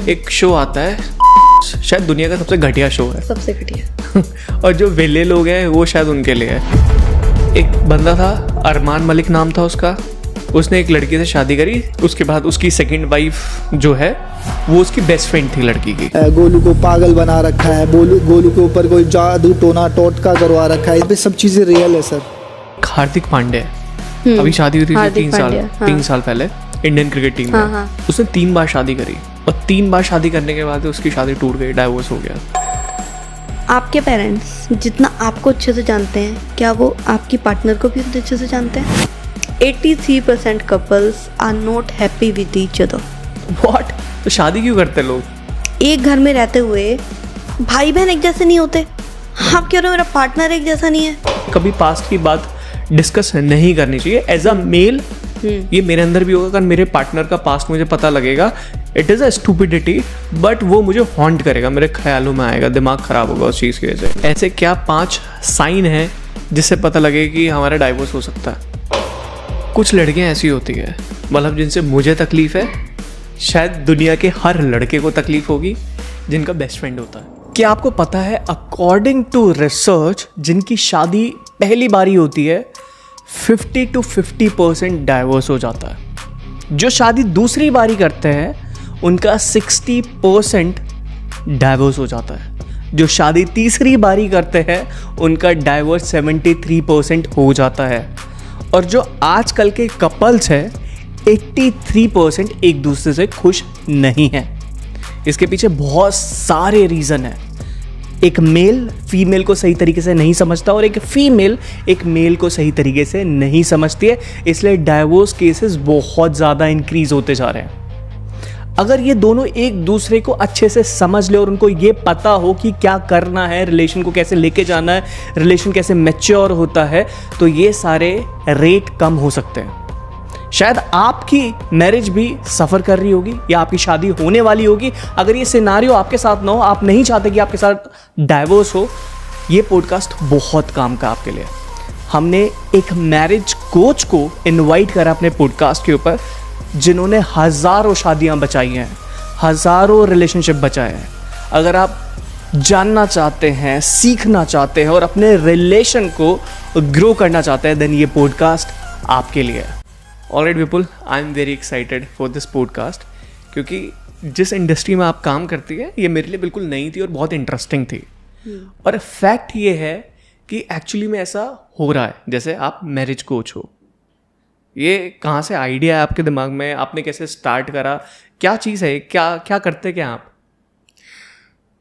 एक शो आता है, शायद दुनिया का सबसे घटिया शो है, सबसे घटिया और जो वेले लोग हैं वो शायद उनके लिए है। एक बंदा था, अरमान मलिक नाम था उसका, उसने एक लड़की से शादी करी, उसके बाद उसकी सेकंड वाइफ जो है वो उसकी बेस्ट फ्रेंड थी लड़की की। गोलू को पागल बना रखा है, गोलू के ऊपर कोई जादू टोना टोटका करवा रखा है, इसमें सब चीजें रियल है सर। हार्दिक पांड्या, अभी शादी हुई थी 3 साल पहले इंडियन क्रिकेट टीम में। उसने 3 बार शादी करी और 3 बार शादी करने के बाद उसकी शादी टूट गई, डाइवोर्स हो गया। आपके पेरेंट्स जितना आपको अच्छे से जानते हैं, क्या वो आपकी पार्टनर को भी उतने अच्छे से जानते हैं? 83% couples are not happy with each other. What? तो शादी क्यों करते लोग? एक घर में रहते हुए भाई बहन एक जैसे नहीं होते। आप कह रहे हो मेरा पार्टनर एक जैसा नहीं है। कभी पास्ट की बात डिस्कस नहीं करनी चाहिए एज अ मेल। ये मेरे अंदर भी होगा, अगर मेरे पार्टनर का पास्ट मुझे पता लगेगा, it is a stupidity, but वो मुझे हॉन्ट करेगा, मेरे ख्यालों में आएगा, दिमाग खराब होगा उस चीज़ की वजह से। ऐसे क्या 5 साइन हैं जिससे पता लगे कि हमारा डाइवोर्स हो सकता है? कुछ लड़कियां ऐसी होती है, मतलब जिनसे मुझे तकलीफ है, शायद दुनिया के हर लड़के को तकलीफ होगी, जिनका बेस्ट फ्रेंड होता है। क्या आपको पता है, अकॉर्डिंग टू रिसर्च, जिनकी शादी पहली बारी होती है 50 to 50% डाइवोर्स हो जाता है। जो शादी दूसरी बारी करते हैं उनका 60% डाइवोर्स हो जाता है। जो शादी तीसरी बारी करते हैं उनका डाइवोर्स 73% हो जाता है। और जो आजकल के कपल्स हैं 83% एक दूसरे से खुश नहीं है। इसके पीछे बहुत सारे रीज़न हैं। एक मेल फीमेल को सही तरीके से नहीं समझता और एक फीमेल एक मेल को सही तरीके से नहीं समझती है, इसलिए डाइवोर्स केसेस बहुत ज़्यादा इंक्रीज होते जा रहे हैं। अगर ये दोनों एक दूसरे को अच्छे से समझ ले और उनको ये पता हो कि क्या करना है, रिलेशन को कैसे लेके जाना है, रिलेशन कैसे मैच्योर होता है, तो ये सारे रेट कम हो सकते हैं। शायद आपकी मैरिज भी सफ़र कर रही होगी या आपकी शादी होने वाली होगी। अगर ये सिनारियो आपके साथ ना हो, आप नहीं चाहते कि आपके साथ डाइवोर्स हो, ये पॉडकास्ट बहुत काम का आपके लिए। हमने एक मैरिज कोच को इनवाइट करा अपने पॉडकास्ट के ऊपर, जिन्होंने हज़ारों शादियां बचाई हैं, हज़ारों रिलेशनशिप बचाए हैं। अगर आप जानना चाहते हैं, सीखना चाहते हैं और अपने रिलेशन को ग्रो करना चाहते हैं, देन ये पॉडकास्ट आपके लिए है। Alright people, I am very excited for this podcast, क्योंकि जिस इंडस्ट्री में आप काम करती है ये मेरे लिए बिल्कुल नई थी और बहुत इंटरेस्टिंग थी। और फैक्ट ये है कि एक्चुअली में ऐसा हो रहा है। जैसे आप मैरिज कोच हो, ये कहाँ से आइडिया है आपके दिमाग में? आपने कैसे स्टार्ट करा? क्या चीज़ है? क्या करते क्या आप?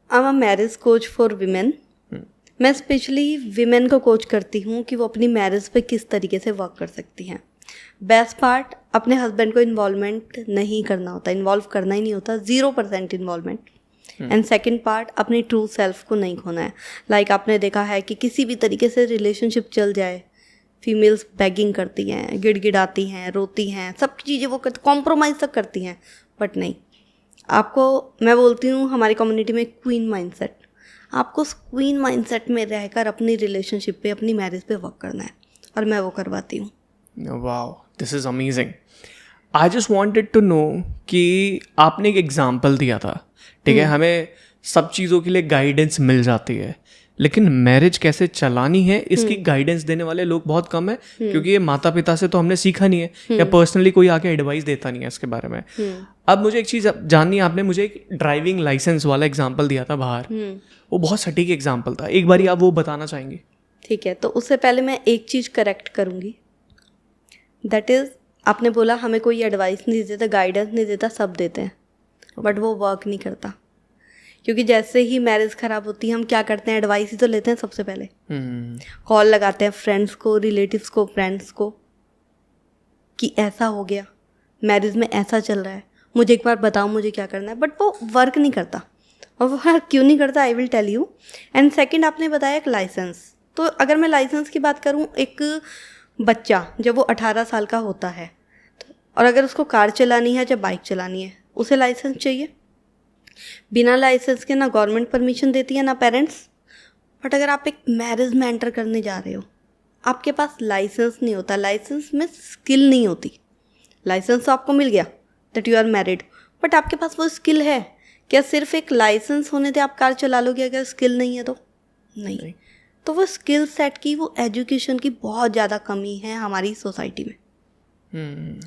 I am a marriage coach for women. मैं स्पेशली वीमेन को कोच करती हूँ कि वो अपनी मैरिज पे किस तरीके से वर्क कर सकती हैं। बेस्ट पार्ट, अपने हस्बैंड को इन्वॉल्वमेंट नहीं करना होता, इन्वॉल्व करना ही नहीं होता, 0% इन्वॉल्वमेंट। एंड सेकेंड पार्ट, अपनी ट्रू सेल्फ को नहीं खोना है। लाइक आपने देखा है कि किसी भी तरीके से रिलेशनशिप चल जाए, फीमेल्स बैगिंग करती हैं, गिड़गिड़ाती हैं, रोती हैं, सब चीज़ें वो करती, कॉम्प्रोमाइज़ तक करती हैं। बट नहीं, आपको मैं बोलती हूँ हमारी कम्युनिटी में क्वीन माइंडसेट, आपको उस क्वीन माइंडसेट में रहकर अपनी रिलेशनशिप पे, अपनी मैरिज पे वर्क करना है, और मैं वो करवाती हूँ। Wow, this is amazing. I just wanted to know कि आपने एक एग्जांपल दिया था, ठीक है, हमें सब चीज़ों के लिए गाइडेंस मिल जाती है, लेकिन मैरिज कैसे चलानी है इसकी गाइडेंस देने वाले लोग बहुत कम है, क्योंकि ये माता पिता से तो हमने सीखा नहीं है या पर्सनली कोई आके एडवाइस देता नहीं है इसके बारे में। अब मुझे एक चीज़ जाननी है, आपने मुझे एक ड्राइविंग लाइसेंस वाला एग्जाम्पल दिया था बाहर, वो बहुत सटीक एग्जाम्पल था, एक बारी आप वो बताना चाहेंगे? ठीक है, तो उससे पहले मैं एक चीज़ करेक्ट करूँगी, दैट इज़ आपने बोला हमें कोई एडवाइस नहीं देता, गाइडेंस नहीं देता, सब देते हैं, बट वो वर्क नहीं करता। क्योंकि जैसे ही मैरिज ख़राब होती है हम क्या करते हैं, एडवाइस ही तो लेते हैं सबसे पहले। कॉल लगाते हैं फ्रेंड्स को, रिलेटिव्स को, फ्रेंड्स को, कि ऐसा हो गया, मैरिज में ऐसा चल रहा है, मुझे एक बार बताओ मुझे क्या करना है। बट वो वर्क नहीं करता, और वो क्यों नहीं करता I will tell you. And second, आपने बताया एक लाइसेंस, तो अगर मैं लाइसेंस की बात करूँ, एक बच्चा जब वो 18 साल का होता है और अगर उसको कार चलानी है या बाइक चलानी है, उसे लाइसेंस चाहिए। बिना लाइसेंस के ना गवर्नमेंट परमिशन देती है ना पेरेंट्स। बट अगर आप एक मैरिज में एंटर करने जा रहे हो, आपके पास लाइसेंस नहीं होता, लाइसेंस में स्किल नहीं होती। लाइसेंस तो आपको मिल गया that you are married, but आपके पास वो स्किल है क्या सिर्फ एक लाइसेंस होने से आप कार चला लोगे अगर स्किल नहीं है तो? नहीं। तो वो स्किल सेट की, वो एजुकेशन की बहुत ज़्यादा कमी है हमारी सोसाइटी में,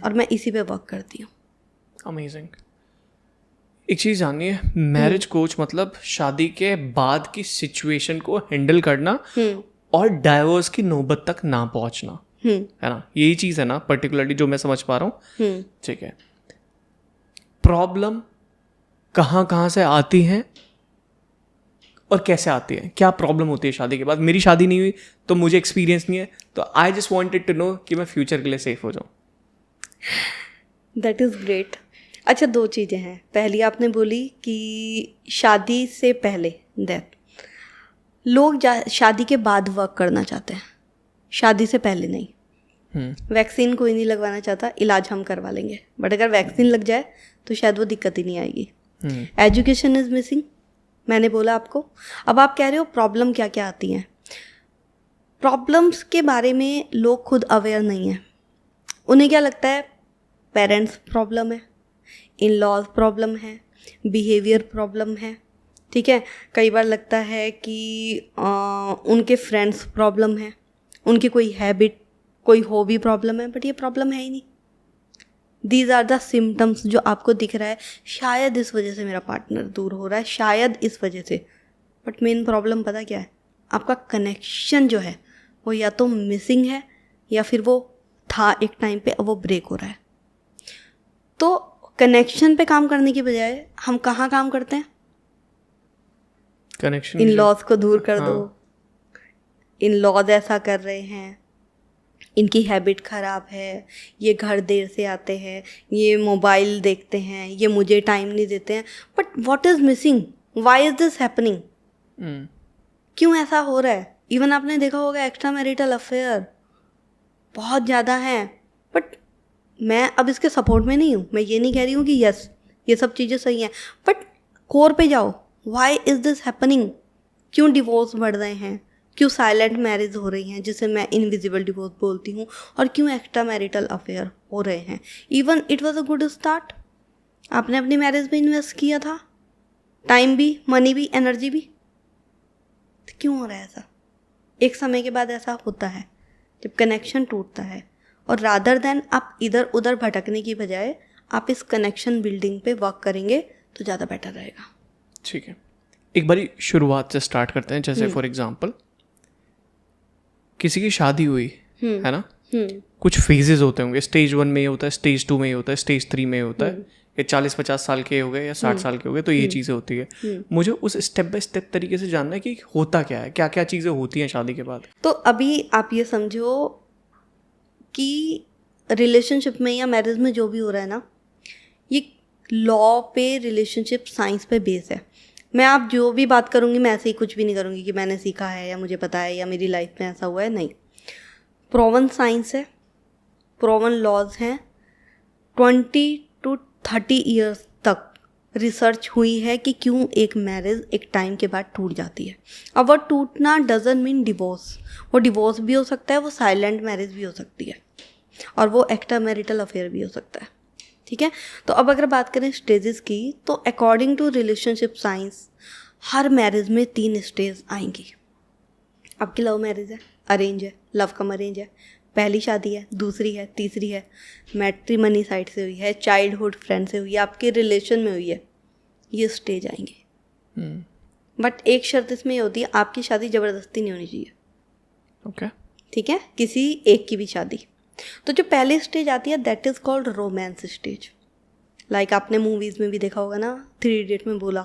और मैं इसी पे वर्क करती हूँ। अमेजिंग। एक चीज़ जानिए, मैरिज कोच मतलब शादी के बाद की सिचुएशन को हैंडल करना और डाइवोर्स की नौबत तक ना पहुंचना, है ना? यही चीज़ है ना पर्टिकुलरली जो मैं समझ पा रहा हूँ। ठीक है, प्रॉब्लम कहाँ से आती हैं और कैसे आती है? क्या प्रॉब्लम होती है शादी के बाद? मेरी शादी नहीं हुई तो मुझे एक्सपीरियंस नहीं है, तो I just wanted to know कि मैं फ्यूचर के लिए सेफ हो जाऊँ। That is great. अच्छा, 2 चीज़ें हैं। पहली आपने बोली कि शादी से पहले डेथ, लोग शादी के बाद वर्क करना चाहते हैं, शादी से पहले नहीं। वैक्सीन कोई नहीं लगवाना चाहता, इलाज हम करवा लेंगे, बट अगर वैक्सीन लग जाए तो शायद वो दिक्कत ही नहीं आएगी। एजुकेशन इज़ मिसिंग, मैंने बोला आपको। अब आप कह रहे हो प्रॉब्लम क्या क्या आती हैं। प्रॉब्लम्स के बारे में लोग खुद अवेयर नहीं हैं। उन्हें क्या लगता है, पेरेंट्स प्रॉब्लम है, इन लॉज प्रॉब्लम है, बिहेवियर प्रॉब्लम है, ठीक है। कई बार लगता है कि उनके फ्रेंड्स प्रॉब्लम है, उनकी कोई हैबिट, कोई हॉबी प्रॉब्लम है, बट ये प्रॉब्लम है ही नहीं। दीज आर द सिम्टम्स जो आपको दिख रहा है, शायद इस वजह से मेरा पार्टनर दूर हो रहा है, शायद इस वजह से, बट मेन प्रॉब्लम पता क्या है? आपका कनेक्शन जो है वो या तो मिसिंग है या फिर वो था एक टाइम पे, अब वो ब्रेक हो रहा है। तो कनेक्शन पे काम करने की बजाय हम कहाँ काम करते हैं? कनेक्शन, इन लॉज को दूर कर दो, इन लॉज ऐसा कर रहे हैं, इनकी हैबिट ख़राब है, ये घर देर से आते हैं, ये मोबाइल देखते हैं, ये मुझे टाइम नहीं देते हैं। But what is missing? Why is this happening? क्यों ऐसा हो रहा है? इवन आपने देखा होगा एक्स्ट्रा मैरिटल अफेयर बहुत ज़्यादा हैं, बट मैं अब इसके सपोर्ट में नहीं हूँ। मैं ये नहीं कह रही हूँ कि यस ये सब चीज़ें सही हैं, बट कोर पे जाओ, व्हाई इज़ दिस हैपनिंग? क्यों डिवोर्स बढ़ रहे हैं? क्यों साइलेंट मैरिज हो रही हैं, जिसे मैं इनविजिबल डिवोर्स बोलती हूँ, और क्यों एक्स्ट्रा मैरिटल अफेयर हो रहे हैं? Even it was a good start, आपने अपनी मैरिज में इन्वेस्ट किया था, टाइम भी, मनी भी, एनर्जी भी, तो क्यों हो रहा है ऐसा? एक समय के बाद ऐसा होता है जब कनेक्शन टूटता है, और रादर देन आप इधर उधर भटकने की बजाय आप इस कनेक्शन बिल्डिंग पे वर्क करेंगे तो ज़्यादा बेटर रहेगा। ठीक है, एक बारी शुरुआत से स्टार्ट करते हैं। जैसे फॉर एग्जांपल किसी की शादी हुई है ना, कुछ फेजेस होते होंगे, स्टेज 1 में ये होता है, स्टेज 2 में ये होता है, स्टेज 3 में ये होता है, या 40-50 साल के हो गए या 60 साल के हो गए, तो ये चीज़ें होती है। मुझे उस स्टेप बाय स्टेप तरीके से जानना है कि होता क्या है, क्या क्या चीज़ें होती हैं शादी के बाद। तो अभी आप ये समझो कि रिलेशनशिप में या मैरिज में जो भी हो रहा है ना, ये लॉ पे, रिलेशनशिप साइंस पे बेस है। मैं आप जो भी बात करूँगी मैं ऐसे ही कुछ भी नहीं करूँगी कि मैंने सीखा है या मुझे पता है या मेरी लाइफ में ऐसा हुआ है, नहीं। प्रोवन साइंस है, प्रोवन लॉज हैं। 20 to 30 ईयर्स तक रिसर्च हुई है कि क्यों एक मैरिज एक टाइम के बाद टूट जाती है। अब वो टूटना डजंट मीन डिवोर्स, वो डिवोर्स भी हो सकता है, वो साइलेंट मैरिज भी हो सकती है, और वो एक्स्ट्रा मैरिटल अफेयर भी हो सकता है, ठीक है। तो अब अगर बात करें स्टेजेस की, तो अकॉर्डिंग टू रिलेशनशिप साइंस हर मैरिज में 3 स्टेज आएंगी। आपकी लव मैरिज है, अरेंज है, लव कम अरेंज है, पहली शादी है, दूसरी है, तीसरी है, मैट्रिमनी साइड से हुई है, चाइल्डहुड फ्रेंड से हुई है, आपके रिलेशन में हुई है, ये स्टेज आएंगे। बट एक शर्त इसमें ये होती है, आपकी शादी ज़बरदस्ती नहीं होनी चाहिए। ओके, ठीक है, किसी एक की भी शादी। तो जो पहली स्टेज आती है that is called romance stage. Like आपने मूवीज़ में भी देखा होगा ना, 3 इडियट में बोला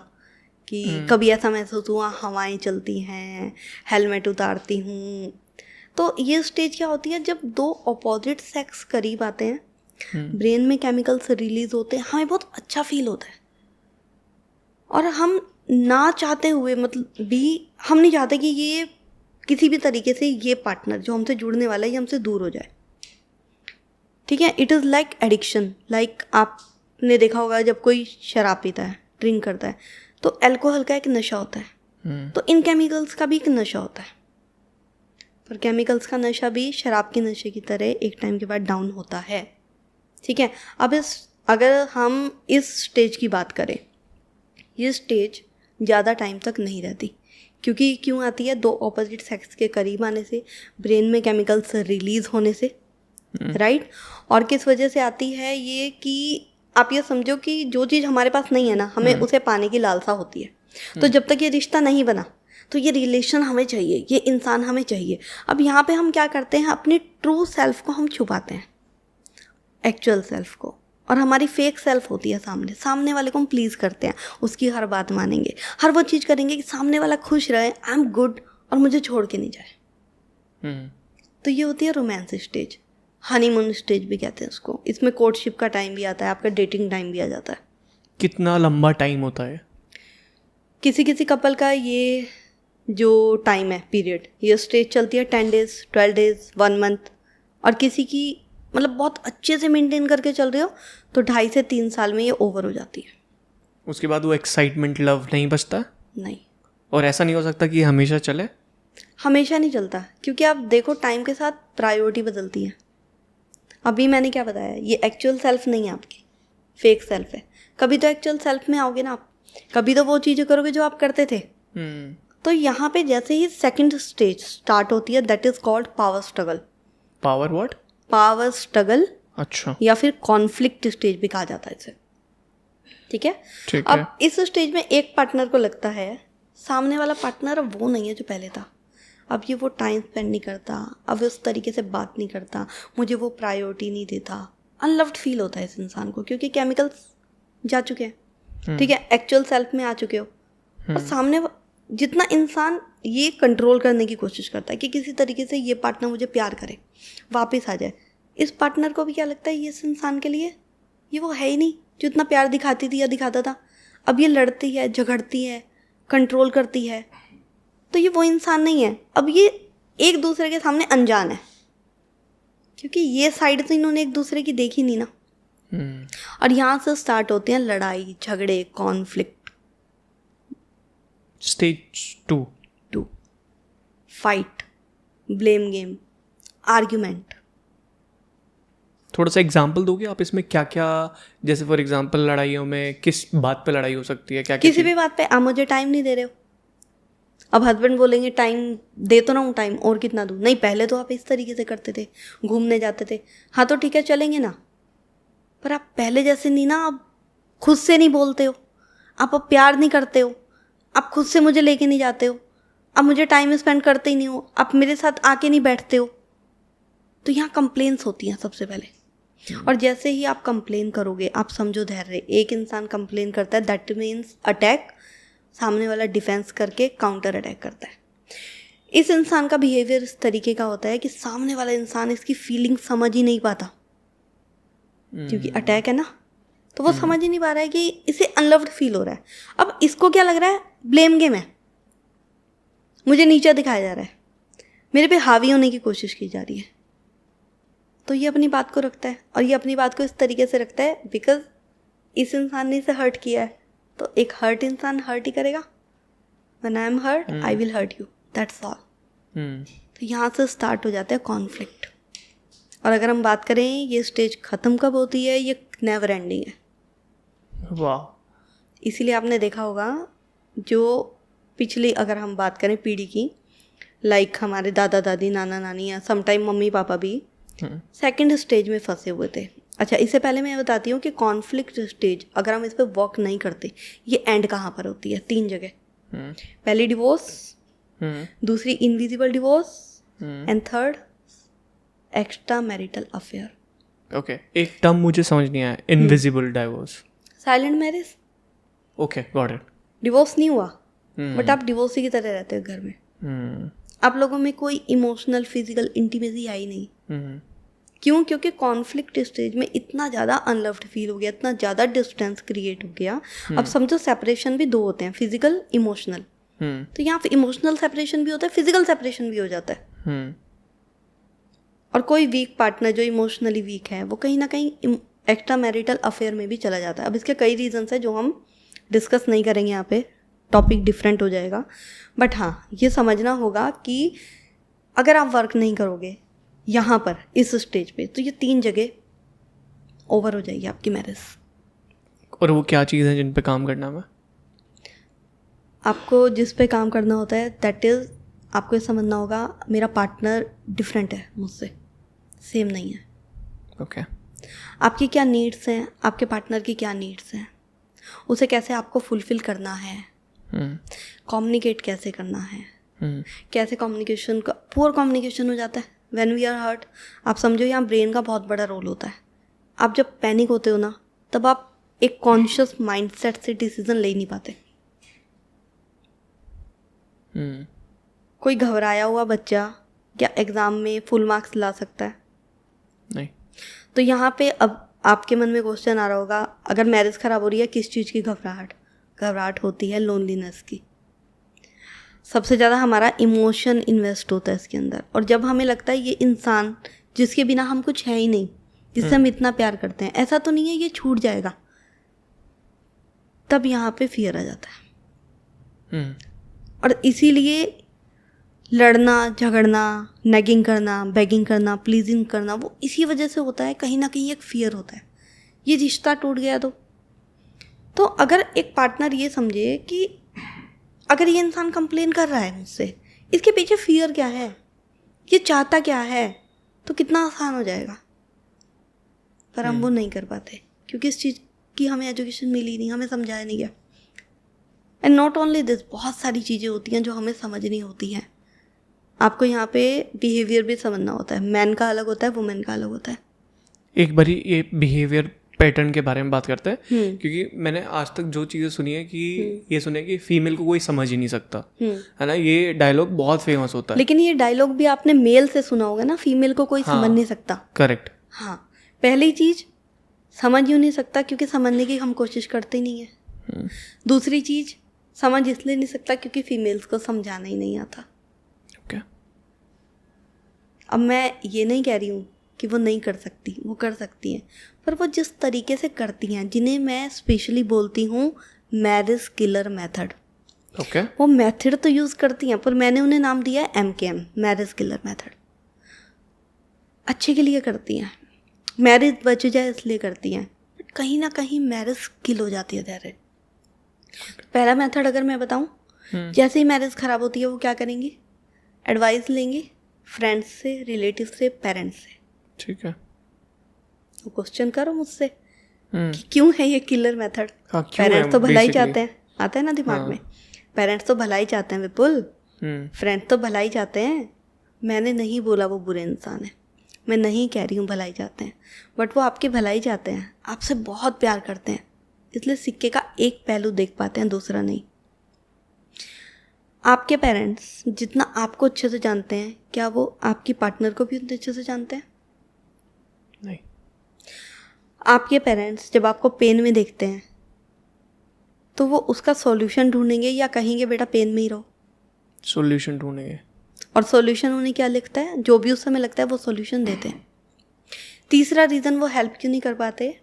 कि कभी ऐसा महसूस हुआ हवाएं चलती हैं, हेलमेट उतारती हूँ। तो ये स्टेज क्या होती है, जब 2 अपोजिट सेक्स करीब आते हैं, ब्रेन में केमिकल्स रिलीज होते हैं, हमें बहुत अच्छा फील होता है, और हम ना चाहते हुए, मतलब भी हम नहीं चाहते कि ये किसी भी तरीके से ये पार्टनर जो हमसे जुड़ने वाला है ये हमसे दूर हो जाए, ठीक है। It is like addiction. Like आपने देखा होगा जब कोई शराब पीता है, ड्रिंक करता है, तो अल्कोहल का एक नशा होता है, तो इन केमिकल्स का भी एक नशा होता है, पर केमिकल्स का नशा भी शराब के नशे की तरह एक टाइम के बाद डाउन होता है, ठीक है। अब अगर हम इस स्टेज की बात करें, ये स्टेज ज़्यादा टाइम तक नहीं रहती। क्योंकि क्यों आती है? दो ऑपोजिट सेक्स के करीब आने से, ब्रेन में केमिकल्स रिलीज होने से, राइट। और किस वजह से आती है ये कि आप ये समझो कि जो चीज़ हमारे पास नहीं है ना, हमें उसे पाने की लालसा होती है। तो जब तक ये रिश्ता नहीं बना तो ये रिलेशन हमें चाहिए, ये इंसान हमें चाहिए। अब यहाँ पे हम क्या करते हैं, अपनी ट्रू सेल्फ को हम छुपाते हैं, एक्चुअल सेल्फ को, और हमारी फेक सेल्फ होती है सामने वाले को हम प्लीज़ करते हैं, उसकी हर बात मानेंगे, हर वो चीज़ करेंगे कि सामने वाला खुश रहे, आई एम गुड, और मुझे छोड़ के नहीं जाए। तो ये होती है रोमांस स्टेज, हनीमून स्टेज भी कहते हैं उसको। इसमें कोर्टशिप का टाइम भी आता है, आपका डेटिंग टाइम भी आ जाता है। कितना लंबा टाइम होता है? किसी किसी कपल का ये जो टाइम है, पीरियड, ये स्टेज चलती है 10 डेज, 12 डेज, 1 मंथ। और किसी की मतलब बहुत अच्छे से मेंटेन करके चल रहे हो तो 2.5 से 3 साल में ये ओवर हो जाती है। उसके बाद वो एक्साइटमेंट, लव नहीं बचता? नहीं। और ऐसा नहीं हो सकता कि हमेशा चले? हमेशा नहीं चलता, क्योंकि आप देखो टाइम के साथ प्रायोरिटी बदलती है। अभी मैंने क्या बताया, ये एक्चुअल सेल्फ नहीं है आपकी, फेक सेल्फ है। कभी तो एक्चुअल सेल्फ में आओगे ना आप, कभी तो वो चीज़ें करोगे जो आप करते थे। तो यहाँ पे जैसे ही सेकंड स्टेज स्टार्ट होती है, that is called power struggle. Power what? Power struggle. अच्छा। या फिर कॉन्फ्लिक्ट स्टेज भी कहा जाता है इसे, ठीक है। ठीक है। अब इस स्टेज में एक पार्टनर को लगता है सामने वाला पार्टनर अब वो नहीं है जो पहले था, अब ये वो टाइम स्पेंड नहीं करता, अब उस तरीके से बात नहीं करता, मुझे वो प्रायोरिटी नहीं देता। अनलव्ड फील होता है इस इंसान को, क्योंकि केमिकल्स जा चुके हैं, ठीक है, एक्चुअल सेल्फ में आ चुके हो। और सामने जितना इंसान ये कंट्रोल करने की कोशिश करता है कि किसी तरीके से ये पार्टनर मुझे प्यार करे, वापस आ जाए, इस पार्टनर को भी क्या लगता है, ये इस इंसान के लिए ये वो है ही नहीं जो इतना प्यार दिखाती थी या दिखाता था। अब ये लड़ती है, झगड़ती है, कंट्रोल करती है, तो ये वो इंसान नहीं है। अब ये एक दूसरे के सामने अनजान है, क्योंकि ये साइड तो इन्होंने एक दूसरे की देखी नहीं ना। और यहाँ से स्टार्ट होते हैं लड़ाई, झगड़े, conflict. Stage 2 fight, blame game, argument. थोड़ा सा एग्जांपल दोगे आप इसमें? क्या क्या, जैसे फॉर एग्जांपल लड़ाइयों में किस बात पे लड़ाई हो सकती है? क्या क्या किसी भी बात पे, आप मुझे टाइम नहीं दे रहे हो। अब हस्बैंड बोलेंगे टाइम दे तो ना हूँ, टाइम और कितना दूँ? नहीं, पहले तो आप इस तरीके से करते थे, घूमने जाते थे, हाँ तो ठीक है चलेंगे ना, पर आप पहले जैसे नहीं ना, आप खुद से नहीं बोलते हो, आप अब प्यार नहीं करते हो, आप खुद से मुझे लेके नहीं जाते हो, आप मुझे टाइम स्पेंड करते ही नहीं हो, आप मेरे साथ आके नहीं बैठते हो। तो यहाँ कंप्लेंट्स होती हैं सबसे पहले। और जैसे ही आप कंप्लेन करोगे, आप समझो धैर्य, एक इंसान कंप्लेन करता है, दैट मीन्स अटैक, सामने वाला डिफेंस करके काउंटर अटैक करता है। इस इंसान का बिहेवियर इस तरीके का होता है कि सामने वाला इंसान इसकी फीलिंग समझ ही नहीं पाता, क्योंकि अटैक है ना, तो वो समझ ही नहीं पा रहा है कि इसे अनलव्ड फील हो रहा है। अब इसको क्या लग रहा है, ब्लेम गेम है, मुझे नीचा दिखाया जा रहा है, मेरे पे हावी होने की कोशिश की जा रही है। तो ये अपनी बात को रखता है, और ये अपनी बात को इस तरीके से रखता है बिकॉज इस इंसान ने इसे हर्ट किया है, तो एक हर्ट इंसान हर्ट ही करेगा। When I am hurt I will hurt you, that's all. तो यहाँ से स्टार्ट हो जाता है कॉन्फ्लिक्ट। और अगर हम बात करें ये स्टेज ख़त्म कब होती है, ये नेवर एंडिंग है। वाह। इसीलिए आपने देखा होगा जो पिछली, अगर हम बात करें पीढ़ी की, लाइक हमारे दादा दादी, नाना नानी, या समटाइम मम्मी पापा भी सेकंड स्टेज में फंसे हुए थे। अच्छा, इससे पहले मैं बताती हूँ कि कॉन्फ्लिक्ट स्टेज अगर हम इस पर वर्क नहीं करते, ये एंड कहाँ पर होती है? 3 जगह। पहली डिवोर्स, दूसरी invisible divorce, and third extra marital affair. Okay, एक टर्म मुझे समझ नहीं आया, invisible divorce. Silent marriage. Okay, got it. Divorce नहीं हुआ, बट आप डिवोर्सी की तरह रहते हो घर में। आप लोगों में कोई इमोशनल, फिजिकल इंटीमेसी आई नहीं। क्यों? क्योंकि कॉन्फ्लिक्ट स्टेज में इतना ज़्यादा अनलव्ड फील हो गया, इतना ज़्यादा डिस्टेंस क्रिएट हो गया। अब समझो सेपरेशन भी 2 होते हैं, फिजिकल, इमोशनल। तो यहाँ पे इमोशनल सेपरेशन भी होता है, फिजिकल सेपरेशन भी हो जाता है। और कोई वीक पार्टनर जो इमोशनली वीक है, वो कहीं ना कहीं एक्स्ट्रा मैरिटल अफेयर में भी चला जाता है। अब इसके कई रीजंस हैं जो हम डिस्कस नहीं करेंगे यहाँ पे, टॉपिक डिफरेंट हो जाएगा। बट हाँ, ये समझना होगा कि अगर आप वर्क नहीं करोगे यहाँ पर इस स्टेज पे, तो ये 3 जगह ओवर हो जाएगी आपकी मैरिज। और वो क्या चीज़ है जिन पे काम करना है? आपको जिस पे काम करना होता है दैट इज़, आपको ये समझना होगा मेरा पार्टनर डिफरेंट है मुझसे, सेम नहीं है। ओके। आपकी क्या नीड्स हैं, आपके पार्टनर की क्या नीड्स हैं, उसे कैसे आपको फुलफिल करना है, कम्युनिकेट कैसे करना है, कैसे कम्युनिकेशन का पुअर कम्युनिकेशन हो जाता है व्हेन वी आर हर्ट। आप समझो यहाँ ब्रेन का बहुत बड़ा रोल होता है। आप जब पैनिक होते हो ना, तब आप एक कॉन्शियस माइंडसेट से डिसीजन ले नहीं पाते। कोई घबराया हुआ बच्चा क्या एग्ज़ाम में फुल मार्क्स ला सकता है? नहीं। तो यहाँ पे अब आपके मन में क्वेश्चन आ रहा होगा, अगर मैरिज ख़राब हो रही है किस चीज़ की घबराहट? घबराहट होती है लोनलीनेस की। सबसे ज़्यादा हमारा इमोशन इन्वेस्ट होता है इसके अंदर, और जब हमें लगता है ये इंसान जिसके बिना हम कुछ है ही नहीं, जिससे हम इतना प्यार करते हैं, ऐसा तो नहीं है ये छूट जाएगा, तब यहाँ पे फियर आ जाता है। और इसीलिए लड़ना, झगड़ना, नेगिंग करना, बेगिंग करना, प्लीजिंग करना, वो इसी वजह से होता है। कहीं ना कहीं एक फियर होता है, ये रिश्ता टूट गया तो अगर एक पार्टनर ये समझे कि अगर ये इंसान कंप्लेन कर रहा है मुझसे, इसके पीछे फियर क्या है, ये चाहता क्या है, तो कितना आसान हो जाएगा। पर हम वो नहीं कर पाते क्योंकि इस चीज़ की हमें एजुकेशन मिली नहीं, हमें समझाया नहीं गया। एंड नॉट ओनली दिस, बहुत सारी चीज़ें होती हैं जो हमें समझनी होती हैं। आपको यहाँ पे बिहेवियर भी समझना होता है। मैन का अलग होता है, वुमेन का अलग होता है। एक बारी ये बिहेवियर पैटर्न के बारे में बात करते हैं, क्योंकि मैंने आज तक जो चीज़ें सुनी है कि ये सुने कि फीमेल को कोई समझ ही नहीं सकता, है ना। ये डायलॉग बहुत फेमस होता है, लेकिन ये डायलॉग भी आपने मेल से सुना होगा ना, फीमेल को कोई समझ नहीं सकता। करेक्ट। हाँ, पहली चीज़ समझ यूँ नहीं सकता क्योंकि समझने की हम कोशिश करते ही नहीं है। दूसरी चीज़, समझ इसलिए नहीं सकता क्योंकि फीमेल्स को समझाना ही नहीं आता। अब मैं ये नहीं कह रही हूँ कि वो नहीं कर सकती, वो कर सकती हैं, पर वो जिस तरीके से करती हैं, जिन्हें मैं स्पेशली बोलती हूँ मैरिज किलर मेथड, वो मेथड तो यूज़ करती हैं, पर मैंने उन्हें नाम दिया है MKM, मैरिज किलर मेथड। अच्छे के लिए करती हैं, मैरिज बच जाए इसलिए करती हैं, बट कहीं ना कहीं मैरिज किल हो जाती है धैर्य। पहला मेथड अगर मैं बताऊँ, जैसे ही मैरिज ख़राब होती है वो क्या करेंगी? एडवाइस लेंगी फ्रेंड्स से, रिलेटिव से, पेरेंट्स से। ठीक है। तो क्वेश्चन करो मुझसे कि क्यों है ये किलर मेथड? पेरेंट्स तो भला ही चाहते हैं, आता है ना दिमाग में, पेरेंट्स तो भला ही चाहते हैं विपुल, फ्रेंड्स तो भला ही चाहते हैं। मैंने नहीं बोला वो बुरे इंसान है, मैं नहीं कह रही हूँ भलाई चाहते हैं, बट वो आपकी भलाई चाहते हैं, आपसे बहुत प्यार करते हैं, इसलिए सिक्के का एक पहलू देख पाते हैं, दूसरा नहीं। आपके पेरेंट्स जितना आपको अच्छे से जानते हैं, क्या वो आपकी पार्टनर को भी उतने अच्छे से जानते हैं? नहीं। आपके पेरेंट्स जब आपको पेन में देखते हैं तो वो उसका सॉल्यूशन ढूंढेंगे या कहेंगे बेटा पेन में ही रहो? सॉल्यूशन ढूंढेंगे। और सॉल्यूशन उन्हें क्या लिखता है? जो भी उस समय लगता है वो सॉल्यूशन देते हैं। तीसरा रीज़न वो हेल्प क्यों नहीं कर पाते?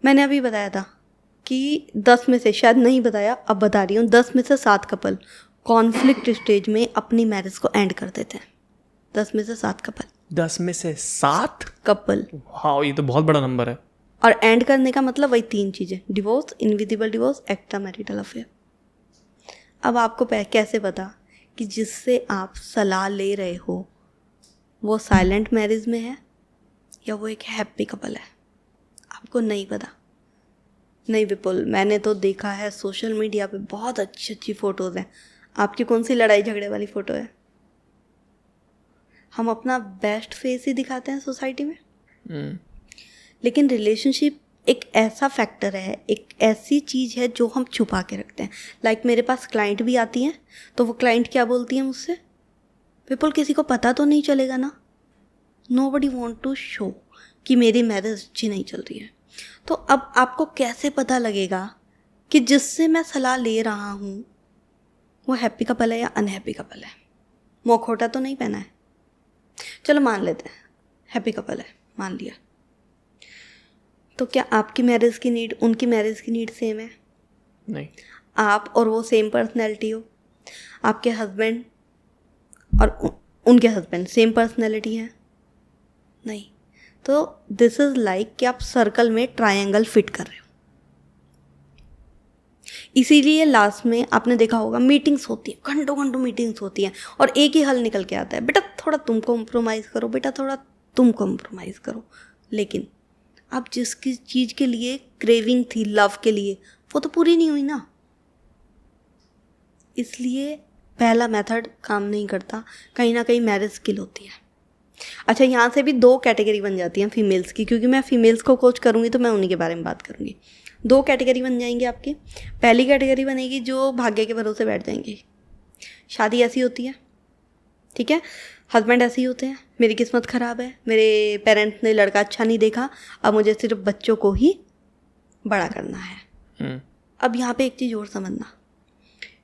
मैंने अभी बताया था कि 10 में से, शायद नहीं बताया, अब बता रही हूँ, 10 में से 7 कपल कॉन्फ्लिक्ट स्टेज में अपनी मैरिज को एंड कर देते हैं। 10 में से 7 कपल। 10 में से 7 कपल? हाँ, ये तो बहुत बड़ा नंबर है। और एंड करने का मतलब वही 3 चीज़ें, divorce, invisible divorce, extra marital affair. अब आपको कैसे पता कि जिससे आप सलाह ले रहे हो वो साइलेंट मैरिज में है या वो एक हैप्पी कपल है? आपको नहीं पता। नहीं विपुल, मैंने तो देखा है सोशल मीडिया पे बहुत अच्छी अच्छी फ़ोटोज़ हैं। आपकी कौन सी लड़ाई झगड़े वाली फ़ोटो है? हम अपना बेस्ट फेस ही दिखाते हैं सोसाइटी में। लेकिन रिलेशनशिप एक ऐसा फैक्टर है, एक ऐसी चीज़ है जो हम छुपा के रखते हैं। लाइक मेरे पास क्लाइंट भी आती हैं, तो वो क्लाइंट क्या बोलती है मुझसे? विपुल किसी को पता तो नहीं चलेगा ना? नोबडी वांट टू शो कि मेरी मैरिज अच्छी नहीं चल रही है। तो अब आपको कैसे पता लगेगा कि जिससे मैं सलाह ले रहा हूँ वो हैप्पी कपल है या अनहैप्पी कपल है? मुखौटा तो नहीं पहना है, चलो मान लेते हैं हैप्पी कपल है, मान लिया। तो क्या आपकी मैरिज की नीड उनकी मैरिज की नीड सेम है? नहीं। आप और वो सेम पर्सनैलिटी हो? आपके हस्बैंड और उनके हस्बैंड सेम पर्सनैलिटी है? नहीं। तो दिस इज़ लाइक कि आप सर्कल में ट्रायंगल फिट कर रहे हो। इसीलिए लास्ट में आपने देखा होगा मीटिंग्स होती है, घंटों घंटों मीटिंग्स होती हैं और एक ही हल निकल के आता है, बेटा थोड़ा तुम कॉम्प्रोमाइज़ करो, बेटा थोड़ा तुम कॉम्प्रोमाइज़ करो। लेकिन अब जिसकी चीज़ के लिए क्रेविंग थी, लव के लिए, वो तो पूरी नहीं हुई ना। इसलिए पहला मेथड काम नहीं करता, कहीं ना कहीं मैरिज स्किल होती है। अच्छा, यहाँ से भी 2 कैटेगरी बन जाती हैं फीमेल्स की, क्योंकि मैं फीमेल्स को कोच करूँगी तो मैं उन्हीं के बारे में बात करूँगी। 2 कैटेगरी बन जाएंगी आपकी। पहली कैटेगरी बनेगी जो भाग्य के भरोसे बैठ जाएंगी, शादी ऐसी होती है, ठीक है, हस्बैंड ऐसे ही होते हैं, मेरी किस्मत ख़राब है, मेरे पेरेंट्स ने लड़का अच्छा नहीं देखा, अब मुझे सिर्फ बच्चों को ही बड़ा करना है। अब यहाँ पे एक चीज़ और समझना,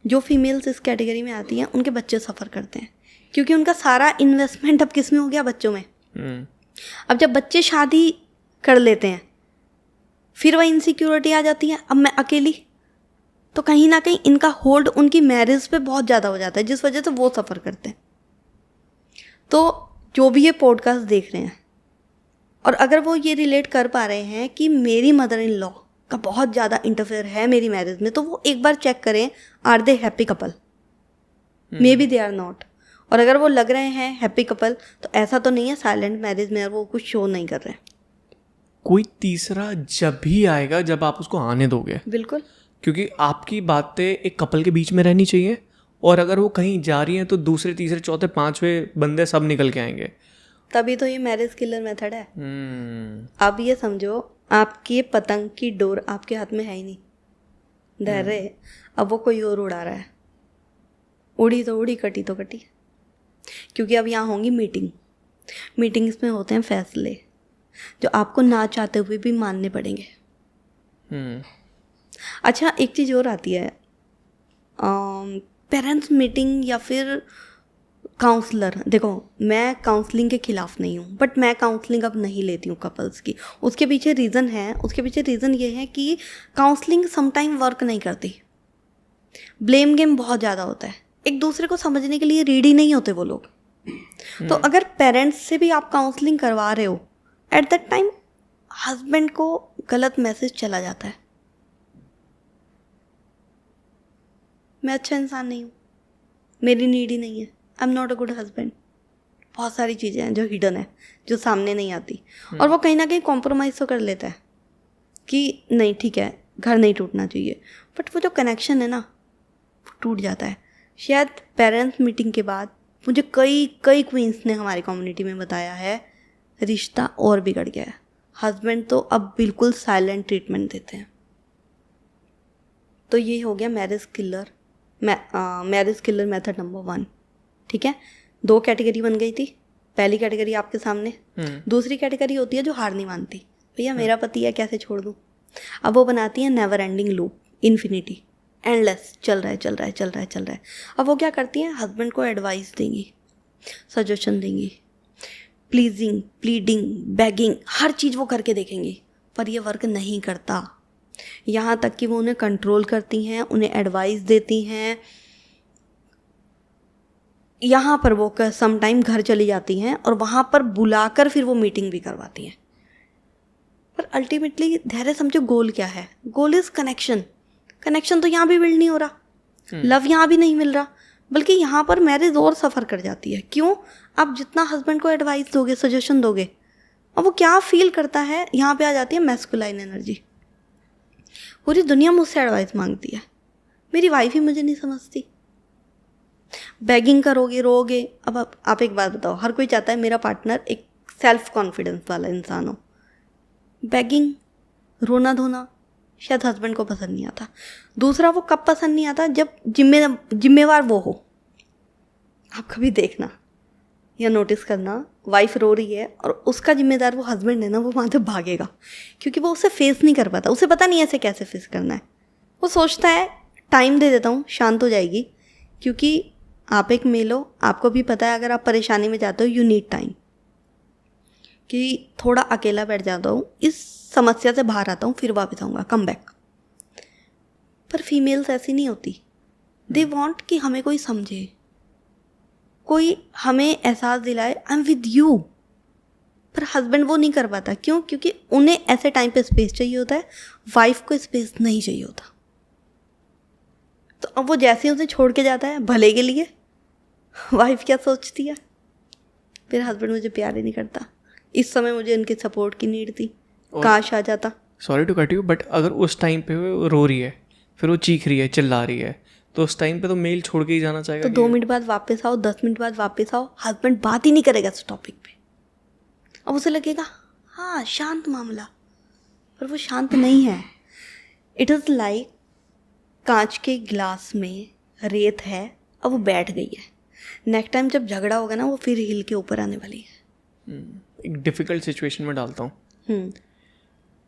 जो फीमेल्स इस कैटेगरी में आती हैं उनके बच्चे सफ़र करते हैं, क्योंकि उनका सारा इन्वेस्टमेंट अब किस में हो गया, बच्चों में। अब जब बच्चे शादी कर लेते हैं फिर वह इनसिक्योरिटी आ जाती है, अब मैं अकेली, तो कहीं ना कहीं इनका होल्ड उनकी मैरिज पे बहुत ज़्यादा हो जाता है, जिस वजह से वो सफ़र करते हैं। तो जो भी ये पॉडकास्ट देख रहे हैं और अगर वो ये रिलेट कर पा रहे हैं कि मेरी मदर इन लॉ का बहुत ज़्यादा इंटरफेयर है मेरी मैरिज में, तो वो एक बार चेक करें, are they happy couple, maybe they are not. और अगर वो लग रहे हैं हैप्पी कपल, तो ऐसा तो नहीं है साइलेंट मैरिज में और वो कुछ शो नहीं कर रहे हैं। कोई तीसरा जब भी आएगा जब आप उसको आने दोगे, बिल्कुल, क्योंकि आपकी बातें एक कपल के बीच में रहनी चाहिए, और अगर वो कहीं जा रही हैं तो दूसरे तीसरे चौथे पांचवें बंदे सब निकल के आएंगे। तभी तो ये मैरिज किलर मेथड है। आप ये समझो, आपकी पतंग की डोर आपके हाथ में है ही नहीं, धैर्य, अब वो कोई और उड़ा रहा है, उड़ी तो उड़ी, कटी तो कटी। क्योंकि अब यहाँ होंगी मीटिंग्स में होते हैं फैसले जो आपको ना चाहते हुए भी मानने पड़ेंगे। अच्छा, एक चीज़ और आती है, पेरेंट्स मीटिंग या फिर काउंसलर। देखो, मैं काउंसलिंग के ख़िलाफ़ नहीं हूँ, बट मैं काउंसलिंग अब नहीं लेती हूँ कपल्स की। उसके पीछे रीज़न है, उसके पीछे रीज़न ये है कि काउंसलिंग समटाइम वर्क नहीं करती, ब्लेम गेम बहुत ज़्यादा होता है, एक दूसरे को समझने के लिए रेडी नहीं होते वो लोग। तो अगर पेरेंट्स से भी आप काउंसलिंग करवा रहे हो, एट दैट टाइम हस्बैंड को गलत मैसेज चला जाता है, मैं अच्छा इंसान नहीं हूँ, मेरी नीड ही नहीं है, आई am not a good husband. बहुत सारी चीज़ें हैं जो हिडन है, जो सामने नहीं आती, और वो कहीं ना कहीं कॉम्प्रोमाइज़ तो कर लेता है कि नहीं ठीक है, घर नहीं टूटना चाहिए, बट वो जो कनेक्शन है ना, वो टूट जाता है। शायद पेरेंट्स मीटिंग के बाद मुझे कई क्वींस ने हमारी कम्युनिटी में बताया है, रिश्ता और बिगड़ गया है, हस्बैंड तो अब बिल्कुल साइलेंट ट्रीटमेंट देते हैं। तो ये हो गया मैरिज किलर मेथड नंबर 1, ठीक है। 2 कैटेगरी बन गई थी, पहली कैटेगरी आपके सामने। दूसरी कैटेगरी होती है जो हार नहीं मानती, भैया मेरा पति है, कैसे छोड़ दूँ। अब वो बनाती है never ending loop, infinity, endless, चल रहा है। अब वो क्या करती हैं, हस्बैंड को एडवाइस देंगी, सजेशन देंगी, प्लीजिंग, प्लीडिंग, बेगिंग, हर चीज़ वो करके देखेंगी, पर ये वर्क नहीं करता। यहाँ तक कि वो उन्हें कंट्रोल करती हैं, उन्हें एडवाइस देती हैं, यहाँ पर वो समटाइम घर चली जाती हैं और वहाँ पर बुलाकर फिर वो मीटिंग भी करवाती हैं। पर अल्टीमेटली धैर्य समझो, गोल क्या है, गोल इज़ कनेक्शन तो यहाँ भी बिल्ड नहीं हो रहा, लव यहाँ भी नहीं मिल रहा, बल्कि यहाँ पर मैरिज और सफ़र कर जाती है। क्यों? आप जितना हस्बैंड को एडवाइस दोगे, सजेशन दोगे, और वो क्या फील करता है, यहाँ पे आ जाती है मैस्कुलाइन एनर्जी। पूरी दुनिया मुझसे एडवाइस मांगती है, मेरी वाइफ ही मुझे नहीं समझती। बेगिंग करोगे, रोगे। अब आप एक बात बताओ, हर कोई चाहता है मेरा पार्टनर एक सेल्फ कॉन्फिडेंस वाला इंसान हो। बेगिंग, रोना धोना शायद हस्बैंड को पसंद नहीं आता। दूसरा, वो कब पसंद नहीं आता, जब जिम्मेवार वो हो। आप कभी देखना या नोटिस करना, वाइफ रो रही है और उसका जिम्मेदार वो हस्बैंड है ना, वो वहाँ से भागेगा, क्योंकि वो उसे फेस नहीं कर पाता, उसे पता नहीं ऐसे कैसे फेस करना है। वो सोचता है टाइम दे देता हूँ, शांत हो जाएगी। क्योंकि आप एक मेल हो, आपको भी पता है अगर आप परेशानी में जाते हो, यू नीड टाइम, कि थोड़ा अकेला बैठ जाता हूँ, इस समस्या से बाहर आता हूँ, फिर वापस आऊँगा, कम बैक। पर फीमेल्स ऐसी नहीं होती, दे वांट कि हमें कोई समझे, कोई हमें एहसास दिलाए, आई एम विद यू। पर हस्बैंड वो नहीं कर पाता। क्यों? क्योंकि उन्हें ऐसे टाइम पे स्पेस चाहिए होता है, वाइफ को स्पेस नहीं चाहिए होता। अब वो जैसे ही उसे छोड़ के जाता है भले के लिए, वाइफ क्या सोचती है, मेरा हस्बैंड मुझे प्यार ही नहीं करता, इस समय मुझे इनकी सपोर्ट की नीड थी, काश आ जाता। Sorry to cut you, but अगर उस टाइम पे वो रो रही है, फिर वो चीख रही है, चिल्ला रही है, तो उस टाइम पे तो मेल छोड़ के ही जाना चाहेगा। तो 2 मिनट बाद वापस आओ, 10 मिनट बाद वापस आओ, हस्बैंड बात ही नहीं करेगा इस टॉपिक पे। अब उसे लगेगा हाँ शांत मामला, पर वो शांत नहीं है। इट इज़ लाइक कांच के गिलास में रेत है, अब वो बैठ गई है, नेक्स्ट टाइम जब झगड़ा होगा ना वो फिर हिल के ऊपर आने वाली है। एक डिफ़िकल्ट सिचुएशन में डालता हूँ।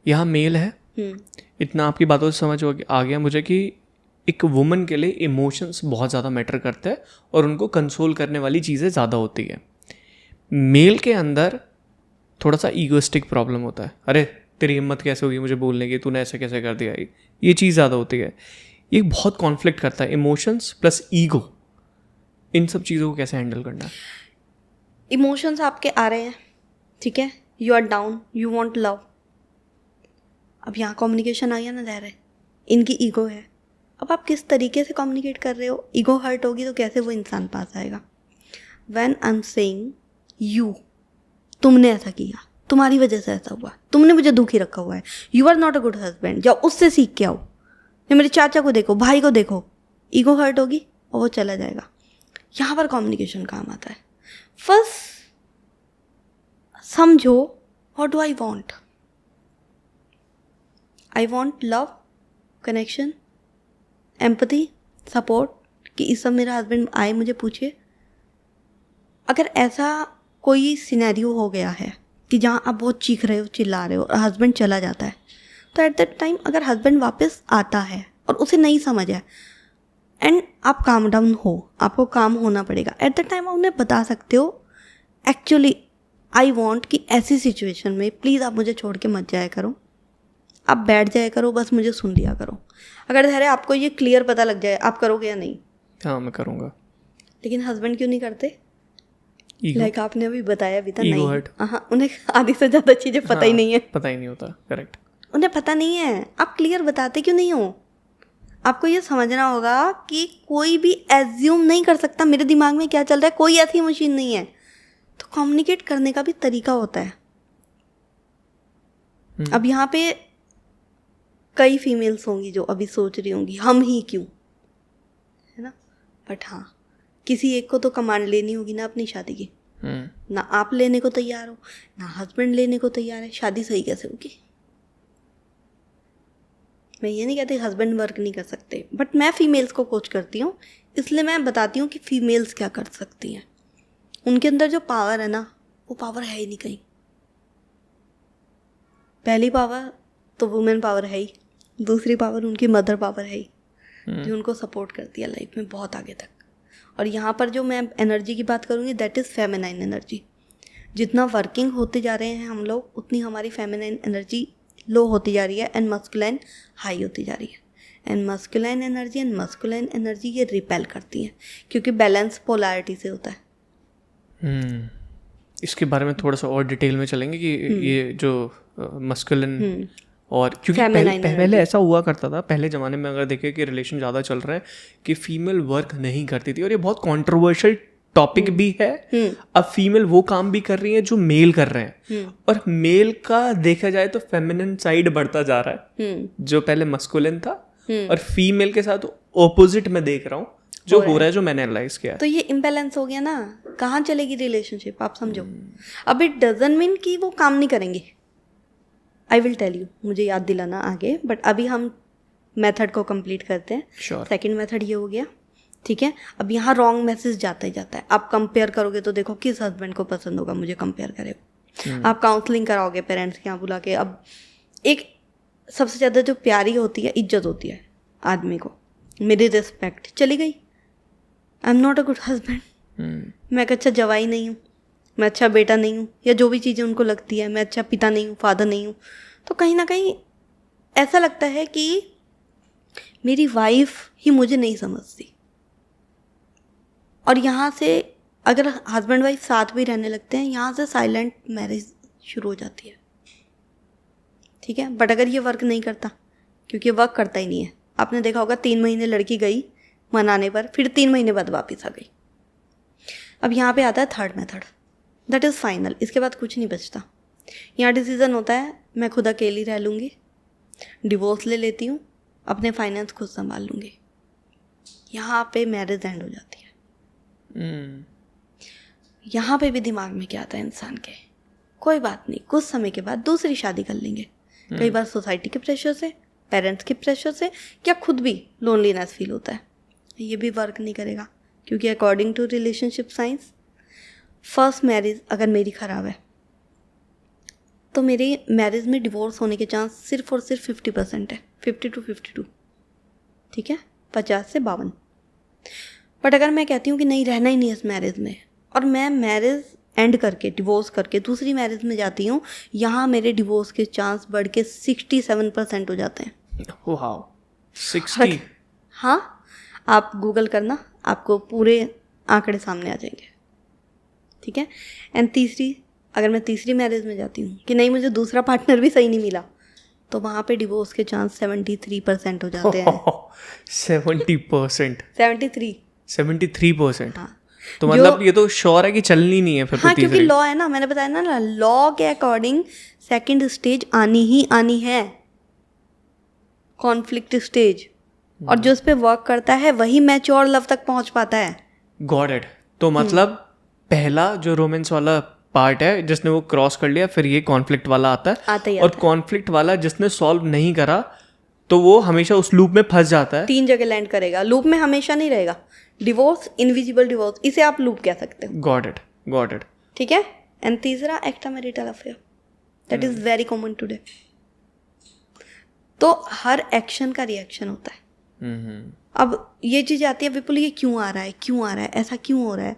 यहाँ मेल है, इतना आपकी बातों से समझ आ गया मुझे कि एक वुमन के लिए इमोशंस बहुत ज़्यादा मैटर करते हैं और उनको कंसोल करने वाली चीज़ें ज़्यादा होती है। मेल के अंदर थोड़ा सा ईगोइस्टिक प्रॉब्लम होता है, अरे तेरी हिम्मत कैसे होगी मुझे बोलने की, तूने ऐसे कैसे कर दिया, ये चीज़ ज़्यादा होती है। ये बहुत कॉन्फ्लिक्ट करता है, इमोशंस प्लस ईगो, इन सब चीज़ों को कैसे हैंडल करना है। इमोशंस आपके आ रहे हैं, ठीक है, you are down, you want love. अब यहाँ कम्युनिकेशन आ गया ना, ज़ाहिर है इनकी ईगो है। अब आप किस तरीके से कम्युनिकेट कर रहे हो, ईगो हर्ट होगी तो कैसे वो इंसान पास आएगा। When I am saying you, तुमने ऐसा किया, तुम्हारी वजह से ऐसा हुआ, तुमने मुझे दुखी रखा हुआ है, you are not a good husband, जाओ उससे सीख के आओ, या मेरे चाचा को देखो, भाई को देखो, ईगो हर्ट होगी और वो चला जाएगा। यहाँ पर कम्युनिकेशन काम आता है। फर्स्ट समझो, what do I want. I want love, connection, empathy, support, कि इस सब मेरा हस्बैंड आए मुझे पूछे। अगर ऐसा कोई सिनेरियो हो गया है कि जहाँ आप बहुत चीख रहे हो, चिल्ला रहे हो और हस्बैंड चला जाता है, तो एट दैट टाइम अगर हस्बैंड वापस आता है और उसे नहीं समझ है एंड आप काम डाउन हो, आपको काम होना पड़ेगा, एट दैट टाइम आप उन्हें बता सकते हो एक्चुअली आई वॉन्ट कि ऐसी सिचुएशन में प्लीज़ आप मुझे छोड़ के मत जाया करो, आप बैठ जाया करो, बस मुझे सुन लिया करो। अगर धैर्य आपको ये क्लियर पता लग जाए, आप करोगे या नहीं? हाँ मैं करूँगा। लेकिन हस्बैंड क्यों नहीं करते? लाइक आपने अभी बताया भी था, ईगो नहीं, हर्ट। हाँ, उन्हें आधी से ज़्यादा चीज़ें पता ही नहीं है, पता ही नहीं होता, करेक्ट, उन्हें पता नहीं है। आप क्लियर बताते क्यों नहीं हो? आपको ये समझना होगा कि कोई भी एज्यूम नहीं कर सकता मेरे दिमाग में क्या चल रहा है, कोई ऐसी मशीन नहीं है। तो कम्युनिकेट करने का भी तरीका होता है। अब यहाँ पे कई फीमेल्स होंगी जो अभी सोच रही होंगी हम ही क्यों, है ना, बट हाँ किसी एक को तो कमांड लेनी होगी ना अपनी शादी की। ना आप लेने को तैयार हो, ना हस्बैंड लेने को तैयार है, शादी सही कैसे होगी? मैं ये नहीं कहती हस्बैंड वर्क नहीं कर सकते, बट मैं फीमेल्स को कोच करती हूँ, इसलिए मैं बताती हूँ कि फीमेल्स क्या कर सकती हैं। उनके अंदर जो पावर है ना, वो पावर है ही नहीं कहीं। पहली पावर तो वुमेन पावर है ही, दूसरी पावर उनकी मदर पावर है ही, जो उनको सपोर्ट करती है लाइफ में बहुत आगे तक। और यहाँ पर जो मैं एनर्जी की बात करूँगी, दैट इज़ फेमिनाइन एनर्जी। जितना वर्किंग होते जा रहे हैं हम लोग, उतनी हमारी फेमिनाइन एनर्जी लो होती जा रही है एंड मस्कुलाइन हाई होती जा रही है। एंड मस्कुलाइन एनर्जी ये रिपेल करती है, क्योंकि बैलेंस पोलैरिटी से होता है। इसके बारे में थोड़ा सा और डिटेल में चलेंगे कि ये जो मस्कुलिन और क्योंकि पहले ऐसा हुआ करता था, पहले ज़माने में अगर देखें कि रिलेशन ज़्यादा चल रहा है कि फीमेल वर्क नहीं करती थी, और ये बहुत कंट्रोवर्शियल टॉपिक भी है। अब फीमेल वो काम भी कर रही है जो मेल कर रहे हैं, और मेल का देखा जाए तो फेमिनिन साइड बढ़ता जा रहा है, जो पहले मस्कुलिन था, और फीमेल के साथ ऑपोजिट में देख रहा हूँ जो हो रहा है, जो मैंने एनालाइज किया। तो ये इम्बैलेंस हो गया ना, कहाँ चलेगी रिलेशनशिप, आप समझो। अब इट डजंट मीन कि वो काम नहीं करेंगे, आई विल टेल यू, मुझे याद दिलाना आगे, बट अभी हम मेथड को कंप्लीट करते हैं। सेकंड मेथड ये हो गया, ठीक है। अब यहाँ रॉन्ग मैसेज जाता ही जाता है। आप कंपेयर करोगे तो देखो किस हस्बैंड को पसंद होगा मुझे कंपेयर करे। आप काउंसलिंग कराओगे पेरेंट्स के यहाँ बुला के। अब एक सबसे ज़्यादा जो प्यारी होती है, इज्जत होती है आदमी को, मेरी रिस्पेक्ट चली गई, आई am not a good husband, मैं एक अच्छा जवाई नहीं हूँ, मैं अच्छा बेटा नहीं हूँ, या जो भी चीज़ें उनको लगती है, मैं अच्छा पिता नहीं हूँ, फादर नहीं हूँ। तो कहीं ना कहीं ऐसा लगता है कि मेरी वाइफ ही मुझे नहीं समझती। और यहाँ से अगर हस्बैंड वाइफ साथ भी रहने लगते हैं, यहाँ से साइलेंट मैरिज शुरू हो जाती है, ठीक है। बट अगर ये वर्क नहीं करता, क्योंकि वर्क करता ही नहीं है, आपने देखा होगा 3 महीने लड़की गई, मनाने पर, फिर 3 महीने बाद वापस आ गई। अब यहाँ पे आता है third method, that is final. इसके बाद कुछ नहीं बचता। यहाँ डिसीज़न होता है मैं खुद अकेली रह लूँगी, डिवोर्स ले लेती हूँ, अपने फाइनेंस खुद संभाल लूँगी। यहाँ पे मैरिज एंड हो जाती है। यहाँ पे भी दिमाग में क्या आता है इंसान के, कोई बात नहीं, कुछ समय के बाद दूसरी शादी कर लेंगे। कई बार सोसाइटी के प्रेशर से, पेरेंट्स के प्रेशर से, या खुद भी लोनलीनेस फील होता है। ये भी वर्क नहीं करेगा, क्योंकि according to relationship science first marriage अगर मेरी ख़राब है तो मेरी मैरिज में डिवोर्स होने के चांस सिर्फ और सिर्फ 50% है, 50 to 52, ठीक है, 50 से 52। बट अगर मैं कहती हूँ कि नहीं, रहना ही नहीं इस मैरिज में, और मैं मैरिज एंड करके, डिवोर्स करके दूसरी मैरिज में जाती हूँ, यहाँ मेरे डिवोर्स के चांस बढ़ के 67% हो जाते हैं। वाओ, 60? हाँ, आप गूगल करना, आपको पूरे आंकड़े सामने आ जाएंगे, ठीक है। एंड तीसरी, अगर मैं तीसरी मैरिज में जाती हूँ कि नहीं, मुझे दूसरा पार्टनर भी सही नहीं मिला, तो वहाँ पे डिवोर्स के चांस 73% हो जाते हैं। 70%? 73%। हाँ। तो मतलब ये तो श्योर है कि चलनी नहीं है फिर। हाँ, तो क्योंकि लॉ है ना, मैंने बताया ना, लॉ के अकॉर्डिंग सेकंड स्टेज आनी ही आनी है, कॉन्फ्लिक्ट स्टेज, और जो उस पर वर्क करता है वही मैच्योर लव तक पहुंच पाता है। Got it. तो मतलब पहला जो रोमांस वाला पार्ट है जिसने वो क्रॉस कर लिया, फिर ये कॉन्फ्लिक्ट वाला आता है, और कॉन्फ्लिक्ट वाला जिसने सॉल्व नहीं करा तो वो हमेशा उस लूप में फंस जाता है। 3 जगह लैंड करेगा, लूप में हमेशा नहीं रहेगा। डिवोर्स, इनविजिबल डिवोर्स, इसे आप लूप कह सकते हो। Got it. ठीक है। एंड तीसरा extra marital affair, that is very common today. तो हर एक्शन का रिएक्शन होता है। अब ये चीज़ आती है, विपुल ये क्यों आ रहा है, ऐसा क्यों हो रहा है?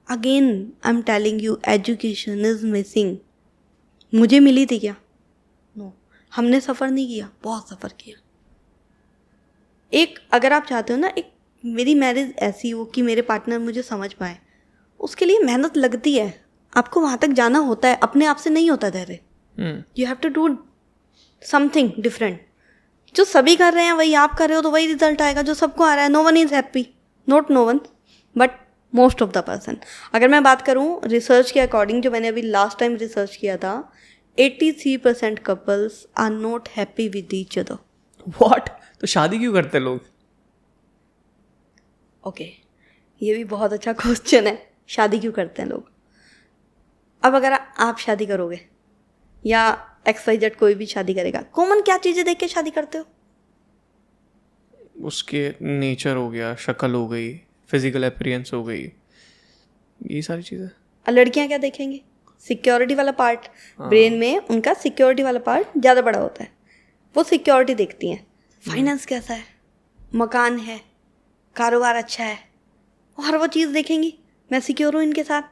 Again I am telling you, education is missing. मुझे मिली थी क्या? नो, हमने सफ़र नहीं किया, बहुत सफ़र किया। एक, अगर आप चाहते हो ना एक मेरी मैरिज ऐसी हो कि मेरे पार्टनर मुझे समझ पाए, उसके लिए मेहनत लगती है, आपको वहाँ तक जाना होता है, अपने आप से नहीं होता धैर्य। You have to do something different. जो सभी कर रहे हैं वही आप कर रहे हो तो वही रिजल्ट आएगा जो सबको आ रहा है। No one is happy, not no one but most of the person. अगर मैं बात करूँ रिसर्च के अकॉर्डिंग, जो मैंने अभी लास्ट टाइम रिसर्च किया था, 83% couples are not happy with each other. What? तो शादी क्यों करते लोग? ओके, ये भी बहुत अच्छा क्वेश्चन है, शादी क्यों करते हैं लोग। अब अगर आप शादी करोगे या XYZ कोई भी शादी करेगा, कॉमन क्या चीज़ें देख के शादी करते हो? उसके नेचर हो गया, शक्ल हो गई, फिजिकल अपीयरेंस हो गई, ये सारी चीज़ें। और लड़कियां क्या देखेंगी? सिक्योरिटी वाला पार्ट। ब्रेन में उनका सिक्योरिटी वाला पार्ट ज़्यादा बड़ा होता है, वो सिक्योरिटी देखती हैं। फाइनेंस कैसा है, मकान है, कारोबार अच्छा है, हर वो चीज़ देखेंगी, मैं सिक्योर हूँ इनके साथ।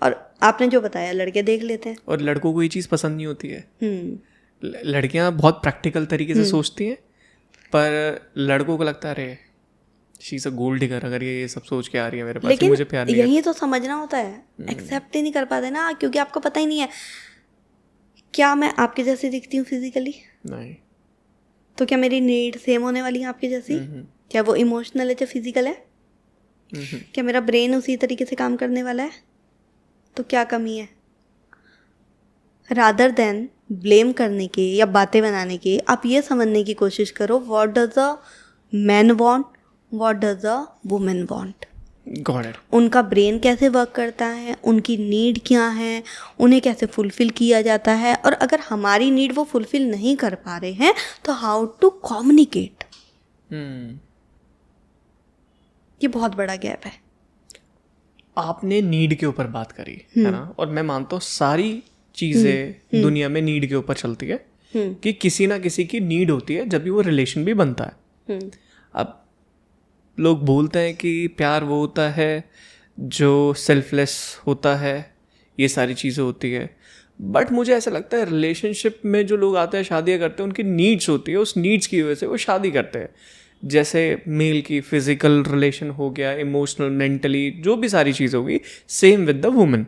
और आपने जो बताया, लड़के देख लेते हैं। और लड़कों को ये चीज़ पसंद नहीं होती है। लड़कियां बहुत प्रैक्टिकल तरीके से सोचती हैं, पर लड़कों को लगता है अरे she is a gold digger, अगर ये सब सोच के आ रही है मेरे पास, लेकिन मुझे प्यार नहीं है। यही तो समझना होता है, एक्सेप्ट ही नहीं कर पाते ना, क्योंकि आपको पता ही नहीं है क्या मैं आपके जैसी दिखती हूँ फिजिकली, नहीं, तो क्या मेरी नीड सेम होने वाली है आपकी जैसी? क्या वो इमोशनल है या फिजिकल है? क्या मेरा ब्रेन उसी तरीके से काम करने वाला है? तो क्या कमी है? रादर देन ब्लेम करने के या बातें बनाने के, आप ये समझने की कोशिश करो, what does a man want, what does a women want. Got it. उनका ब्रेन कैसे वर्क करता है, उनकी नीड क्या है, उन्हें कैसे फुलफिल किया जाता है, और अगर हमारी नीड वो फुलफिल नहीं कर पा रहे हैं तो हाउ टू कम्युनिकेट। ये बहुत बड़ा गैप है। आपने नीड के ऊपर बात करी है ना, और मैं मानता हूँ सारी चीज़ें दुनिया में नीड के ऊपर चलती है, कि किसी ना किसी की नीड होती है जब भी वो रिलेशन भी बनता है। अब लोग बोलते हैं कि प्यार वो होता है जो सेल्फलेस होता है, ये सारी चीज़ें होती है, बट मुझे ऐसा लगता है रिलेशनशिप में जो लोग आते हैं, शादियाँ करते हैं, उनकी नीड्स होती है, उस नीड्स की वजह से वो शादी करते हैं। जैसे मेल की फिजिकल रिलेशन हो गया, इमोशनल, मेंटली, जो भी सारी चीज़ होगी, सेम विद द वुमेन,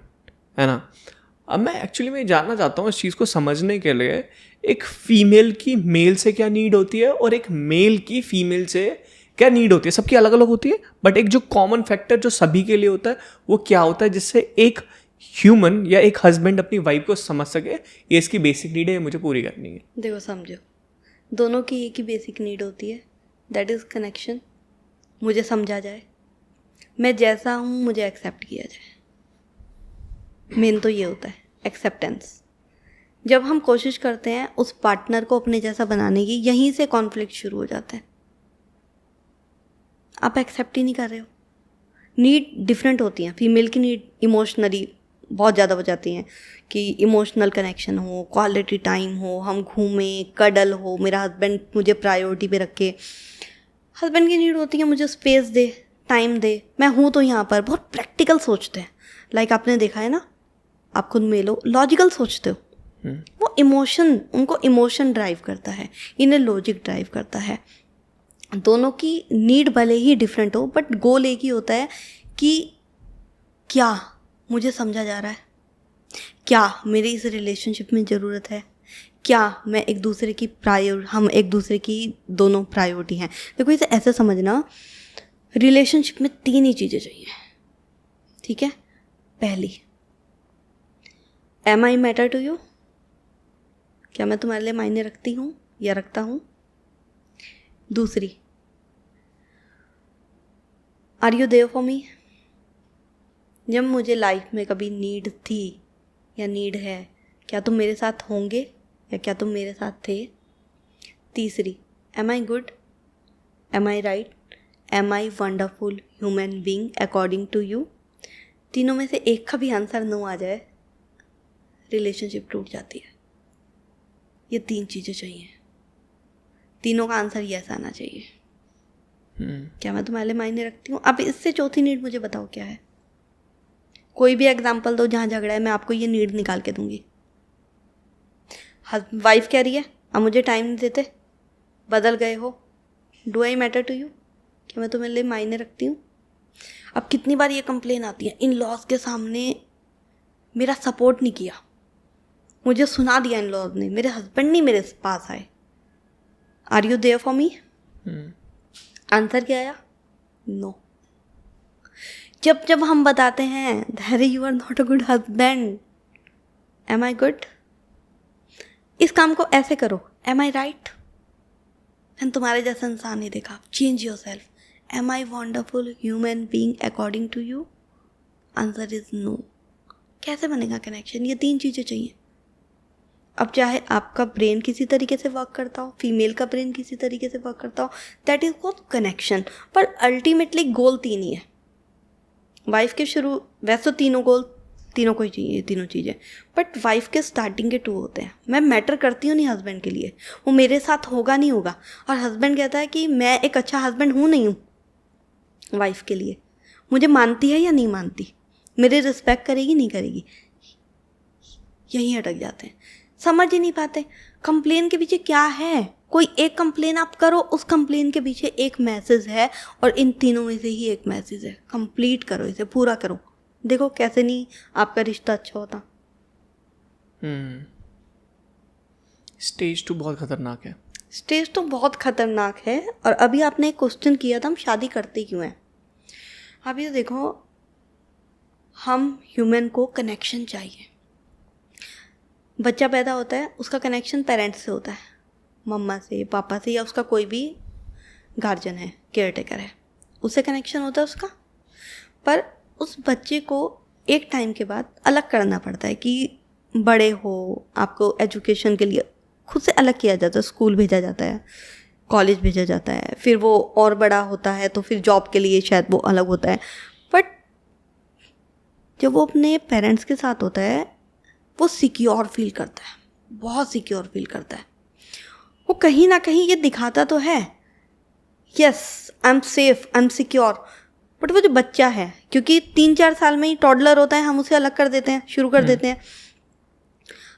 है ना। अब मैं एक्चुअली मैं जानना चाहता हूँ इस चीज़ को समझने के लिए, एक फीमेल की मेल से क्या नीड होती है और एक मेल की फीमेल से क्या नीड होती है, सबकी अलग अलग होती है, बट एक जो कॉमन फैक्टर जो सभी के लिए होता है वो क्या होता है, जिससे एक ह्यूमन या एक हस्बैंड अपनी वाइफ को समझ सके ये इसकी बेसिक नीड है, ये मुझे पूरी करनी है। देखो समझो, दोनों की एक ही बेसिक नीड होती है, दैट इज़ कनेक्शन। मुझे समझा जाए, मैं जैसा हूँ मुझे एक्सेप्ट किया जाए। मेन तो ये होता है एक्सेप्टेंस। जब हम कोशिश करते हैं उस पार्टनर को अपने जैसा बनाने की, यहीं से कॉन्फ्लिक्ट शुरू हो जाता है। आप एक्सेप्ट ही नहीं कर रहे हो। नीड डिफरेंट होती हैं। फीमेल की नीड इमोशनली बहुत ज़्यादा हो जाती हैं कि इमोशनल कनेक्शन हो, क्वालिटी टाइम हो, हम घूमें, कडल हो, मेरा हस्बैंड मुझे प्रायोरिटी पे रखे। हस्बैंड की नीड होती है मुझे स्पेस दे, टाइम दे, मैं हूँ तो यहाँ पर। बहुत प्रैक्टिकल सोचते हैं। लाइक आपने देखा है ना, आप खुद में लो, लॉजिकल सोचते हो। वो इमोशन, उनको इमोशन ड्राइव करता है, इन्हें लॉजिक ड्राइव करता है। दोनों की नीड भले ही डिफरेंट हो, बट गोल एक ही होता है कि क्या मुझे समझा जा रहा है, क्या मेरी इस रिलेशनशिप में ज़रूरत है, क्या मैं एक दूसरे की हम एक दूसरे की दोनों प्रायोरिटी हैं। देखो इसे ऐसे समझना, रिलेशनशिप में 3 ही चीज़ें चाहिए, ठीक है। पहली, am I matter to you, क्या मैं तुम्हारे लिए मायने रखती हूँ या रखता हूँ। दूसरी, are you there for me, जब मुझे लाइफ में कभी नीड थी या नीड है, क्या तुम मेरे साथ होंगे या क्या तुम मेरे साथ थे। तीसरी, am I good, am I right, am I wonderful human being according to you. तीनों में से एक का भी आंसर नो आ जाए, रिलेशनशिप टूट जाती है। ये 3 चीज़ें चाहिए, तीनों का आंसर यस आना चाहिए। क्या मैं तुम्हारे लिए मायने रखती हूँ। अब इससे चौथी नीड मुझे बताओ क्या है। कोई भी एग्जाम्पल दो जहाँ झगड़ा है, मैं आपको ये नीड निकाल के दूंगी। वाइफ कह रही है अब मुझे टाइम नहीं देते, बदल गए हो, do I matter to you, क्या मैं तुम्हारे लिए मायने रखती हूँ। अब कितनी बार ये कंप्लेन आती है, इन लॉज के सामने मेरा सपोर्ट नहीं किया, मुझे सुना दिया इन लॉज ने, मेरे हस्बैंड नहीं मेरे पास आए। Are you there for me, answer क्या आया, नो। जब जब हम बताते हैं धैर्य you are not a good husband, am I good, इस काम को ऐसे करो, एम आई राइट, मैंने तुम्हारे जैसा इंसान नहीं देखा, change yourself, am I wonderful human being according to you, answer is no. कैसे बनेगा कनेक्शन। ये 3 चीज़ें चाहिए। अब चाहे आपका ब्रेन किसी तरीके से वर्क करता हो, फीमेल का ब्रेन किसी तरीके से वर्क करता हो, दैट इज कॉल्ड कनेक्शन। पर अल्टीमेटली गोल 3 ही है। वाइफ के शुरू, वैसे तो तीनों गोल तीनों को ही चाहिए, तीनों चीज़ें, बट वाइफ के स्टार्टिंग के 2 होते हैं। मैं मैटर करती हूँ नहीं हस्बैंड के लिए, वो मेरे साथ होगा नहीं होगा, और हस्बैंड कहता है कि मैं एक अच्छा हस्बैंड हूँ नहीं हूँ वाइफ के लिए, मुझे मानती है या नहीं मानती, मेरे रिस्पेक्ट करेगी नहीं करेगी। यहीं अटक जाते हैं, समझ ही नहीं पाते कंप्लेन के पीछे क्या है। कोई एक कंप्लेन आप करो, उस कंप्लेन के पीछे एक मैसेज है, और इन तीनों में से ही एक मैसेज है। कंप्लीट करो, इसे पूरा करो। देखो कैसे नहीं आपका रिश्ता अच्छा होता। स्टेज 2 बहुत खतरनाक है। स्टेज तो बहुत खतरनाक है। और अभी आपने एक क्वेश्चन किया था, हम शादी करते क्यों हैं। अब ये देखो, हम ह्यूमन को कनेक्शन चाहिए। बच्चा पैदा होता है, उसका कनेक्शन पेरेंट्स से होता है, मम्मा से, पापा से, या उसका कोई भी गार्जियन है, केयर टेकर है, उससे कनेक्शन होता है उसका। पर उस बच्चे को एक टाइम के बाद अलग करना पड़ता है कि बड़े हो, आपको एजुकेशन के लिए खुद से अलग किया जाता है, स्कूल भेजा जाता है, कॉलेज भेजा जाता है, फिर वो और बड़ा होता है तो फिर जॉब के लिए शायद वो अलग होता है। बट जब वो अपने पेरेंट्स के साथ होता है, वो सिक्योर फील करता है, बहुत सिक्योर फील करता है। वो कहीं ना कहीं ये दिखाता तो है, yes I am safe, I am secure, but वो जो बच्चा है, क्योंकि 3-4 साल में ही टॉडलर होता है, हम उसे अलग कर देते हैं, शुरू कर देते हैं।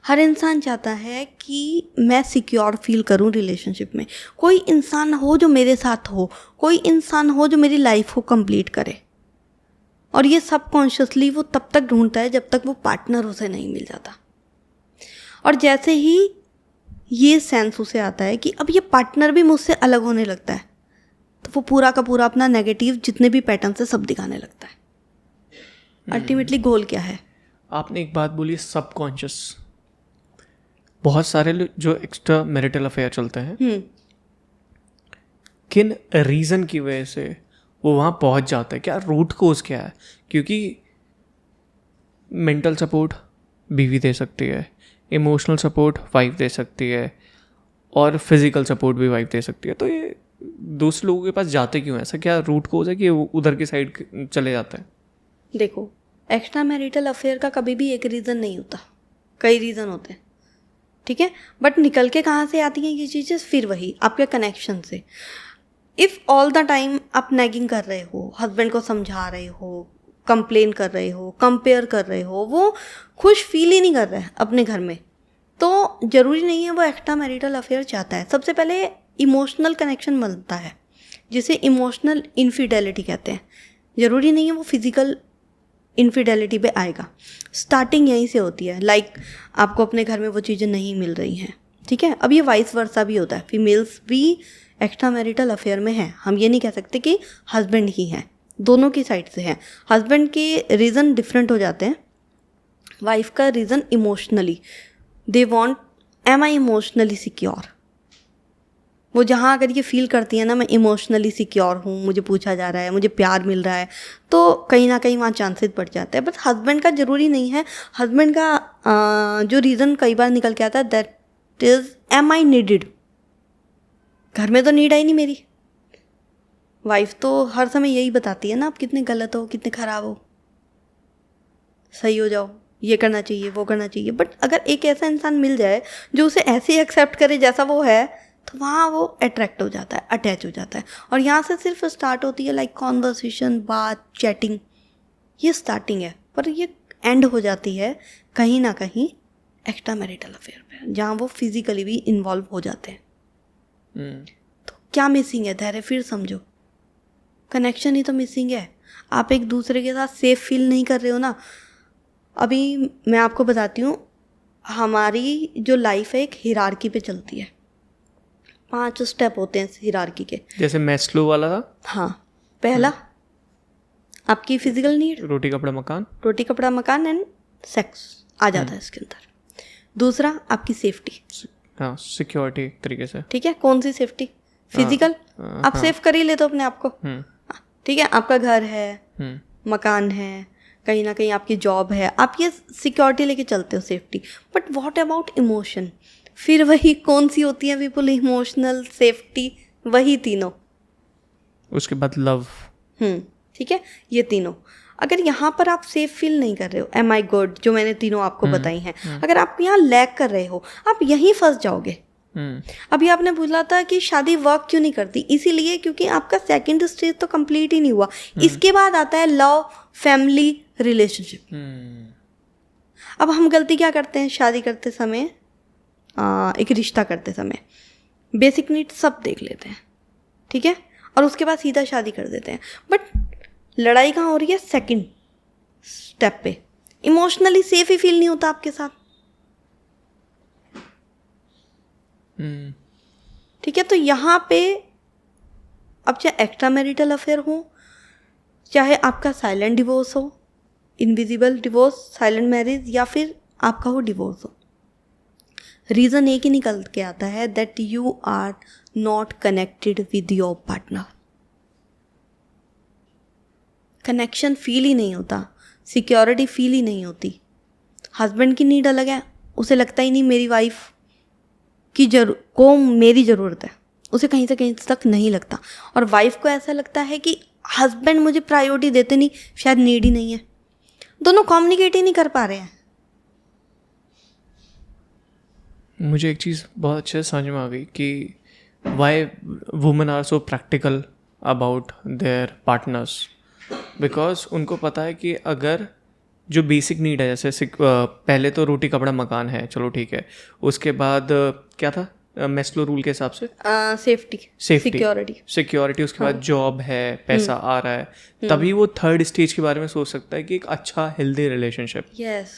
हर इंसान चाहता है कि मैं सिक्योर फील करूं रिलेशनशिप में, कोई इंसान हो जो मेरे साथ हो, कोई इंसान हो जो मेरी लाइफ को कंप्लीट करे। और ये सबकॉन्शियसली वो तब तक ढूंढता है जब तक वो पार्टनर उसे नहीं मिल जाता। और जैसे ही ये सेंस उसे आता है कि अब ये पार्टनर भी मुझसे अलग होने लगता है, तो वो पूरा का पूरा अपना नेगेटिव जितने भी पैटर्न से सब दिखाने लगता है। अल्टीमेटली गोल क्या है? आपने एक बात बोली, सबकॉन्शियस। बहुत सारे जो एक्स्ट्रा मैरिटल अफेयर चलते हैं, किन रीज़न की वजह से वो वहाँ पहुँच जाता है? क्या रूट कोज क्या है? क्योंकि मेंटल सपोर्ट बीवी दे सकती है, इमोशनल सपोर्ट वाइफ दे सकती है, और फिजिकल सपोर्ट भी वाइफ दे सकती है। तो ये दूसरे लोगों के पास जाते क्यों? ऐसा क्या रूट कोज है कि वो उधर की साइड चले जाते हैं? देखो, एक्स्ट्रा मैरिटल अफेयर का कभी भी एक रीज़न नहीं होता, कई रीज़न होते हैं, ठीक है। बट निकल के कहाँ से आती हैं ये चीज़ें? फिर वही आपके कनेक्शन से। इफ़ ऑल द टाइम आप नैगिंग कर रहे हो, हस्बैंड को समझा रहे हो, कंप्लेन कर रहे हो, कंपेयर कर रहे हो, वो खुश फील ही नहीं कर रहा है अपने घर में, तो ज़रूरी नहीं है वो एक्स्ट्रा मैरिटल अफेयर चाहता है। सबसे पहले इमोशनल कनेक्शन बनता है, जिसे इमोशनल इनफिडेलिटी कहते हैं। ज़रूरी नहीं है वो फिज़िकल इनफिडेलिटी पे आएगा। स्टार्टिंग यहीं से होती है। लाइक आपको अपने घर में वो चीज़ें नहीं मिल रही हैं, ठीक है। अब ये वाइस वर्सा भी होता है, फीमेल्स भी एक्स्ट्रा मैरिटल अफेयर में हैं। हम ये नहीं कह सकते कि हस्बैंड ही हैं, दोनों की साइड से हैं। हस्बैंड के रीज़न डिफरेंट हो जाते हैं, वाइफ का reason emotionally, they want am I emotionally secure. वो जहाँ अगर ये फील करती है ना मैं इमोशनली सिक्योर हूँ, मुझे पूछा जा रहा है, मुझे प्यार मिल रहा है, तो कहीं ना कहीं वहाँ चांसेस बढ़ जाते हैं। बट हस्बैंड का ज़रूरी नहीं है। हस्बैंड का जो रीज़न कई बार निकल के आता है, that is am I needed. घर में तो नीड आई नहीं मेरी। वाइफ तो हर समय यही बताती है ना, आप कितने गलत हो, कितने ख़राब हो, सही हो जाओ, ये करना चाहिए, वो करना चाहिए। बट अगर एक ऐसा इंसान मिल जाए जो उसे ऐसे ही एक्सेप्ट करे जैसा वो है, तो वहाँ वो अट्रैक्ट हो जाता है, अटैच हो जाता है। और यहाँ से सिर्फ स्टार्ट होती है लाइक कॉन्वर्सेशन, बात, चैटिंग, ये स्टार्टिंग है। पर ये एंड हो जाती है कहीं ना कहीं एक्स्ट्रा मैरिटल अफेयर पे, जहाँ वो फिजिकली भी इन्वॉल्व हो जाते हैं। तो क्या मिसिंग है? धैर्य, फिर समझो, कनेक्शन ही तो मिसिंग है। आप एक दूसरे के साथ सेफ फील नहीं कर रहे हो ना। अभी मैं आपको बताती हूँ, हमारी जो लाइफ है एक हिरार्की पे चलती है। 5 स्टेप होते हैं इस हिरार्की के, जैसे मैस्लो वाला था। हाँ, पहला आपकी फिजिकल नीड, रोटी कपड़ा मकान, रोटी कपड़ा मकान एंड सेक्स आ जाता है इसके अंदर। दूसरा आपकी सेफ्टी, हाँ, सिक्योरिटी एक तरीके से, ठीक है। कौन सी सेफ्टी? फिजिकल, आप सेफ कर ही लेते हो अपने आप को, ठीक है। आपका घर है, मकान है, कहीं ना कहीं आपकी जॉब है, आप ये सिक्योरिटी लेके चलते हो, safety. But what about emotion? फिर वही कौन सी होती है विपुल? इमोशनल, सेफ्टी, वही तीनों। उसके बाद लव, ठीक है, ये तीनों। अगर यहाँ पर आप सेफ फील नहीं कर रहे हो, एम आई गुड, जो मैंने तीनों आपको बताई हैं, अगर आप यहाँ लैग कर रहे हो, आप यहीं फंस जाओगे। अभी आपने बोला था कि शादी वर्क क्यों नहीं करती, इसीलिए क्योंकि आपका सेकंड स्टेज तो कंप्लीट ही नहीं हुआ। इसके बाद आता है लव, फैमिली, रिलेशनशिप। अब हम गलती क्या करते हैं शादी करते समय, एक रिश्ता करते समय बेसिक नीड सब देख लेते हैं, ठीक है, और उसके बाद सीधा शादी कर देते हैं। बट लड़ाई कहाँ हो रही है? सेकंड स्टेप पे। इमोशनली सेफ ही फील नहीं होता आपके साथ, ठीक है। तो यहाँ पे अब चाहे एक्स्ट्रा मैरिटल अफेयर हो, चाहे आपका साइलेंट डिवोर्स हो, इनविजिबल डिवोर्स, साइलेंट मैरिज, या फिर आपका हो डिवोर्स हो, रीज़न एक ही निकल के आता है, that you are not connected with your partner. Connection feel ही नहीं होता, सिक्योरिटी फील ही नहीं होती। हस्बैंड की नीड अलग है, उसे लगता ही नहीं मेरी वाइफ की को मेरी ज़रूरत है, उसे कहीं से कहीं तक नहीं लगता। और वाइफ को ऐसा लगता है कि हस्बैंड मुझे प्रायोरिटी देते नहीं, शायद नीड ही नहीं है। दोनों कम्युनिकेट ही नहीं कर पा रहे हैं। मुझे एक चीज़ बहुत अच्छे से समझ में आ गई कि why women are so practical about their partners, because उनको पता है कि अगर जो बेसिक नीड है, जैसे पहले तो रोटी कपड़ा मकान है, चलो ठीक है, उसके बाद क्या था मैस्लो रूल के हिसाब से? सेफ्टी, सिक्योरिटी, उसके बाद जॉब है, पैसा आ रहा है, तभी वो थर्ड स्टेज के बारे में सोच सकता है कि एक अच्छा हेल्दी रिलेशनशिप। यस,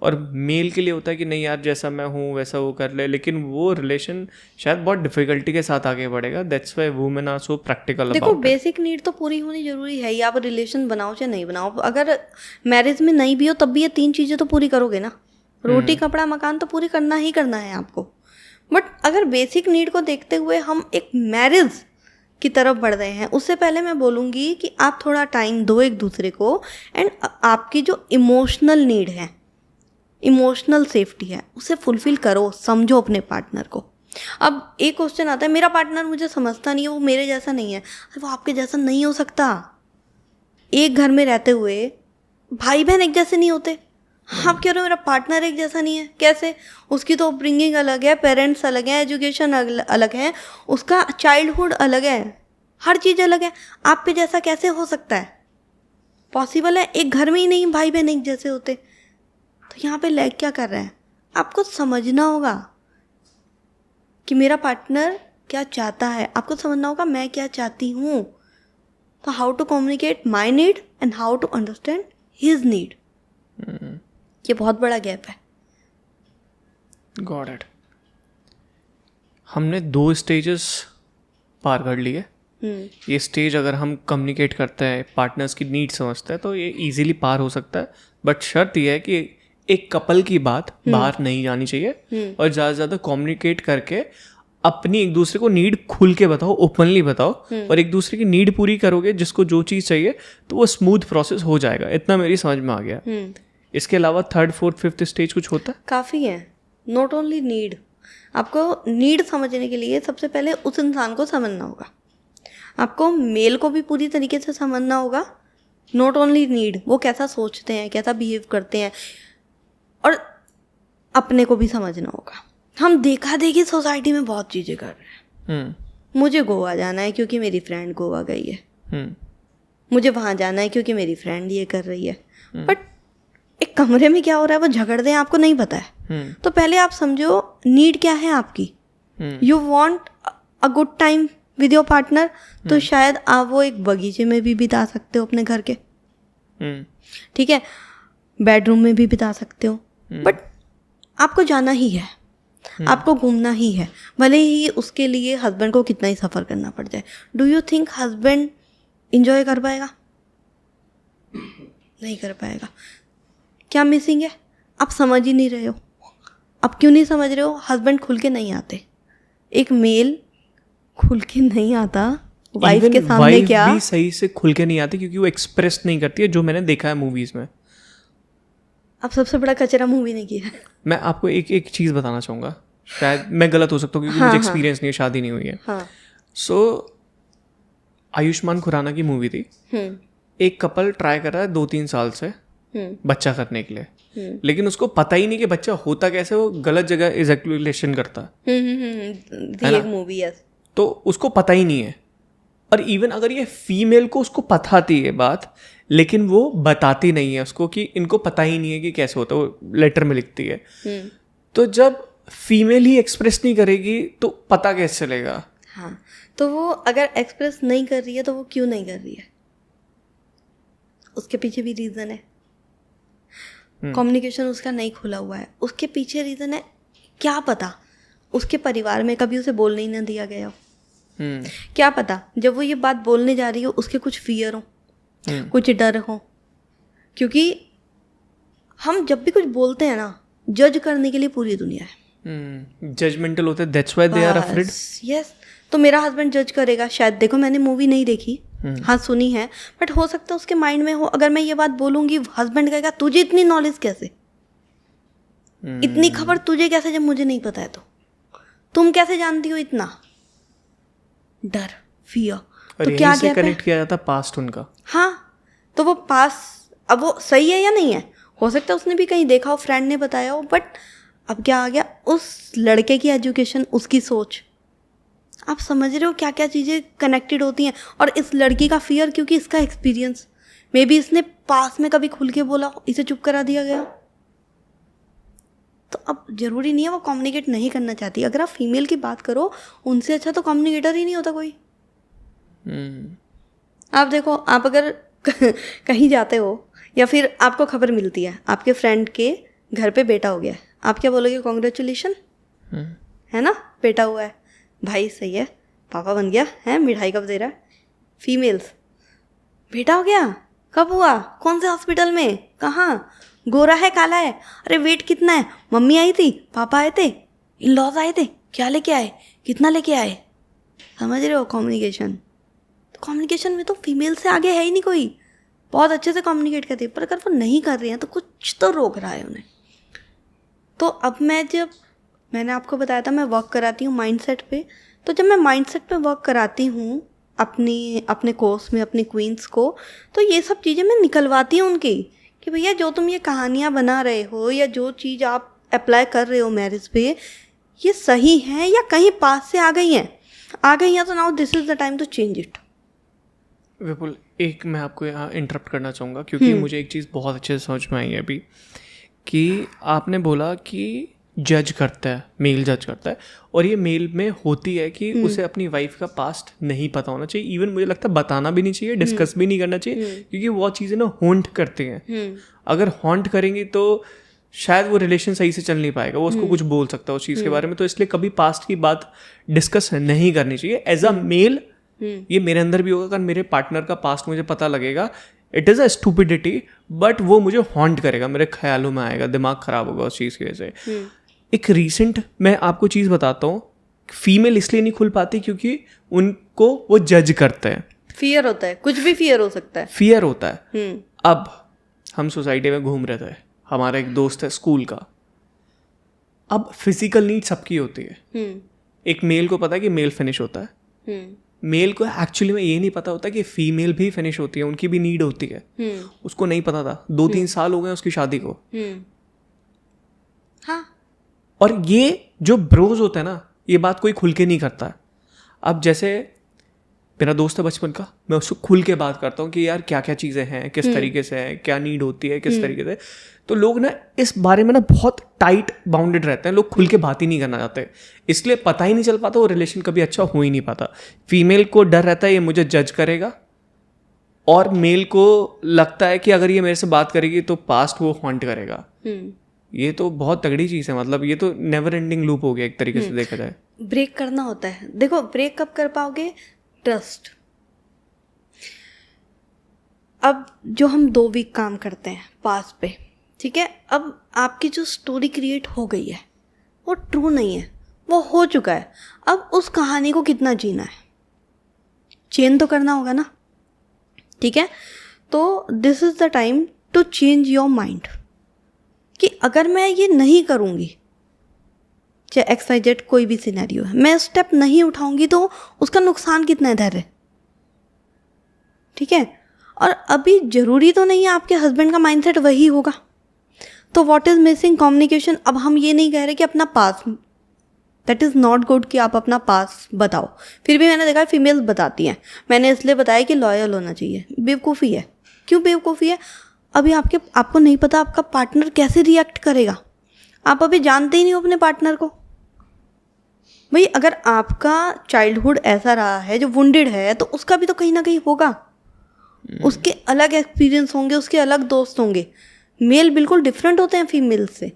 और मेल के लिए होता है कि नहीं यार जैसा मैं हूँ वैसा वो कर ले, लेकिन वो रिलेशन शायद बहुत डिफिकल्टी के साथ आगे बढ़ेगा. That's why women are so practical देखो अबाउट. बेसिक नीड तो पूरी होनी जरूरी है, या आप रिलेशन बनाओ चाहे नहीं बनाओ. अगर मैरिज में नहीं भी हो तब भी ये 3 चीज़ें तो पूरी करोगे ना. रोटी कपड़ा मकान तो पूरी करना ही करना है आपको. बट अगर बेसिक नीड को देखते हुए हम एक मैरिज की तरफ बढ़ रहे हैं, उससे पहले मैं बोलूँगी कि आप थोड़ा टाइम दो एक दूसरे को. एंड आपकी जो इमोशनल नीड है, इमोशनल सेफ्टी है, उसे फुलफिल करो, समझो अपने पार्टनर को. अब एक क्वेश्चन आता है, मेरा पार्टनर मुझे समझता नहीं है, वो मेरे जैसा नहीं है. अरे वो आपके जैसा नहीं हो सकता. एक घर में रहते हुए भाई बहन एक जैसे नहीं होते. आप कह रहे हो मेरा पार्टनर एक जैसा नहीं है, कैसे? उसकी तो अपब्रिंगिंग अलग है, पेरेंट्स अलग हैं, एजुकेशन अलग है, उसका चाइल्डहुड अलग है, हर चीज़ अलग है. आप पे जैसा कैसे हो सकता है? पॉसिबल है? एक घर में ही नहीं भाई बहन एक जैसे होते. तो यहाँ पे लैग क्या कर रहा है? आपको समझना होगा कि मेरा पार्टनर क्या चाहता है, आपको समझना होगा मैं क्या चाहती हूँ. तो how to communicate my need and how to understand his need, ये बहुत बड़ा गैप है. Got it. हमने 2 स्टेजेस पार कर लिए. ये स्टेज अगर हम कम्युनिकेट करते हैं, पार्टनर्स की नीड समझते हैं, तो ये इजीली पार हो सकता है. बट शर्त यह है कि एक कपल की बात बाहर नहीं जानी चाहिए और ज़्यादा से ज़्यादा कम्युनिकेट करके अपनी एक दूसरे को नीड खुल के बताओ, ओपनली बताओ. और एक दूसरे की नीड पूरी करोगे, जिसको जो चीज़ चाहिए, तो वो स्मूथ प्रोसेस हो जाएगा. इतना मेरी समझ में आ गया. इसके अलावा 3rd, 4th, 5th स्टेज कुछ होता है? काफ़ी है. Not only need. आपको नीड समझने के लिए सबसे पहले उस इंसान को समझना होगा. आपको मेल को भी पूरी तरीके से समझना होगा. नॉट ओनली नीड, वो कैसा सोचते हैं, कैसा बिहेव करते हैं, और अपने को भी समझना होगा. हम देखा देखी सोसाइटी में बहुत चीज़ें कर रहे हैं. मुझे गोवा जाना है क्योंकि मेरी फ्रेंड गोवा गई है. मुझे वहाँ जाना है क्योंकि मेरी फ्रेंड ये कर रही है. बट एक कमरे में क्या हो रहा है वो झगड़ दें, आपको नहीं पता है. तो पहले आप समझो नीड क्या है आपकी. You want a good time with your partner, तो शायद आप वो एक बगीचे में भी बिता सकते हो अपने घर के. ठीक है, बेडरूम में भी बिता सकते हो. बट आपको जाना ही है, आपको घूमना ही है, भले ही उसके लिए हस्बैंड को कितना ही सफ़र करना पड़ जाए. Do you think husband enjoy कर पाएगा? नहीं कर पाएगा. क्या मिसिंग है? आप समझ ही नहीं रहे हो. आप क्यों नहीं समझ रहे हो? हस्बैंड खुल के नहीं आते. एक मेल खुल के नहीं आता वाइफ के सामने. वाइफ क्या भी सही से खुल के नहीं आती क्योंकि वो एक्सप्रेस नहीं करती है, जो मैंने देखा है मूवीज में. आप सबसे बड़ा कचरा मूवी ने किया. मैं आपको एक चीज़ बताना चाहूँगा, शायद मैं गलत हो सकता हूँ क्योंकि मुझे एक्सपीरियंस नहीं है, शादी नहीं हुई है. सो आयुष्मान खुराना की मूवी थी. एक कपल ट्राई कर रहा है 2-3 साल से बच्चा करने के लिए, लेकिन उसको पता ही नहीं कि बच्चा होता कैसे, वो गलत जगह इजैकुलेशन करता है मूवी. तो उसको पता ही नहीं है. और इवन अगर ये फीमेल को उसको पता थी ये बात, लेकिन वो बताती नहीं है उसको कि इनको पता ही नहीं है कि कैसे होता है, वो लेटर में लिखती है. तो जब फीमेल ही एक्सप्रेस नहीं करेगी तो पता कैसे चलेगा? हाँ, तो वो अगर एक्सप्रेस नहीं कर रही है तो वो क्यों नहीं कर रही है? उसके पीछे भी रीज़न है. कम्युनिकेशन उसका नहीं खुला हुआ है. उसके पीछे रीज़न है, क्या पता उसके परिवार में कभी उसे बोलने ही ना दिया गया हो. क्या पता जब वो ये बात बोलने जा रही हो उसके कुछ फियर हो, कुछ डर हो. क्योंकि हम जब भी कुछ बोलते हैं ना, जज करने के लिए पूरी दुनिया है. जजमेंटल होते हैं, that's why they are afraid. Yes. तो मेरा हस्बैंड जज करेगा शायद. देखो मैंने मूवी नहीं देखी, हाँ सुनी है, बट हो सकता है उसके माइंड में हो अगर मैं ये बात बोलूँगी, हस्बैंड कहेगा तुझे इतनी नॉलेज कैसे, इतनी खबर तुझे कैसे जब मुझे नहीं पता है. तो तुम कैसे जानती हो इतना? डर, फियर. तो क्या से कनेक्ट किया जाता पास्ट उनका. हाँ, तो वो पास्ट अब वो सही है या नहीं है, हो सकता है उसने भी कहीं देखा हो, फ्रेंड ने बताया हो. बट अब क्या आ गया, उस लड़के की एजुकेशन, उसकी सोच. आप समझ रहे हो क्या क्या चीज़ें कनेक्टेड होती हैं. और इस लड़की का फियर, क्योंकि इसका एक्सपीरियंस, मे बी इसने पास में कभी खुल के बोला, इसे चुप करा दिया गया. तो अब जरूरी नहीं है वो कम्युनिकेट नहीं करना चाहती. अगर आप फीमेल की बात करो, उनसे अच्छा तो कम्युनिकेटर ही नहीं होता कोई. आप देखो, आप अगर कहीं जाते हो या फिर आपको खबर मिलती है आपके फ्रेंड के घर पे बेटा हो गया है, आप क्या बोलोगे? कॉन्ग्रेचुलेशन, है ना, बेटा हुआ है, भाई सही है, पापा बन गया है, मिठाई कब दे रहा है? फीमेल्स, बेटा हो गया, कब हुआ, कौन से हॉस्पिटल में, कहाँ, गोरा है काला है, अरे वेट कितना है, मम्मी आई थी, पापा आए थे, इन लॉज आए थे, क्या लेके आए, कितना लेके आए? समझ रहे हो? कम्युनिकेशन, कम्युनिकेशन में तो फीमेल से आगे है ही नहीं कोई, बहुत अच्छे से कम्युनिकेट करती है, पर अगर वो नहीं कर रही हैं तो कुछ तो रोक रहा है उन्हें। तो अब मैंने आपको बताया था मैं वर्क कराती हूँ माइंडसेट पे, तो जब मैं माइंडसेट पे वर्क कराती हूँ अपने कोर्स में अपनी क्वींस को, तो ये सब चीज़ें मैं निकलवाती हूँ उनकी कि भैया जो तुम ये कहानियाँ बना रहे हो या जो चीज़ आप अप्लाई कर रहे हो मैरिज पे, ये सही है या कहीं पास से आ गई हैं तो now this is the time to change it. Vipul, एक मैं आपको यहाँ इंटरप्ट करना चाहूँगा क्योंकि मुझे एक चीज़ बहुत अच्छे से समझ में आई है अभी कि आपने बोला कि जज करता है, मेल जज करता है, और ये मेल में होती है कि उसे अपनी वाइफ का पास्ट नहीं पता होना चाहिए। इवन मुझे लगता है बताना भी नहीं चाहिए, डिस्कस भी नहीं करना चाहिए, क्योंकि वो चीज़ें ना हॉन्ट करती हैं। अगर हॉन्ट करेंगी तो शायद वो रिलेशन सही से चल नहीं पाएगा, वो उसको कुछ बोल सकता है उस चीज़ के बारे में। तो इसलिए कभी पास्ट की बात डिस्कस नहीं करनी चाहिए। एज अ मेल ये मेरे अंदर भी होगा, अगर मेरे पार्टनर का पास्ट मुझे पता लगेगा, it is a stupidity, but वो मुझे हॉन्ट करेगा, मेरे ख्यालों में आएगा, दिमाग खराब होगा उस चीज़ की वजह से। एक रीसेंट मैं आपको चीज़ बताता हूँ, फीमेल इसलिए नहीं खुल पाती क्योंकि उनको वो जज करते हैं, फियर होता है, कुछ भी फियर हो सकता है, फियर होता है। अब हम सोसाइटी में घूम रहे थे, हमारा एक दोस्त है स्कूल का, अब फिजिकल नीड सबकी होती है। एक मेल को पता है कि मेल फिनिश होता है, मेल को एक्चुअली में ये नहीं पता होता कि फीमेल भी फिनिश होती है, उनकी भी नीड होती है। उसको नहीं पता था, 2-3 साल हो गए उसकी शादी को। हाँ, और ये जो ब्रोज होता है ना, ये बात कोई खुल के नहीं करता। अब जैसे मेरा दोस्त है बचपन का, मैं उसको खुल के बात करता हूँ कि यार क्या क्या चीज़ें हैं, किस तरीके से हैं, क्या नीड होती है, किस तरीके से, तो लोग ना इस बारे में ना बहुत टाइट बाउंडेड रहते हैं, लोग खुल के बात ही नहीं करना चाहते, इसलिए पता ही नहीं चल पाता, वो रिलेशन कभी अच्छा हो ही नहीं पाता। फीमेल को डर रहता है ये मुझे जज करेगा, और मेल को लगता है कि अगर ये मेरे से बात करेगी तो पास्ट वो हॉन्ट करेगा। ये तो बहुत तगड़ी चीज़ है, मतलब ये तो नेवर एंडिंग लूप हो गया एक तरीके से देखा जाए। ब्रेक करना होता है। देखो ब्रेक कब कर पाओगे? ट्रस्ट। अब जो हम 2 वीक काम करते हैं पास पे, ठीक है, अब आपकी जो स्टोरी क्रिएट हो गई है वो ट्रू नहीं है, वो हो चुका है। अब उस कहानी को कितना जीना है, चेंज तो करना होगा ना, ठीक है। तो this is the time to change your mind कि अगर मैं ये नहीं करूँगी, चाहे XYZ कोई भी सिनेरियो है, मैं स्टेप नहीं उठाऊंगी तो उसका नुकसान कितना इधर है, ठीक है। और अभी ज़रूरी तो नहीं है आपके हस्बैंड का माइंडसेट वही होगा, तो व्हाट इज़ मिसिंग? कम्युनिकेशन। अब हम ये नहीं कह रहे कि अपना पास, दैट इज़ नॉट गुड कि आप अपना पास बताओ, फिर भी मैंने देखा है फीमेल्स बताती हैं। मैंने इसलिए बताया कि लॉयल होना चाहिए, बेवकूफ़ी है। क्यों बेवकूफ़ी है? अभी आपको नहीं पता आपका पार्टनर कैसे रिएक्ट करेगा, आप अभी जानते ही नहीं हो अपने पार्टनर को। भाई अगर आपका चाइल्डहुड ऐसा रहा है जो वुंडेड है, तो उसका भी तो कहीं ना कहीं होगा, उसके अलग एक्सपीरियंस होंगे, उसके अलग दोस्त होंगे। मेल बिल्कुल डिफरेंट होते हैं फीमेल से।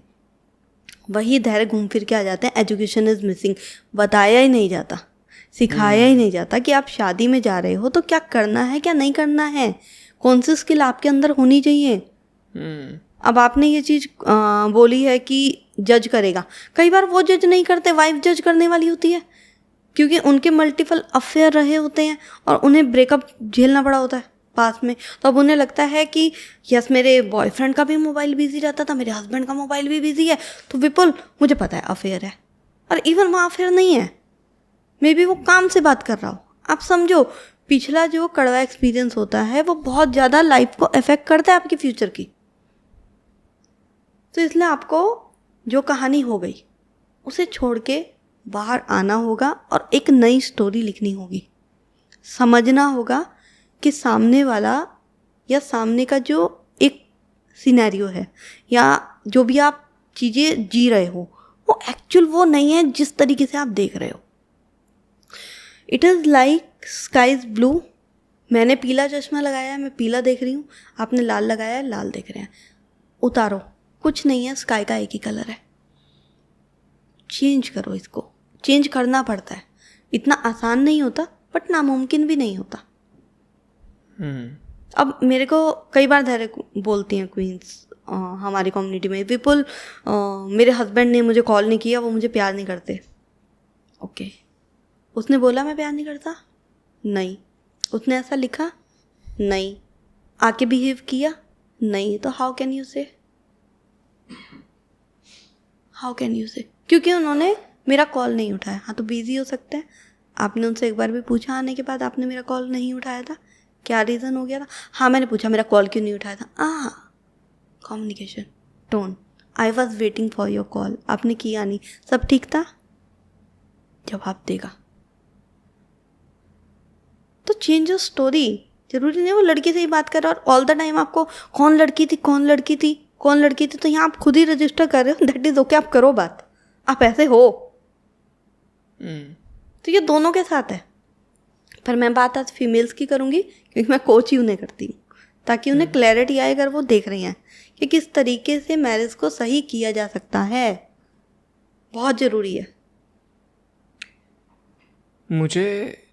वही धैर्य घूम फिर के आ जाते हैं, एजुकेशन इज़ मिसिंग। बताया ही नहीं जाता, सिखाया ही नहीं जाता कि आप शादी में जा रहे हो तो क्या करना है, क्या नहीं करना है, कौन सी स्किल आपके अंदर होनी चाहिए। अब आपने ये चीज़ बोली है कि जज करेगा, कई बार वो जज नहीं करते, वाइफ जज करने वाली होती है, क्योंकि उनके मल्टीपल अफेयर रहे होते हैं और उन्हें ब्रेकअप झेलना पड़ा होता है पास में। तो अब उन्हें लगता है कि यस मेरे बॉयफ्रेंड का भी मोबाइल बिजी रहता था, मेरे हस्बैंड का मोबाइल भी बिजी है, तो विपुल मुझे पता है अफेयर है, और इवन वहाँ अफेयर नहीं है, मे बी वो काम से बात कर रहा हो। आप समझो पिछला जो कड़वा एक्सपीरियंस होता है वो बहुत ज़्यादा लाइफ को अफेक्ट करता है आपकी फ्यूचर की। तो इसलिए आपको जो कहानी हो गई उसे छोड़ के बाहर आना होगा और एक नई स्टोरी लिखनी होगी। समझना होगा कि सामने वाला या सामने का जो एक सिनेरियो है या जो भी आप चीज़ें जी रहे हो वो एक्चुअल वो नहीं है जिस तरीके से आप देख रहे हो। It is like sky is blue. मैंने पीला चश्मा लगाया है, मैं पीला देख रही हूँ, आपने लाल लगाया है, लाल देख रहे हैं। उतारो, कुछ नहीं है, स्काई का एक ही कलर है। चेंज करो इसको, चेंज करना पड़ता है। इतना आसान नहीं होता बट नामुमकिन भी नहीं होता। अब मेरे को कई बार धैर्य बोलती हैं क्वींस हमारी कम्युनिटी में, पीपल मेरे हस्बैंड ने मुझे कॉल नहीं किया, वो मुझे प्यार नहीं करते। ओके, उसने बोला मैं प्यार नहीं करता? नहीं। उसने ऐसा लिखा? नहीं। आके बिहेव किया? नहीं। तो हाउ कैन यू से? हाउ कैन यू से? क्योंकि उन्होंने मेरा कॉल नहीं उठाया। हाँ, तो बिजी हो सकते हैं। आपने उनसे एक बार भी पूछा आने के बाद आपने मेरा कॉल नहीं उठाया था, क्या रीज़न हो गया था? हाँ, मैंने पूछा मेरा कॉल क्यों नहीं उठाया था? Communication tone, I was waiting for your call, आपने किया नहीं, सब ठीक था, जवाब देगा। तो चेंज योर स्टोरी। जरूरी नहीं वो लड़की से ही बात कर रहा और ऑल द टाइम आपको कौन लड़की थी, कौन लड़की थी, कौन लड़की थी, तो यहाँ आप खुद ही रजिस्टर कर रहे हो। दैट इज ओके, आप करो बात, आप ऐसे हो। तो ये दोनों के साथ है। पर मैं बात आज फीमेल्स की करूँगी क्योंकि मैं कोच ही उन्हें करती हूँ, ताकि उन्हें क्लैरिटी आए अगर वो देख रही हैं कि किस तरीके से मैरिज को सही किया जा सकता है। बहुत ज़रूरी है। मुझे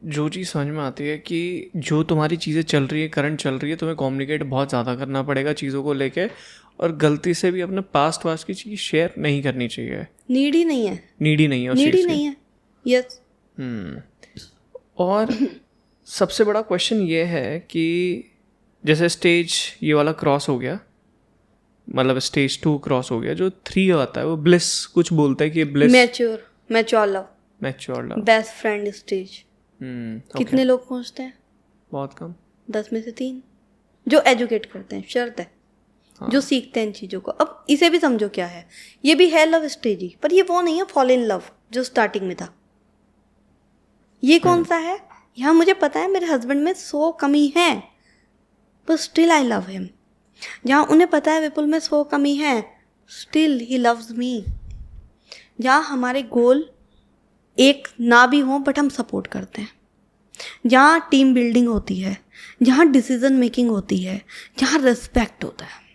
जो चीज़ समझ में आती है कि जो तुम्हारी चीज़ें चल रही है, करंट चल रही है, तुम्हें कम्युनिकेट बहुत ज़्यादा करना पड़ेगा चीज़ों को लेके, और गलती से भी अपने पास्ट की चीज़ शेयर नहीं करनी चाहिए। नीड ही नहीं है, नीड ही नहीं है, नीड ही नहीं है। यस। और सबसे बड़ा क्वेश्चन ये है कि जैसे स्टेज ये वाला क्रॉस हो गया, मतलब स्टेज 2 क्रॉस हो गया, जो 3 आता है वो ब्लिस, कुछ बोलता है कि bliss, mature love, best friend stage. कितने लोग पहुंचते हैं? बहुत कम, 10 में से 3 जो एजुकेट करते हैं, शर्त है। हाँ। जो सीखते हैं इन चीज़ों को। अब इसे भी समझो क्या है, ये भी है लव स्टेज ही, पर ये वो नहीं है फॉल इन लव जो स्टार्टिंग में था। ये कौन सा है? यहाँ मुझे पता है मेरे हस्बैंड में 100 कमी है, पर स्टिल आई लव हिम। जहाँ उन्हें पता है विपुल में 100 कमी है, स्टिल ही लव्स मी। जहाँ हमारे गोल एक ना भी हो बट हम सपोर्ट करते हैं, जहाँ टीम बिल्डिंग होती है, जहाँ डिसीजन मेकिंग होती है, जहाँ रिस्पेक्ट होता है।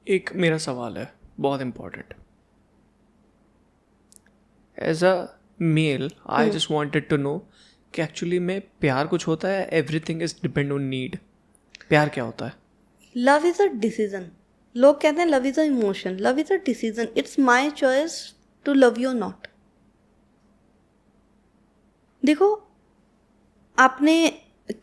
एक मेरा सवाल है बहुत important. As a male I just wanted to know कि एक्चुअली में प्यार कुछ होता है, everything is depend on need. प्यार क्या होता है? Love is a decision. लोग कहते हैं love is a emotion, love is a decision. It's my choice to love you not. देखो आपने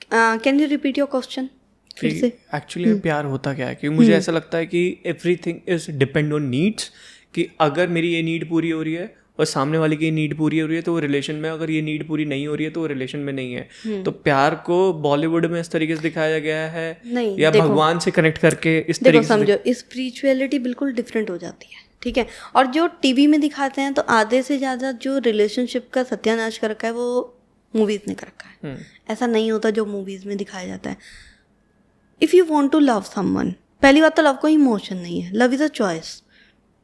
can you repeat your question फिर से? एक्चुअली प्यार होता क्या है? क्योंकि मुझे ऐसा लगता है कि everything is depend on needs, कि अगर मेरी ये नीड पूरी हो रही है और सामने वाले की नीड पूरी हो रही है तो वो रिलेशन में, अगर ये नीड पूरी नहीं हो रही है तो वो रिलेशन में नहीं है। तो प्यार को बॉलीवुड में इस तरीके से दिखाया गया है नहीं, या भगवान से कनेक्ट करके इस तरीके से समझो, स्पिरिचुअलिटी बिल्कुल डिफरेंट हो जाती है, ठीक है। और जो टीवी में दिखाते हैं तो आधे से ज़्यादा जो रिलेशनशिप का सत्यानाश कर रखा है वो मूवीज़ ने कर रखा है। ऐसा नहीं होता जो मूवीज़ में दिखाया जाता है। If you want to love someone, पहली बात तो लव कोई इमोशन नहीं है, लव इज़ अ चॉइस,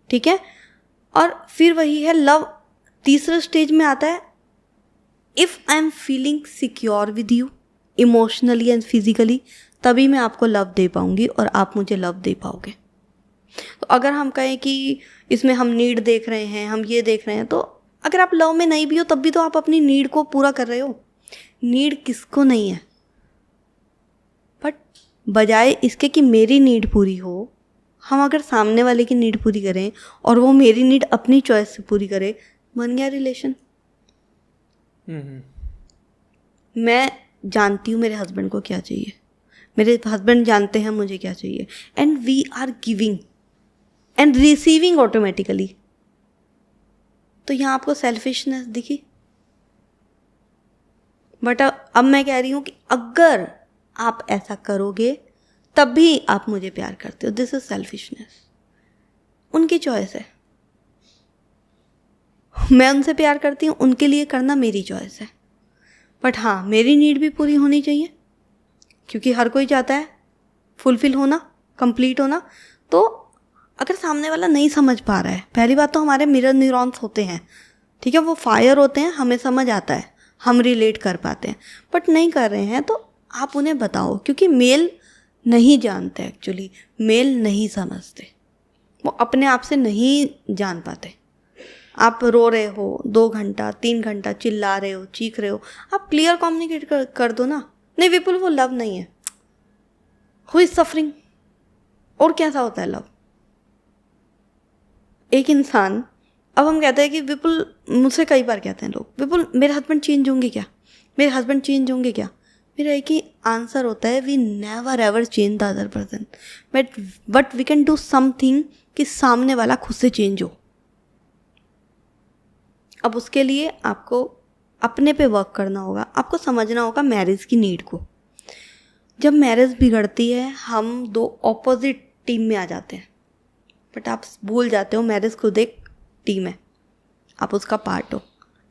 ठीक है। और फिर वही है लव तीसरे स्टेज में आता है, if I am feeling secure with you emotionally and physically, तभी मैं आपको लव दे पाऊंगी और आप मुझे लव दे पाओगे। तो अगर हम कहें कि इसमें हम नीड देख रहे हैं, हम ये देख रहे हैं, तो अगर आप लव में नहीं भी हो तब भी तो आप अपनी नीड को पूरा कर रहे हो। नीड किसको नहीं है? बट बजाय इसके कि मेरी नीड पूरी हो, हम अगर सामने वाले की नीड पूरी करें और वो मेरी नीड अपनी चॉइस से पूरी करे, बन गया रिलेशन। मैं जानती हूँ मेरे हस्बैंड को क्या चाहिए, मेरे हस्बैंड जानते हैं मुझे क्या चाहिए, and we are giving and receiving automatically. तो यहाँ आपको सेल्फिशनेस दिखी। बट अब मैं कह रही हूँ कि अगर आप ऐसा करोगे तब भी आप मुझे प्यार करते हो, दिस इज सेल्फिशनेस। उनकी चॉइस है, मैं उनसे प्यार करती हूँ, उनके लिए करना मेरी चॉइस है। बट हाँ, मेरी नीड भी पूरी होनी चाहिए, क्योंकि हर कोई चाहता है फुलफिल होना, कंप्लीट होना। तो अगर सामने वाला नहीं समझ पा रहा है, पहली बात तो हमारे मिरर न्यूरॉन्स होते हैं, ठीक है, वो फायर होते हैं, हमें समझ आता है, हम रिलेट कर पाते हैं। बट नहीं कर रहे हैं तो आप उन्हें बताओ, क्योंकि मेल नहीं जानते, एक्चुअली मेल नहीं समझते, वो अपने आप से नहीं जान पाते। आप रो रहे हो 2 घंटा 3 घंटा, चिल्ला रहे हो, चीख रहे हो, आप क्लियर कम्युनिकेट कर दो ना। नहीं विपुल, वो लव नहीं है, हु इज सफरिंग। और कैसा होता है लव? एक इंसान, अब हम कहते हैं कि विपुल, मुझसे कई बार कहते हैं लोग, विपुल मेरे हस्बैंड चेंज होंगे क्या, मेरे हस्बैंड चेंज होंगे क्या? मेरा एक ही आंसर होता है, we never ever change the other person, but we can do something कि सामने वाला खुद से चेंज हो। अब उसके लिए आपको अपने पे वर्क करना होगा, आपको समझना होगा मैरिज की नीड को। जब मैरिज बिगड़ती है हम 2 ऑपोजिट टीम में आ जाते हैं, बट आप भूल जाते हो मैरिज खुद एक टीम है, आप उसका पार्ट हो।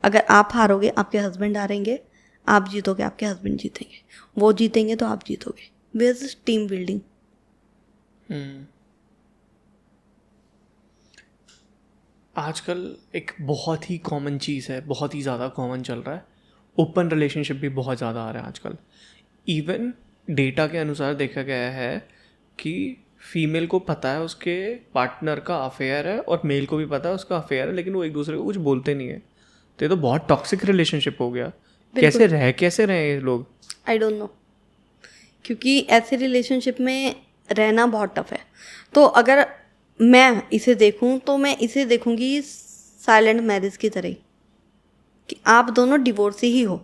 अगर आप हारोगे आपके हस्बैंड हारेंगे, आप जीतोगे आपके हस्बैंड जीतेंगे, वो जीतेंगे तो आप जीतोगे। Where is team building? आजकल एक बहुत ही कॉमन चीज़ है, बहुत ही ज़्यादा कॉमन चल रहा है, ओपन रिलेशनशिप भी बहुत ज़्यादा आ रहा है आजकल। इवन डेटा के अनुसार देखा गया है कि फीमेल को पता है उसके पार्टनर का अफेयर है और मेल को भी पता है उसका अफेयर है, लेकिन वो एक दूसरे को कुछ बोलते नहीं है। तो ये तो बहुत टॉक्सिक रिलेशनशिप हो गया। कैसे रहे ये लोग? आई डोंट नो, क्योंकि ऐसे रिलेशनशिप में रहना बहुत टफ है। तो अगर मैं इसे देखूं तो मैं इसे देखूंगी साइलेंट मैरिज की तरह, कि आप दोनों डिवोर्सी ही हो,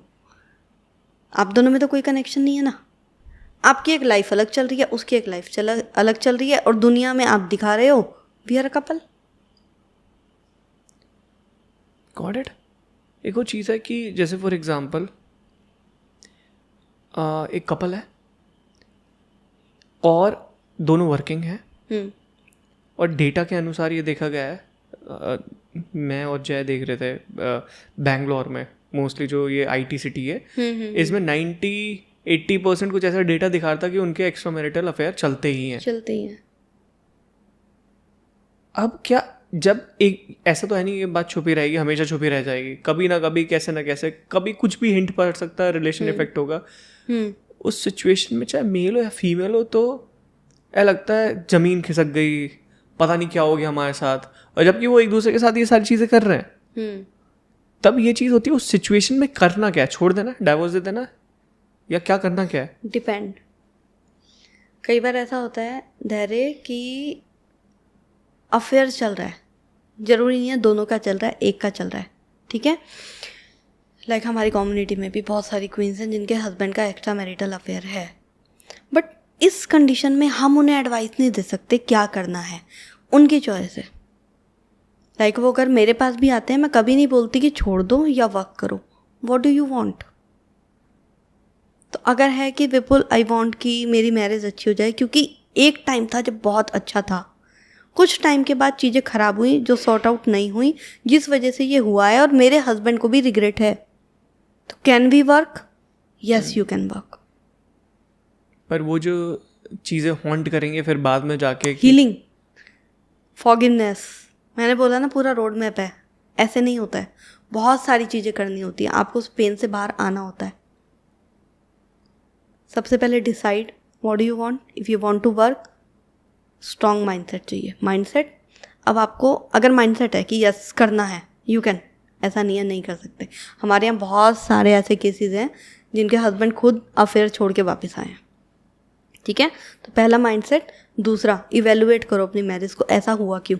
आप दोनों में तो कोई कनेक्शन नहीं है ना। आपकी एक लाइफ अलग चल रही है, उसकी एक लाइफ अलग चल रही है, और दुनिया में आप दिखा रहे हो we are a couple. Got it. एक और चीज़ है कि जैसे फॉर एग्जांपल एक कपल है और दोनों वर्किंग हैं, और डेटा के अनुसार ये देखा गया है, मैं और जय देख रहे थे बैंगलोर में, मोस्टली जो ये आईटी सिटी है, इसमें 90-80% कुछ ऐसा डेटा दिखा रहा था कि उनके एक्स्ट्रा मैरिटल अफेयर चलते ही हैं। अब क्या, जब एक ऐसा तो है नहीं ये बात छुपी रहेगी, हमेशा छुपी रह जाएगी, कभी ना कभी कैसे ना कैसे कभी कुछ भी हिंट पड़ सकता है, रिलेशन इफेक्ट होगा। उस सिचुएशन में चाहे मेल हो या फीमेल हो, तो ऐसा लगता है ज़मीन खिसक गई, पता नहीं क्या हो गया हमारे साथ, और जबकि वो एक दूसरे के साथ ये सारी चीज़ें कर रहे हैं। तब ये चीज़ होती है उस सिचुएशन में करना क्या है? छोड़ देना, डाइवोर्स दे देना, या क्या करना क्या है? डिपेंड। कई बार ऐसा होता है धैर्य कि अफेयर चल रहा है, ज़रूरी नहीं है दोनों का चल रहा है, एक का चल रहा है, ठीक है। लाइक हमारी कम्युनिटी में भी बहुत सारी क्वींस हैं जिनके हस्बैंड का एक्स्ट्रा मैरिटल अफेयर है, बट इस कंडीशन में हम उन्हें एडवाइस नहीं दे सकते क्या करना है, उनकी चॉइस है। लाइक वो अगर मेरे पास भी आते हैं, मैं कभी नहीं बोलती कि छोड़ दो या वर्क करो, व्हाट डू यू वांट। तो अगर है कि विपुल आई वांट कि मेरी मैरिज अच्छी हो जाए, क्योंकि एक टाइम था जब बहुत अच्छा था, कुछ टाइम के बाद चीज़ें ख़राब हुई जो सॉर्ट आउट नहीं हुई, जिस वजह से ये हुआ है, और मेरे हस्बैंड को भी रिग्रेट है, तो can we work? Yes you can work. पर वो जो चीज़ें हॉन्ट करेंगे फिर बाद में जाके, हीलिंग, फॉरगिवनेस, मैंने बोला ना पूरा रोड मैप है। ऐसे नहीं होता है, बहुत सारी चीज़ें करनी होती हैं, आपको उस पेन से बाहर आना होता है। सबसे पहले decide what do you want. If you want to work, strong mindset चाहिए। माइंडसेट, अब आपको अगर माइंडसेट है कि यस करना है, यू कैन, ऐसा नहीं है नहीं कर सकते। हमारे यहाँ बहुत सारे ऐसे केसेस हैं जिनके हस्बैंड खुद अफेयर छोड़ के वापस आए हैं, ठीक है। तो पहला माइंडसेट। दूसरा, इवेलुएट करो अपनी मैरिज को, ऐसा हुआ क्यों।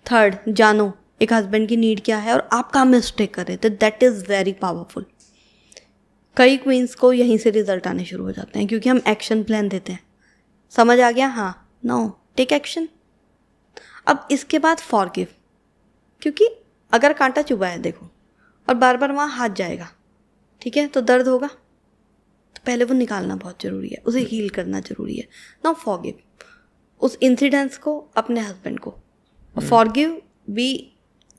थर्ड, जानो एक हस्बैंड की नीड क्या है और आप कहाँ मिस्टेक कर रहे थे, दैट इज़ वेरी पावरफुल। कई क्वींस को यहीं से रिजल्ट आने शुरू हो जाते हैं, क्योंकि हम एक्शन प्लान देते हैं। समझ आ गया? हाँ, नो, टेक एक्शन। अब इसके बाद फॉरगिव, क्योंकि अगर कांटा चुभा है देखो, और बार बार वहाँ हाथ जाएगा, ठीक है, तो दर्द होगा, तो पहले वो निकालना बहुत ज़रूरी है, उसे हील करना ज़रूरी है। नाउ फॉरगिव उस इंसिडेंट्स को, अपने हस्बैंड को। फॉरगिव भी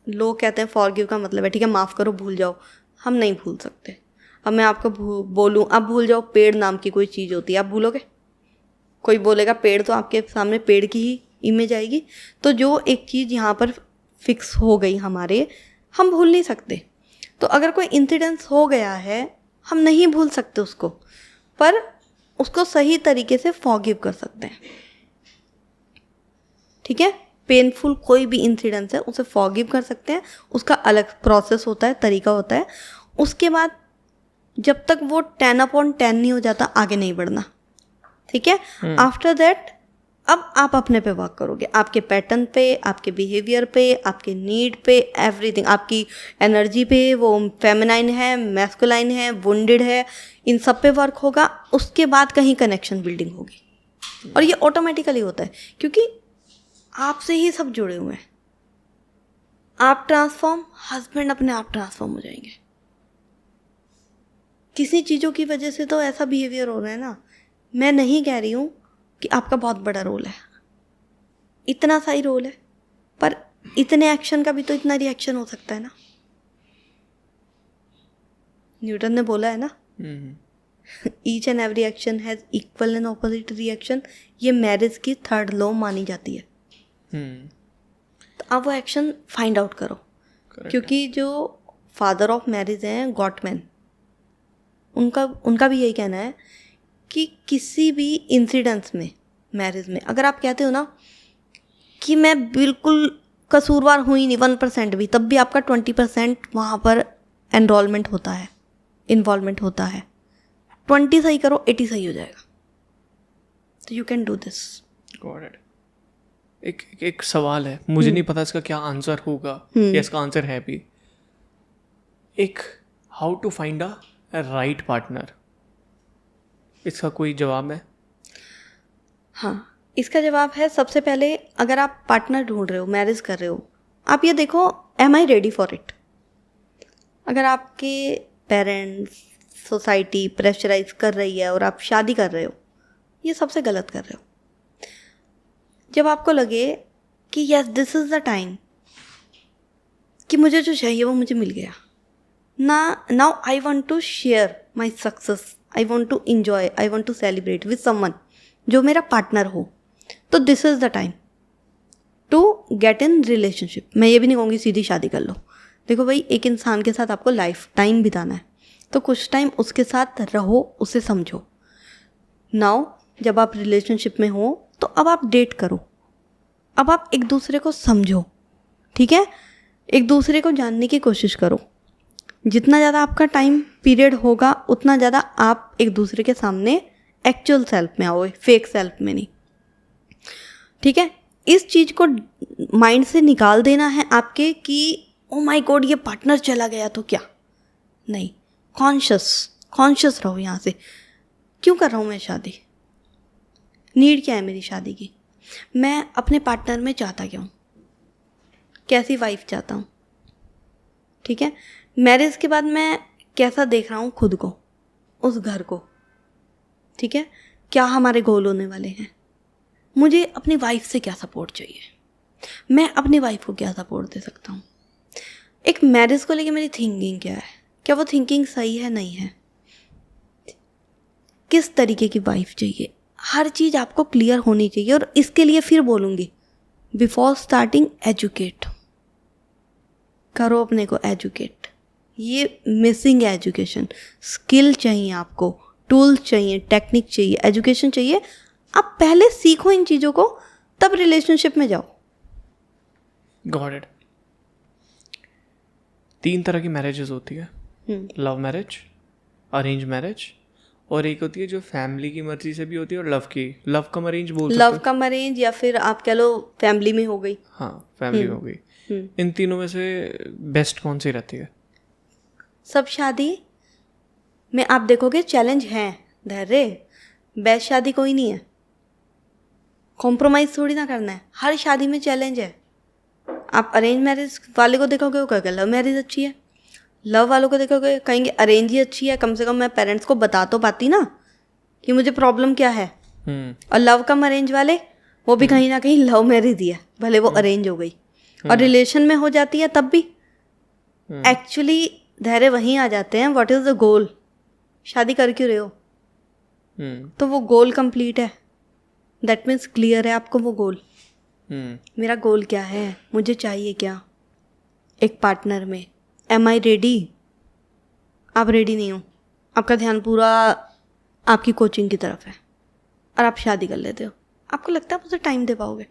लोग कहते हैं फॉरगिव का मतलब है ठीक है माफ़ करो, भूल जाओ। हम नहीं भूल सकते। अब मैं आपको बोलूँ अब भूल जाओ, पेड़ नाम की कोई चीज़ होती है, आप भूलोगे? कोई बोलेगा पेड़, तो आपके सामने पेड़ की ही इमेज आएगी। तो जो एक चीज़ यहाँ पर फिक्स हो गई हमारे, हम भूल नहीं सकते। तो अगर कोई इंसिडेंस हो गया है, हम नहीं भूल सकते उसको, पर उसको सही तरीके से फॉरगिव कर सकते हैं, ठीक है। पेनफुल कोई भी इंसिडेंस है उसे फॉरगिव कर सकते हैं, उसका अलग प्रोसेस होता है, तरीका होता है। उसके बाद जब तक वो 10/10 नहीं हो जाता आगे नहीं बढ़ना, ठीक है। आफ्टर दैट अब आप अपने पे वर्क करोगे, आपके पैटर्न पे, आपके बिहेवियर पे, आपके नीड पे, एवरीथिंग, आपकी एनर्जी पे, वो फेमिनाइन है, मैस्कुलाइन है, वुंडेड है, इन सब पे वर्क होगा। उसके बाद कहीं कनेक्शन बिल्डिंग होगी, और ये ऑटोमेटिकली होता है क्योंकि आपसे ही सब जुड़े हुए हैं। आप ट्रांसफॉर्म, हस्बैंड अपने आप ट्रांसफॉर्म हो जाएंगे। किसी चीज़ों की वजह से तो ऐसा बिहेवियर हो रहा है ना, मैं नहीं कह रही हूँ कि आपका बहुत बड़ा रोल है, इतना सा ही रोल है, पर इतने एक्शन का भी तो इतना रिएक्शन हो सकता है ना। न्यूटन ने बोला है ना, each and every action has equal and opposite reaction. ये मैरिज की 3rd लॉ मानी जाती है। तो आप वो एक्शन फाइंड आउट करो। क्योंकि जो फादर ऑफ मैरिज हैं गॉटमैन, उनका भी यही कहना है कि किसी भी इंसिडेंट्स में, मैरिज में, अगर आप कहते हो ना कि मैं बिल्कुल कसूरवार हुई नहीं 1% भी, तब भी आपका 20% वहाँ पर एनरोलमेंट होता है, इन्वॉल्वमेंट होता है। 20 सही करो, 80 सही हो जाएगा। तो you can do this. Got it. एक सवाल है, मुझे नहीं पता इसका क्या आंसर होगा या इसका आंसर है भी। एक how to find a right partner, इसका कोई जवाब है? हाँ, इसका जवाब है, सबसे पहले अगर आप पार्टनर ढूंढ रहे हो, मैरिज कर रहे हो, आप ये देखो am I ready for it. अगर आपके पेरेंट्स, सोसाइटी प्रेशराइज कर रही है और आप शादी कर रहे हो, ये सबसे गलत कर रहे हो। जब आपको लगे कि yes this is the time, कि मुझे जो चाहिए वो मुझे मिल गया ना, now I want to share my success, I want to enjoy, I want to celebrate with someone जो मेरा पार्टनर हो, तो this is the time to get in relationship. मैं ये भी नहीं कहूँगी सीधी शादी कर लो। देखो भाई, एक इंसान के साथ आपको लाइफ टाइम बिताना है, तो कुछ टाइम उसके साथ रहो, उसे समझो। नाउ जब आप रिलेशनशिप में हो तो अब आप डेट करो, अब आप एक दूसरे को समझो, ठीक है। एक दूसरे को जानने की कोशिश करो। जितना ज़्यादा आपका टाइम पीरियड होगा उतना ज़्यादा आप एक दूसरे के सामने एक्चुअल सेल्फ में आओगे, फेक सेल्फ में नहीं, ठीक है। इस चीज़ को माइंड से निकाल देना है आपके कि ओ माय गॉड ये पार्टनर चला गया तो क्या, नहीं। कॉन्शियस रहो यहाँ से, क्यों कर रहा हूँ मैं शादी, नीड क्या है मेरी शादी की, मैं अपने पार्टनर में चाहता क्या हूँ, कैसी वाइफ चाहता हूँ, ठीक है। मैरिज के बाद मैं कैसा देख रहा हूँ खुद को, उस घर को, ठीक है। क्या हमारे गोल होने वाले हैं, मुझे अपनी वाइफ से क्या सपोर्ट चाहिए, मैं अपनी वाइफ को क्या सपोर्ट दे सकता हूँ। एक मैरिज को लेके मेरी थिंकिंग क्या है, क्या वो थिंकिंग सही है, नहीं है, किस तरीके की वाइफ चाहिए, हर चीज़ आपको क्लियर होनी चाहिए। और इसके लिए फिर बोलूँगी, बिफोर स्टार्टिंग एजुकेट करो अपने को, एजुकेट। ये मिसिंग है एजुकेशन। स्किल चाहिए आपको, टूल चाहिए, टेक्निक चाहिए, एजुकेशन चाहिए। आप पहले सीखो इन चीज़ों को, तब रिलेशनशिप में जाओ। Got it. 3 तरह की मैरिजेस होती है, लव मैरिज, अरेंज मैरिज, और एक होती है जो फैमिली की मर्जी से भी होती है, और लव कम अरेंज बोल सकते हो। लव कम अरेंज, या फिर आप कह लो फैमिली में हो गई। हाँ, फैमिली हो गई। इन तीनों में से बेस्ट कौन सी रहती है? सब शादी में आप देखोगे चैलेंज है, धैर्य। बेस्ट शादी कोई नहीं है, कॉम्प्रोमाइज़ थोड़ी ना करना है, हर शादी में चैलेंज है। आप अरेंज मैरिज वाले को देखोगे वो कहेगा लव मैरिज अच्छी है, लव वालों को देखोगे कहेंगे अरेंज ही अच्छी है, कम से कम मैं पेरेंट्स को बता तो पाती ना कि मुझे प्रॉब्लम क्या है। और लव कम अरेंज वाले वो भी कहीं ना कहीं लव मैरिज ही है, भले वो अरेंज हो गई और रिलेशन में हो जाती है तब भी। एक्चुअली धैर्य वहीं आ जाते हैं, व्हाट इज़ द गोल, शादी कर क्यों रहे हो, तो वो गोल कंप्लीट है, दैट मीन्स क्लियर है आपको वो गोल। मेरा गोल क्या है, मुझे चाहिए क्या एक पार्टनर में, एम आई रेडी। आप रेडी नहीं हो, आपका ध्यान पूरा आपकी कोचिंग की तरफ है और आप शादी कर लेते हो, आपको लगता है आप उसे टाइम दे पाओगे?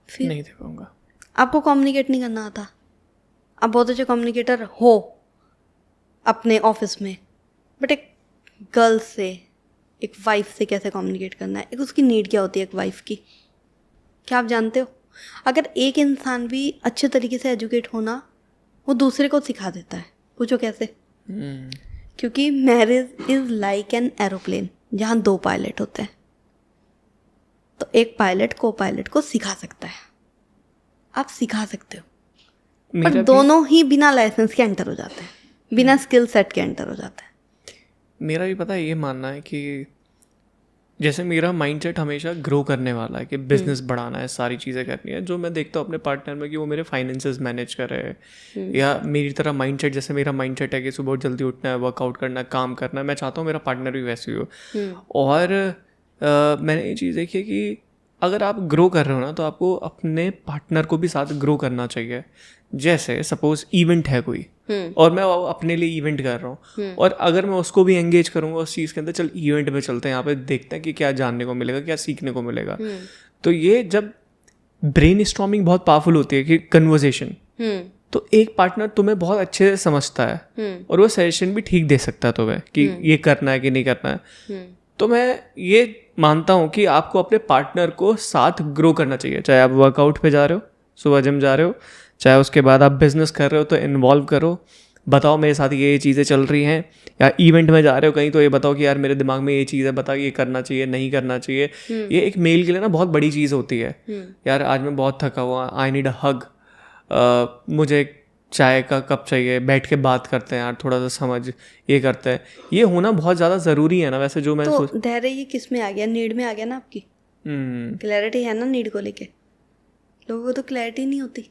फिर नहीं दे पाऊंगा। आपको कम्युनिकेट नहीं करना आता, आप बहुत अच्छे कम्युनिकेटर हो अपने ऑफिस में, बट एक गर्ल से, एक वाइफ से कैसे कम्युनिकेट करना है, एक उसकी नीड क्या होती है एक वाइफ की, क्या आप जानते हो? अगर एक इंसान भी अच्छे तरीके से एजुकेट होना, वो दूसरे को सिखा देता है। पूछो कैसे? क्योंकि marriage is like an aeroplane जहाँ 2 पायलट होते हैं, तो एक पायलट को पायलट को सिखा सकता है, आप सिखा सकते हो, पर दोनों ही बिना लाइसेंस के एंटर हो जाते हैं, बिना स्किल सेट के एंटर हो जाते हैं। मेरा भी पता है, ये मानना है कि जैसे मेरा माइंडसेट हमेशा ग्रो करने वाला है कि बिजनेस बढ़ाना है, सारी चीज़ें करनी है, जो मैं देखता हूँ अपने पार्टनर में कि वो मेरे फाइनेंसेस मैनेज कर रहे हैं, या मेरी तरह माइंडसेट, जैसे मेरा माइंडसेट है कि सुबह जल्दी उठना है, वर्कआउट करना है, काम करना है, मैं चाहता हूँ मेरा पार्टनर भी वैसे ही हो। और मैंने ये चीज़ देखी है कि अगर आप ग्रो कर रहे हो ना, तो आपको अपने पार्टनर को भी साथ ग्रो करना चाहिए। जैसे सपोज इवेंट है कोई, और मैं अपने लिए इवेंट कर रहा हूँ, और अगर मैं उसको भी एंगेज करूँगा उस चीज़ के अंदर, चल इवेंट में चलते हैं, यहाँ पे देखते हैं कि क्या जानने को मिलेगा, क्या सीखने को मिलेगा। तो ये जब ब्रेन स्टॉर्मिंग बहुत पावरफुल होती है कि कन्वर्सेशन, तो एक पार्टनर तुम्हें बहुत अच्छे से समझता है और वो सजेशन भी ठीक दे सकता है तुम्हें कि ये करना है कि नहीं करना है। तो मैं ये मानता हूँ कि आपको अपने पार्टनर को साथ ग्रो करना चाहिए, चाहे आप वर्कआउट पे जा रहे हो, सुबह जिम जा रहे हो, चाहे उसके बाद आप बिजनेस कर रहे हो, तो इन्वॉल्व करो, बताओ मेरे साथ ये चीज़ें चल रही हैं, या इवेंट में जा रहे हो कहीं, तो ये बताओ कि यार मेरे दिमाग में ये चीज़ है, बता ये करना चाहिए नहीं करना चाहिए। ये एक मेल के लिए ना बहुत बड़ी चीज़ होती है। यार आज मैं बहुत थका हुआ, आई नीड अ हग, मुझे चाय का कप चाहिए, बैठ के बात करते हैं यार, थोड़ा सा समझ ये करते हैं, ये होना बहुत ज़्यादा ज़रूरी है ना। वैसे जो मैं तो धैर्य ये किस में आ गया? नीड में आ गया ना आपकी। क्लैरिटी है ना नीड को लेके, लोगों को तो क्लैरिटी नहीं होती।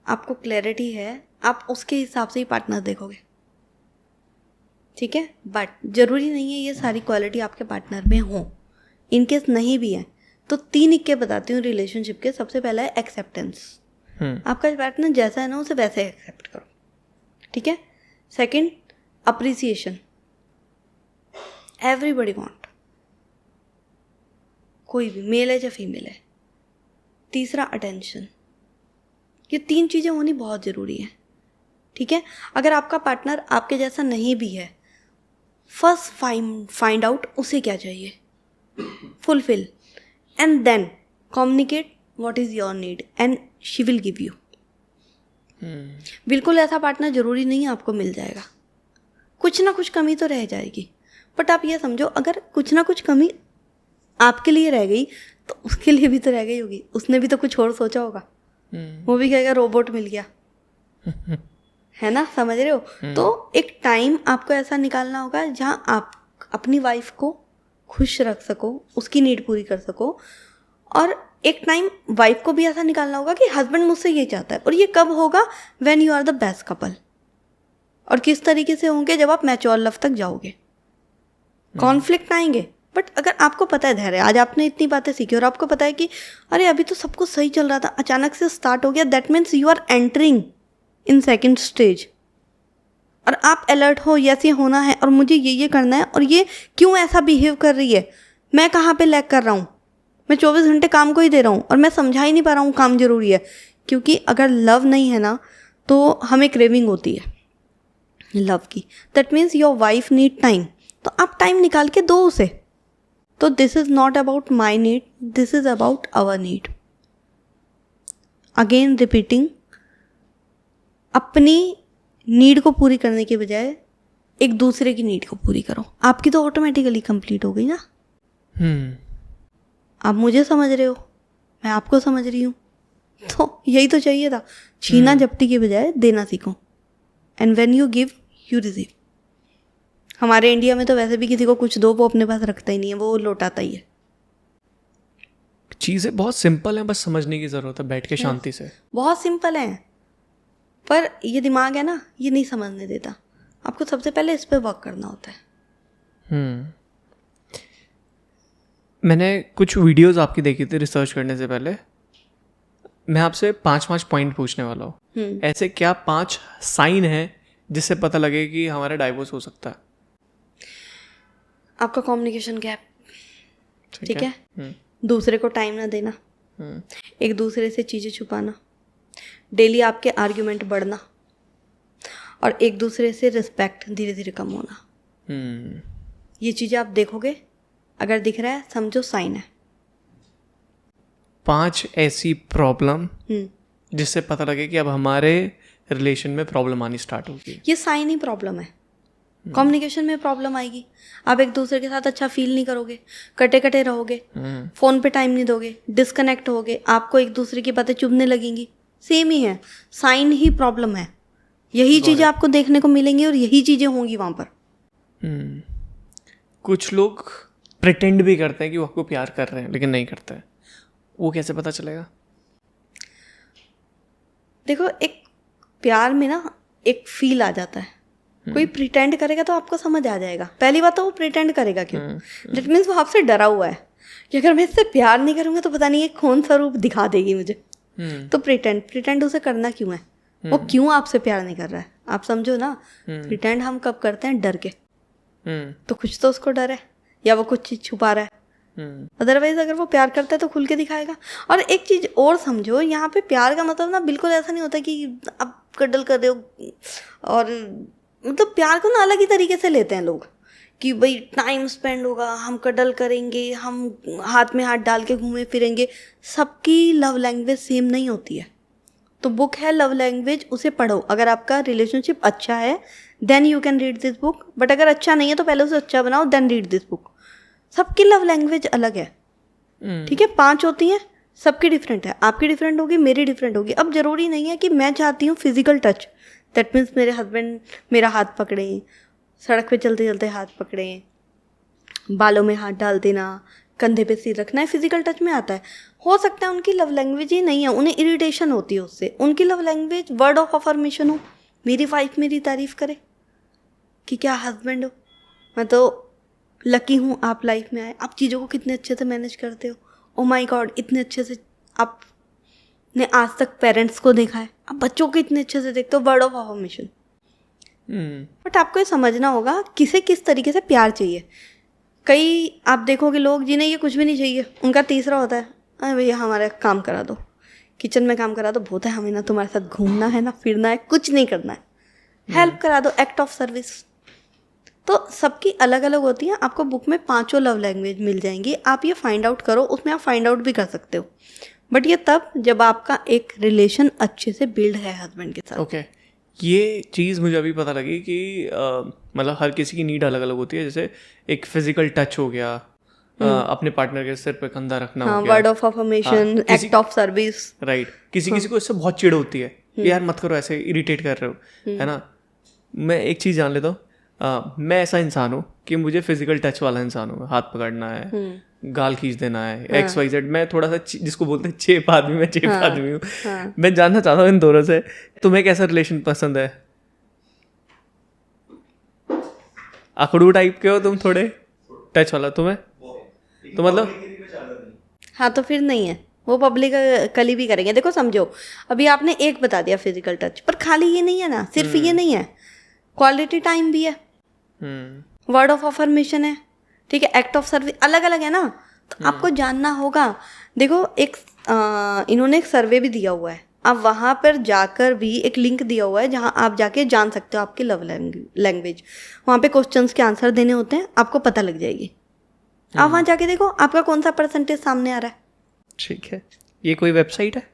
आपको क्लैरिटी है, आप उसके हिसाब से ही पार्टनर देखोगे, ठीक है? बट जरूरी नहीं है ये सारी क्वालिटी आपके पार्टनर में हो। इनकेस नहीं भी है तो 3 इक्के बताती हूँ रिलेशनशिप के। सबसे पहला है एक्सेप्टेंस। आपका पार्टनर जैसा है ना उसे वैसे एक्सेप्ट करो, ठीक है? सेकंड, अप्रिसिएशन, एवरीबडी वांट, कोई भी मेल है या फीमेल है। तीसरा, अटेंशन। ये 3 चीज़ें होनी बहुत ज़रूरी है, ठीक है? अगर आपका पार्टनर आपके जैसा नहीं भी है, फर्स्ट फाइंड आउट उसे क्या चाहिए, fulfil, and then communicate what is your need and she will give you. बिल्कुल ऐसा पार्टनर ज़रूरी नहीं आपको मिल जाएगा, कुछ ना कुछ कमी तो रह जाएगी। बट आप ये समझो, अगर कुछ ना कुछ कमी आपके लिए रह गई तो उसके लिए भी तो रह गई होगी, उसने भी तो कुछ और सोचा होगा। वो भी कहेगा रोबोट मिल गया, है ना? समझ रहे हो? तो एक टाइम आपको ऐसा निकालना होगा जहाँ आप अपनी वाइफ को खुश रख सको, उसकी नीड पूरी कर सको, और एक टाइम वाइफ को भी ऐसा निकालना होगा कि हस्बैंड मुझसे ये चाहता है। और ये कब होगा? When you are the best couple. और किस तरीके से होंगे? जब आप मैच्योर लव तक जाओगे। कॉन्फ्लिक्ट आएंगे, बट अगर आपको पता है धैर्य, आज आपने इतनी बातें सीखी और आपको पता है कि अरे अभी तो सब कुछ सही चल रहा था, अचानक से स्टार्ट हो गया, that means you are entering in second stage. और आप अलर्ट हो, यस ये होना है और मुझे ये करना है, और ये क्यों ऐसा बिहेव कर रही है, मैं कहाँ पे लैग कर रहा हूँ, मैं 24 घंटे काम को ही दे रहा हूँ और मैं समझा ही नहीं पा रहा हूँ काम जरूरी है। क्योंकि अगर लव नहीं है ना तो हमें क्रेविंग होती है लव की। That means your wife need time, तो आप टाइम निकाल के दो उसे। तो this is not about my need, this is about our need. Again repeating, अपनी नीड को पूरी करने के बजाय एक दूसरे की नीड को पूरी करो, आपकी तो ऑटोमेटिकली कंप्लीट हो गई ना। आप मुझे समझ रहे हो, मैं आपको समझ रही हूँ, तो यही तो चाहिए था। छीना झपटी के बजाय देना सीखो, and when you give you receive. हमारे इंडिया में तो वैसे भी किसी को कुछ दो वो अपने पास रखता ही नहीं है, वो लौटाता ही है। चीज़ें बहुत सिंपल हैं, बस समझने की ज़रूरत है बैठ के शांति से। बहुत सिंपल हैं, पर ये दिमाग है ना, ये नहीं समझने देता। आपको सबसे पहले इस पे वर्क करना होता है। मैंने कुछ वीडियोस आपकी देखी थी रिसर्च करने से पहले। मैं आपसे 5 पॉइंट पूछने वाला हूँ। ऐसे क्या 5 साइन हैं जिससे पता लगे कि हमारा डाइवोर्स हो सकता है? आपका कम्युनिकेशन गैप, ठीक है, दूसरे को टाइम ना देना, एक दूसरे से चीज़ें छुपाना, डेली आपके आर्ग्यूमेंट बढ़ना, और एक दूसरे से रिस्पेक्ट धीरे धीरे कम होना। ये चीज़ें आप देखोगे, अगर दिख रहा है समझो साइन है। 5 ऐसी प्रॉब्लम जिससे पता लगे कि अब हमारे रिलेशन में प्रॉब्लम आनी स्टार्ट होगी। ये साइन ही प्रॉब्लम है। कम्युनिकेशन में प्रॉब्लम आएगी, आप एक दूसरे के साथ अच्छा फील नहीं करोगे, कटे कटे रहोगे, फ़ोन पे टाइम नहीं दोगे, डिस्कनेक्ट होगे, आपको एक दूसरे की बातें चुभने लगेंगी। सेम ही है, साइन ही प्रॉब्लम है। यही चीज़ें आपको देखने को मिलेंगी और यही चीज़ें होंगी वहाँ पर। कुछ लोग प्रिटेंड भी करते हैं कि वो आपको प्यार कर रहे हैं लेकिन नहीं करते हैं, वो कैसे पता चलेगा? देखो, एक प्यार में ना एक फील आ जाता है। कोई प्रिटेंड करेगा तो आपको समझ आ जाएगा। पहली बात तो वो प्रिटेंड करेगा क्यों? दैट मीन्स वो आपसे डरा हुआ है कि अगर मैं इससे प्यार नहीं करूँगा तो पता नहीं ये कौन सा रूप दिखा देगी मुझे। तो प्रिटेंड उसे करना क्यों है? वो क्यों आपसे प्यार नहीं कर रहा है? आप समझो ना, प्रिटेंड हम कब करते हैं? डर के। तो कुछ तो उसको डर है या वो कुछ चीज़ छुपा रहा है। अदरवाइज अगर वो प्यार करता है तो खुल के दिखाएगा। और एक चीज़ और समझो, यहाँ पे प्यार का मतलब ना बिल्कुल ऐसा नहीं होता कि आप कडल कर रहे हो, और मतलब प्यार को ना अलग ही तरीके से लेते हैं लोग कि भाई टाइम स्पेंड होगा, हम कडल करेंगे, हम हाथ में हाथ डाल के घूमे फिरेंगे। सबकी लव लैंग्वेज सेम नहीं होती है। तो बुक है लव लैंग्वेज, उसे पढ़ो। अगर आपका रिलेशनशिप अच्छा है then you can read this book, but अगर अच्छा नहीं है तो पहले उसे अच्छा बनाओ देन रीड दिस बुक। सबकी लव लैंग्वेज अलग है, ठीक है, 5 होती हैं, सबकी डिफरेंट है। आपकी डिफरेंट होगी, मेरी डिफरेंट होगी। अब ज़रूरी नहीं है कि मैं चाहती हूँ फिजिकल टच, दैट मीन्स मेरे हस्बैंड मेरा हाथ पकड़ें, सड़क पे चलते चलते हाथ पकड़ें, बालों में हाथ डाल देना, कंधे पे सिर रखना है, फिजिकल टच में आता है। हो सकता है उनकी लव लैंग्वेज ही नहीं है, उन्हें इरिटेशन होती है उससे। उनकी love language word of affirmation हो, मेरी वाइफ मेरी तारीफ करे कि क्या हस्बैंड हो, मैं तो लकी हूँ आप लाइफ में आए, आप चीज़ों को कितने अच्छे से मैनेज करते हो, ओ माय गॉड इतने अच्छे से आपने आज तक पेरेंट्स को देखा है, आप बच्चों को इतने अच्छे से देखते हो, वर्ड ऑफ अफर्मेशन। बट आपको ये समझना होगा किसे किस तरीके से प्यार चाहिए। कई आप देखोगे लोग जिन्हें ये कुछ भी नहीं चाहिए, उनका तीसरा होता है, अरे भैया हमारा काम करा दो, किचन में काम करा दो, बहुत है, हमें ना तुम्हारे साथ घूमना है ना फिरना है, कुछ नहीं करना है, हेल्प करा दो, एक्ट ऑफ सर्विस। तो सबकी अलग अलग होती हैं। आपको बुक में 5 लव लैंग्वेज मिल जाएंगी, आप ये फाइंड आउट करो, उसमें आप फाइंड आउट भी कर सकते हो। बट ये तब जब आपका एक रिलेशन अच्छे से बिल्ड है हस्बैंड के साथ। ओके, ये चीज़ मुझे अभी पता लगी कि मतलब हर किसी की नीड अलग अलग होती है। जैसे एक फिजिकल टच हो गया, अपने पार्टनर के सिर पे कंधा रखना हो गया, word of affirmation, act of service, right. किसी किसी को इससे बहुत चिढ़ होती है कि यार मत करो, ऐसे इरिटेट कर रहे हो, है ना। मैं एक चीज़ जान लेता हूँ, मैं ऐसा इंसान हूँ कि मुझे फिजिकल टच वाला इंसान हूँ। हाथ पकड़ना है, गाल खींच देना है, XYZ। मैं थोड़ा सा जिसको बोलते हैं चेप आदमी, मैं चेप आदमी हूँ। मैं जानना चाहता हूँ इन दोनों से, तुम्हें कैसा रिलेशन पसंद है? अकड़ू टाइप के हो तुम, थोड़े टच वाला तुम्हें तो मतलब? हाँ, तो फिर नहीं है वो, पब्लिक कली भी करेंगे। देखो समझो, अभी आपने एक बता दिया फिजिकल टच, पर खाली ये नहीं है ना, सिर्फ ये नहीं है, क्वालिटी टाइम भी है, वर्ड ऑफ अफर्मेशन है, ठीक है, एक्ट ऑफ सर्विस, अलग अलग है ना। तो आपको जानना होगा। देखो एक इन्होंने एक सर्वे भी दिया हुआ है, आप वहाँ पर जाकर भी एक लिंक दिया हुआ है जहाँ आप जाके जान सकते हो आपकी लव लैंग्वेज। वहाँ पे क्वेश्चंस के आंसर देने होते हैं, आपको पता लग जाएगी। आप वहाँ जाके देखो आपका कौन सा परसेंटेज सामने आ रहा है। ठीक है, ये कोई वेबसाइट है?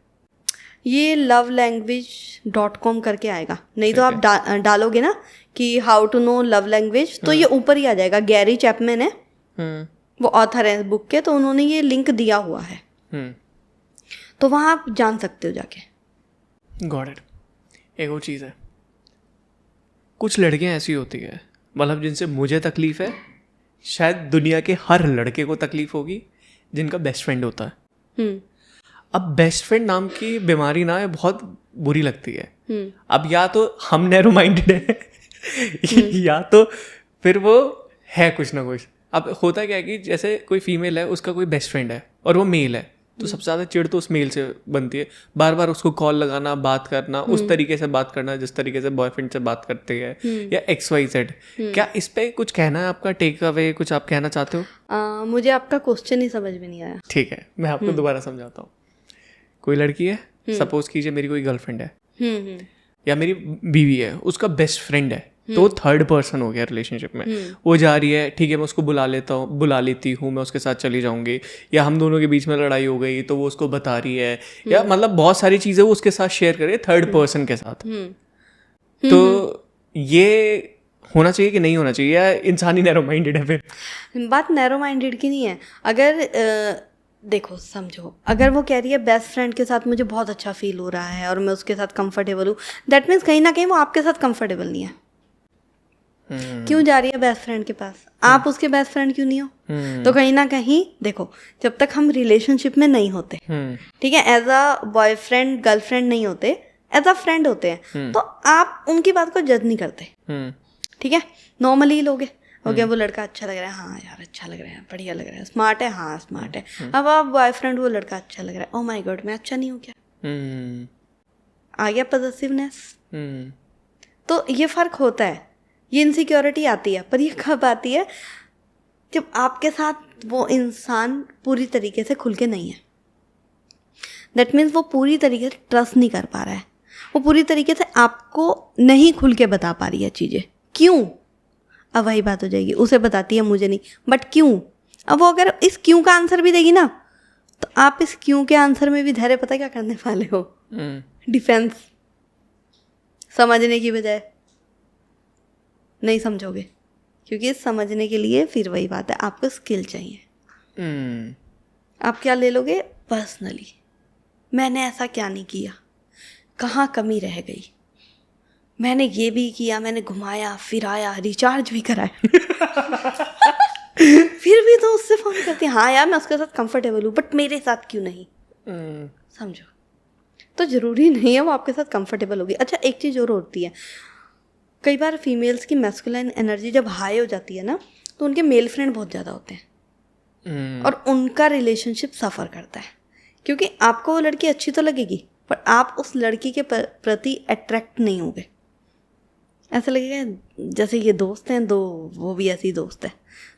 ये lovelanguage.com करके आएगा, नहीं तो आप डालोगे ना कि how to know love language, तो ये ऊपर ही आ जाएगा। गैरी चैपमैन है, वो ऑथर है बुक के, तो उन्होंने ये लिंक दिया हुआ है, तो वहाँ आप जान सकते हो जाके। Got it. एक और चीज़ है, कुछ लड़कियाँ ऐसी होती है, मतलब जिनसे मुझे तकलीफ है, शायद दुनिया के हर लड़के को तकलीफ होगी, जिनका बेस्ट फ्रेंड होता है। अब बेस्ट फ्रेंड नाम की बीमारी ना है, बहुत बुरी लगती है। अब या तो हम नैरो माइंडेड है या तो फिर वो है कुछ ना कुछ। अब होता क्या है कि जैसे कोई फीमेल है, उसका कोई बेस्ट फ्रेंड है और वो मेल है, तो सबसे ज़्यादा चिढ़ तो उस मेल से बनती है। बार बार उसको कॉल लगाना, बात करना, उस तरीके से बात करना जिस तरीके से बॉयफ्रेंड से बात करते हैं, या XYZ। क्या इस पे कुछ कहना है आपका, टेक अवे कुछ आप कहना चाहते हो? मुझे आपका क्वेश्चन ही समझ में नहीं आया। ठीक है, मैं आपको दोबारा समझाता हूँ। कोई लड़की है, सपोज कीजिए मेरी कोई गर्लफ्रेंड है या मेरी बीवी है, उसका बेस्ट फ्रेंड है, तो थर्ड पर्सन हो गया रिलेशनशिप में। वो जा रही है, ठीक है, मैं उसको बुला लेती हूँ, मैं उसके साथ चली जाऊंगी, या हम दोनों के बीच में लड़ाई हो गई तो वो उसको बता रही है, या मतलब बहुत सारी चीजें वो उसके साथ शेयर करे थर्ड पर्सन के साथ। तो ये होना चाहिए कि नहीं होना चाहिए, या इंसान ही नैरो माइंडेड है? फिर बात नैरो माइंडेड की नहीं है। अगर देखो समझो, अगर वो कह रही है बेस्ट फ्रेंड के साथ मुझे बहुत अच्छा फील हो रहा है और मैं उसके साथ कंफर्टेबल हूँ, दैट मीन्स कहीं ना कहीं वो आपके साथ कंफर्टेबल नहीं है। क्यों जा रही है बेस्ट फ्रेंड के पास? आप उसके बेस्ट फ्रेंड क्यों नहीं हो? तो कहीं ना कहीं देखो, जब तक हम रिलेशनशिप में नहीं होते, ठीक है, एज अ बॉयफ्रेंड गर्लफ्रेंड नहीं होते, एज अ फ्रेंड होते हैं, तो आप उनकी बात को जज नहीं करते, ठीक है, नॉर्मली लोगे, ओके वो लड़का अच्छा लग रहा है, हाँ यार अच्छा लग रहा है, बढ़िया लग रहा है, स्मार्ट है, हाँ स्मार्ट है। अब आप बॉयफ्रेंड, वो लड़का अच्छा लग रहा है, ओह माय गॉड मैं अच्छा नहीं हूँ क्या? आ गया पॉजिटिवनेस। तो ये फर्क होता है, ये इनसिक्योरिटी आती है, पर ये कब आती है? जब आपके साथ वो इंसान पूरी तरीके से खुल के नहीं है। दैट मीन्स वो पूरी तरीके से ट्रस्ट नहीं कर पा रहा है, वो पूरी तरीके से आपको नहीं खुल के बता पा रही है चीज़ें। क्यों? अब वही बात हो जाएगी, उसे बताती है मुझे नहीं, बट क्यों? अब वो अगर इस क्यों का आंसर भी देगी ना, तो आप इस क्यों के आंसर में भी धैर्य पता क्या करने वाले हो? डिफेंस। समझने की बजाय नहीं समझोगे, क्योंकि समझने के लिए फिर वही बात है, आपको स्किल चाहिए। आप क्या ले लोगे पर्सनली, मैंने ऐसा क्या नहीं किया, कहाँ कमी रह गई, मैंने ये भी किया, मैंने घुमाया फिराया, रिचार्ज भी कराया फिर भी तो उससे फोन करती है, हाँ यार मैं उसके साथ कंफर्टेबल हूँ, बट मेरे साथ क्यों नहीं? समझो, तो ज़रूरी नहीं है वो आपके साथ कंफर्टेबल होगी। अच्छा एक चीज़ और होती है, कई बार फीमेल्स की मैस्कुलाइन एनर्जी जब हाई हो जाती है ना, तो उनके मेल फ्रेंड बहुत ज़्यादा होते हैं और उनका रिलेशनशिप सफ़र करता है, क्योंकि आपको वो लड़की अच्छी तो लगेगी, पर आप उस लड़की के प्रति अट्रैक्ट नहीं होगे। ऐसा लगेगा जैसे ये दोस्त हैं दो, वो भी ऐसी दोस्त है।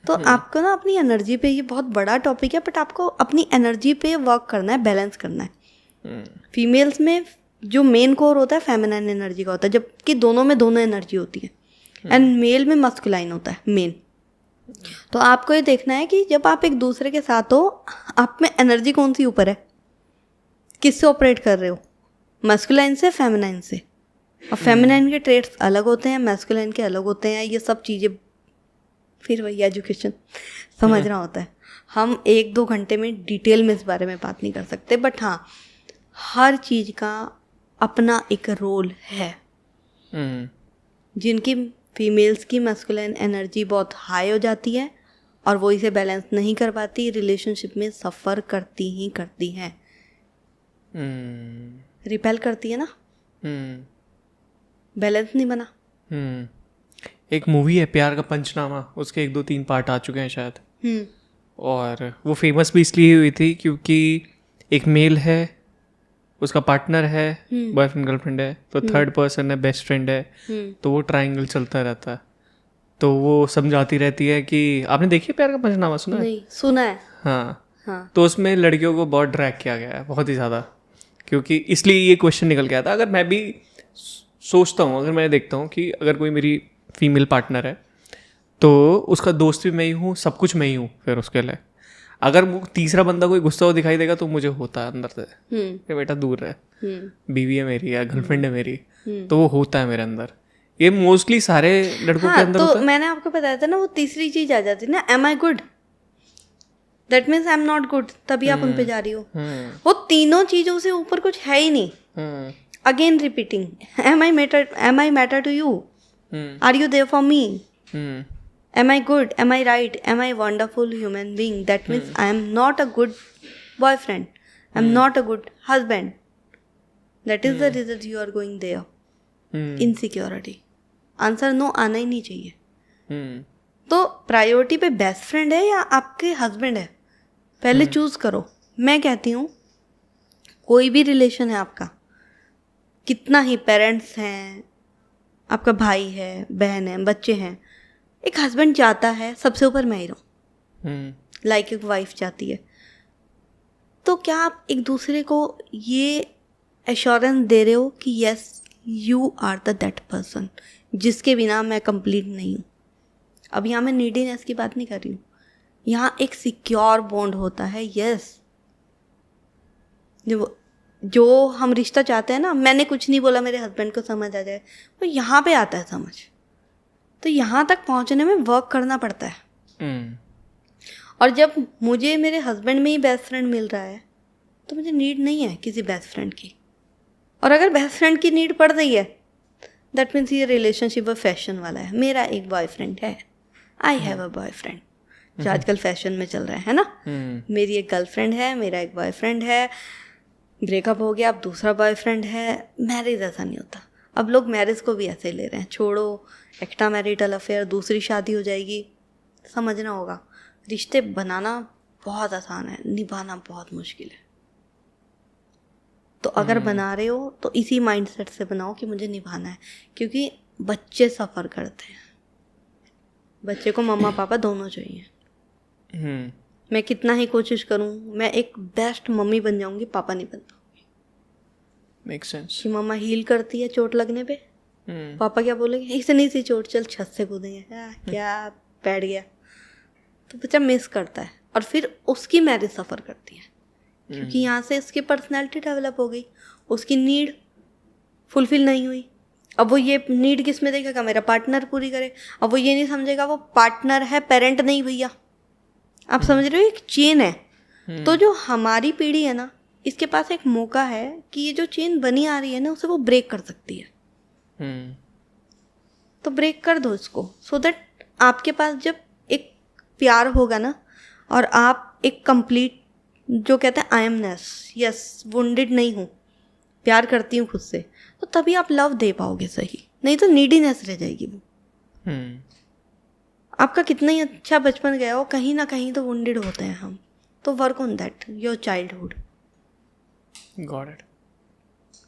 तो आपको ना अपनी एनर्जी पे, ये बहुत बड़ा टॉपिक है, बट आपको अपनी एनर्जी पे वर्क करना है, बैलेंस करना है। फीमेल्स में जो मेन कोर होता है फेमिनाइन एनर्जी का होता है, जबकि दोनों में दोनों एनर्जी होती है, एंड मेल में मस्कुलाइन होता है मेन। तो आपको ये देखना है कि जब आप एक दूसरे के साथ हो, आप में एनर्जी कौन सी ऊपर है, किससे ऑपरेट कर रहे हो, मस्कुलाइन से फेमिनाइन से। और फेमिनाइन के ट्रेट्स अलग होते हैं, मैस्कुलाइन के अलग होते हैं, ये सब चीज़ें फिर वही एजुकेशन समझना होता है। हम 1-2 घंटे में डिटेल में इस बारे में बात नहीं कर सकते, बट हाँ हर चीज़ का अपना एक रोल है। जिनकी फीमेल्स की मैस्कुलाइन एनर्जी बहुत हाई हो जाती है और वो इसे बैलेंस नहीं कर पाती, रिलेशनशिप में सफ़र करती ही करती हैं, रिपेल करती है ना, बैलेंस नहीं बना। एक मूवी है प्यार का पंचनामा, उसके 1-2-3 पार्ट आ चुके हैं शायद, और वो फेमस भी इसलिए हुई थी क्योंकि एक मेल है, उसका पार्टनर है, बॉयफ्रेंड गर्लफ्रेंड है, तो थर्ड पर्सन है, बेस्ट फ्रेंड है, तो वो ट्रायंगल चलता रहता है। तो वो समझाती रहती है कि आपने देखी है प्यार का पंचनामा? सुना है? नहीं सुना है। हाँ। तो उसमें लड़कियों को बहुत ड्रैग किया गया है, बहुत ही ज़्यादा, क्योंकि इसलिए ये क्वेश्चन निकल के आता। अगर मैं भी सोचता हूँ, अगर मैं देखता हूँ कि अगर कोई मेरी फीमेल पार्टनर है तो उसका दोस्त भी मैं ही हूँ, सब कुछ मैं ही हूँ, फिर उसके लिए अगर वो तीसरा बंदा कोई गुस्सा हो दिखाई देगा तो मुझे होता है अंदर से कि बेटा दूर रहे, बीवी है मेरी या गर्लफ्रेंड है मेरी, तो वो होता है मेरे अंदर। ये मोस्टली सारे लड़कों के अंदर होता है। मैंने आपको बताया था ना, वो तीसरी चीज आ जाती है ना, am I good, that means I am not good, तभी आप उन पे जा रही हो। वो तीनों चीजों से ऊपर कुछ है ही नहीं। Again repeating, am I matter to you, are you there for me, am I good, am I right, am I wonderful human being? That means I am not a good boyfriend, I am not a good husband. That is the reason you are going there. Insecurity. Answer no आना ही नहीं चाहिए। तो priority पे best friend है या आपके husband है, पहले चूज करो। मैं कहती हूँ कोई भी रिलेशन है आपका, कितना ही पेरेंट्स हैं, आपका भाई है, बहन है, बच्चे हैं, एक हस्बैंड चाहता है सबसे ऊपर मैं ही रहूँ, लाइक एक वाइफ चाहती है, तो क्या आप एक दूसरे को ये एश्योरेंस दे रहे हो कि yes you are the that person जिसके बिना मैं कंप्लीट नहीं हूँ? अब यहाँ मैं नीडीनेस की बात नहीं कर रही हूँ, यहाँ एक सिक्योर बॉन्ड होता है। यस, जो हम रिश्ता चाहते हैं ना, मैंने कुछ नहीं बोला मेरे हस्बैंड को समझ आ जाए, तो यहाँ पे आता है समझ। तो यहाँ तक पहुँचने में वर्क करना पड़ता है। और जब मुझे मेरे हस्बैंड में ही बेस्ट फ्रेंड मिल रहा है तो मुझे नीड नहीं है किसी बेस्ट फ्रेंड की। और अगर बेस्ट फ्रेंड की नीड पड़ रही है दैट मीन्स ये रिलेशनशिप फैशन वाला है। मेरा एक बॉयफ्रेंड है, आई हैव अ बॉयफ्रेंड, जो आजकल फैशन में चल रहा है ना। मेरी एक गर्लफ्रेंड है, मेरा एक बॉयफ्रेंड है, ब्रेकअप हो गया, अब दूसरा बॉयफ्रेंड है। मैरिज ऐसा नहीं होता, अब लोग मैरिज को भी ऐसे ही ले रहे हैं। छोड़ो एक्स्ट्रा मैरिटल अफेयर, दूसरी शादी हो जाएगी। समझना होगा, रिश्ते बनाना बहुत आसान है, निभाना बहुत मुश्किल है। तो अगर बना रहे हो तो इसी माइंडसेट से बनाओ कि मुझे निभाना है, क्योंकि बच्चे सफ़र करते हैं। बच्चे को मम्मा पापा दोनों चाहिए। मैं कितना ही कोशिश करूं, मैं एक बेस्ट मम्मी बन जाऊंगी, पापा नहीं बन पाऊंगी। Make sense. कि मम्मा हील करती है चोट लगने पे, पापा क्या बोलेंगे, इतनी सी चोट, चल छत से कूदेंगे, क्या बैठ गया। तो बच्चा मिस करता है और फिर उसकी मैरिज सफ़र करती है, क्योंकि यहाँ से उसकी पर्सनैलिटी डेवलप हो गई, उसकी नीड फुलफिल नहीं हुई। अब वो ये नीड किस में देखेगा, मेरा पार्टनर पूरी करे। अब वो ये नहीं समझेगा वो पार्टनर है, पेरेंट नहीं भैया। आप समझ रहे हो, एक चेन है। तो जो हमारी पीढ़ी है ना, इसके पास एक मौका है कि ये जो चेन बनी आ रही है ना, उसे वो ब्रेक कर सकती है। तो ब्रेक कर दो इसको, सो दैट आपके पास जब एक प्यार होगा ना, और आप एक कंप्लीट, जो कहते हैं आई एमनेस, यस वुंडेड नहीं हूँ, प्यार करती हूँ खुद से, तो तभी आप लव दे पाओगे सही। नहीं तो नीडीनेस रह जाएगी वो। आपका कितना ही अच्छा बचपन गया हो, कहीं ना कहीं तो वुंडेड होते हैं हम। तो work on that your childhood. Got it.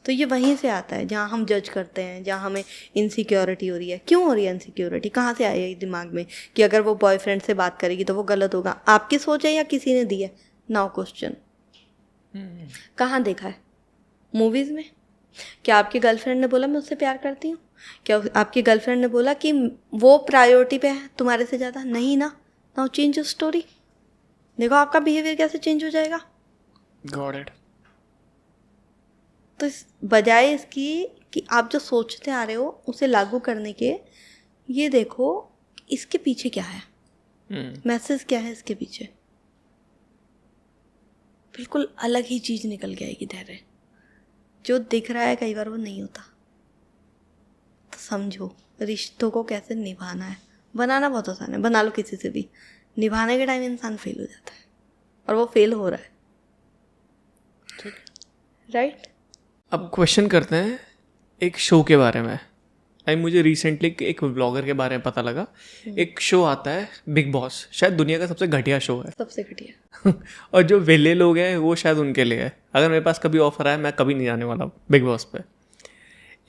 तो ये वहीं से आता है जहाँ हम जज करते हैं, जहाँ हमें इनसिक्योरिटी हो रही है। क्यों हो रही है इनसिक्योरिटी, कहाँ से आई है दिमाग में कि अगर वो बॉयफ्रेंड से बात करेगी तो वो गलत होगा? आपकी सोच है या किसी ने दी है? नाउ क्वेश्चन, कहाँ देखा है? मूवीज़ में? क्या आपकी गर्लफ्रेंड ने बोला मैं उससे प्यार करती हूँ? क्या आपकी गर्लफ्रेंड ने बोला कि वो प्रायोरिटी पे है तुम्हारे से ज़्यादा? नहीं ना। Now change your story. देखो आपका बिहेवियर कैसे चेंज हो जाएगा। Got it. तो इस बजाय इसकी कि आप जो सोचते आ रहे हो उसे लागू करने के, ये देखो इसके पीछे क्या है, मैसेज क्या है इसके पीछे। बिल्कुल अलग ही चीज़ निकल के आएगी धैर्य। जो दिख रहा है कई बार वो नहीं होता। तो समझो रिश्तों को कैसे निभाना है। बनाना बहुत आसान है, बना लो किसी से भी, निभाने के टाइम इंसान फेल हो जाता है, और वो फेल हो रहा है। ठीक, राइट। अब क्वेश्चन करते हैं एक शो के बारे में। मुझे रिसेंटली एक व्लॉगर के बारे में पता लगा। एक शो आता है बिग बॉस, शायद दुनिया का सबसे घटिया शो है, सबसे घटिया। और जो वेले लोग हैं वो शायद उनके लिए है। अगर मेरे पास कभी ऑफर आया, मैं कभी नहीं जाने वाला बिग बॉस पे।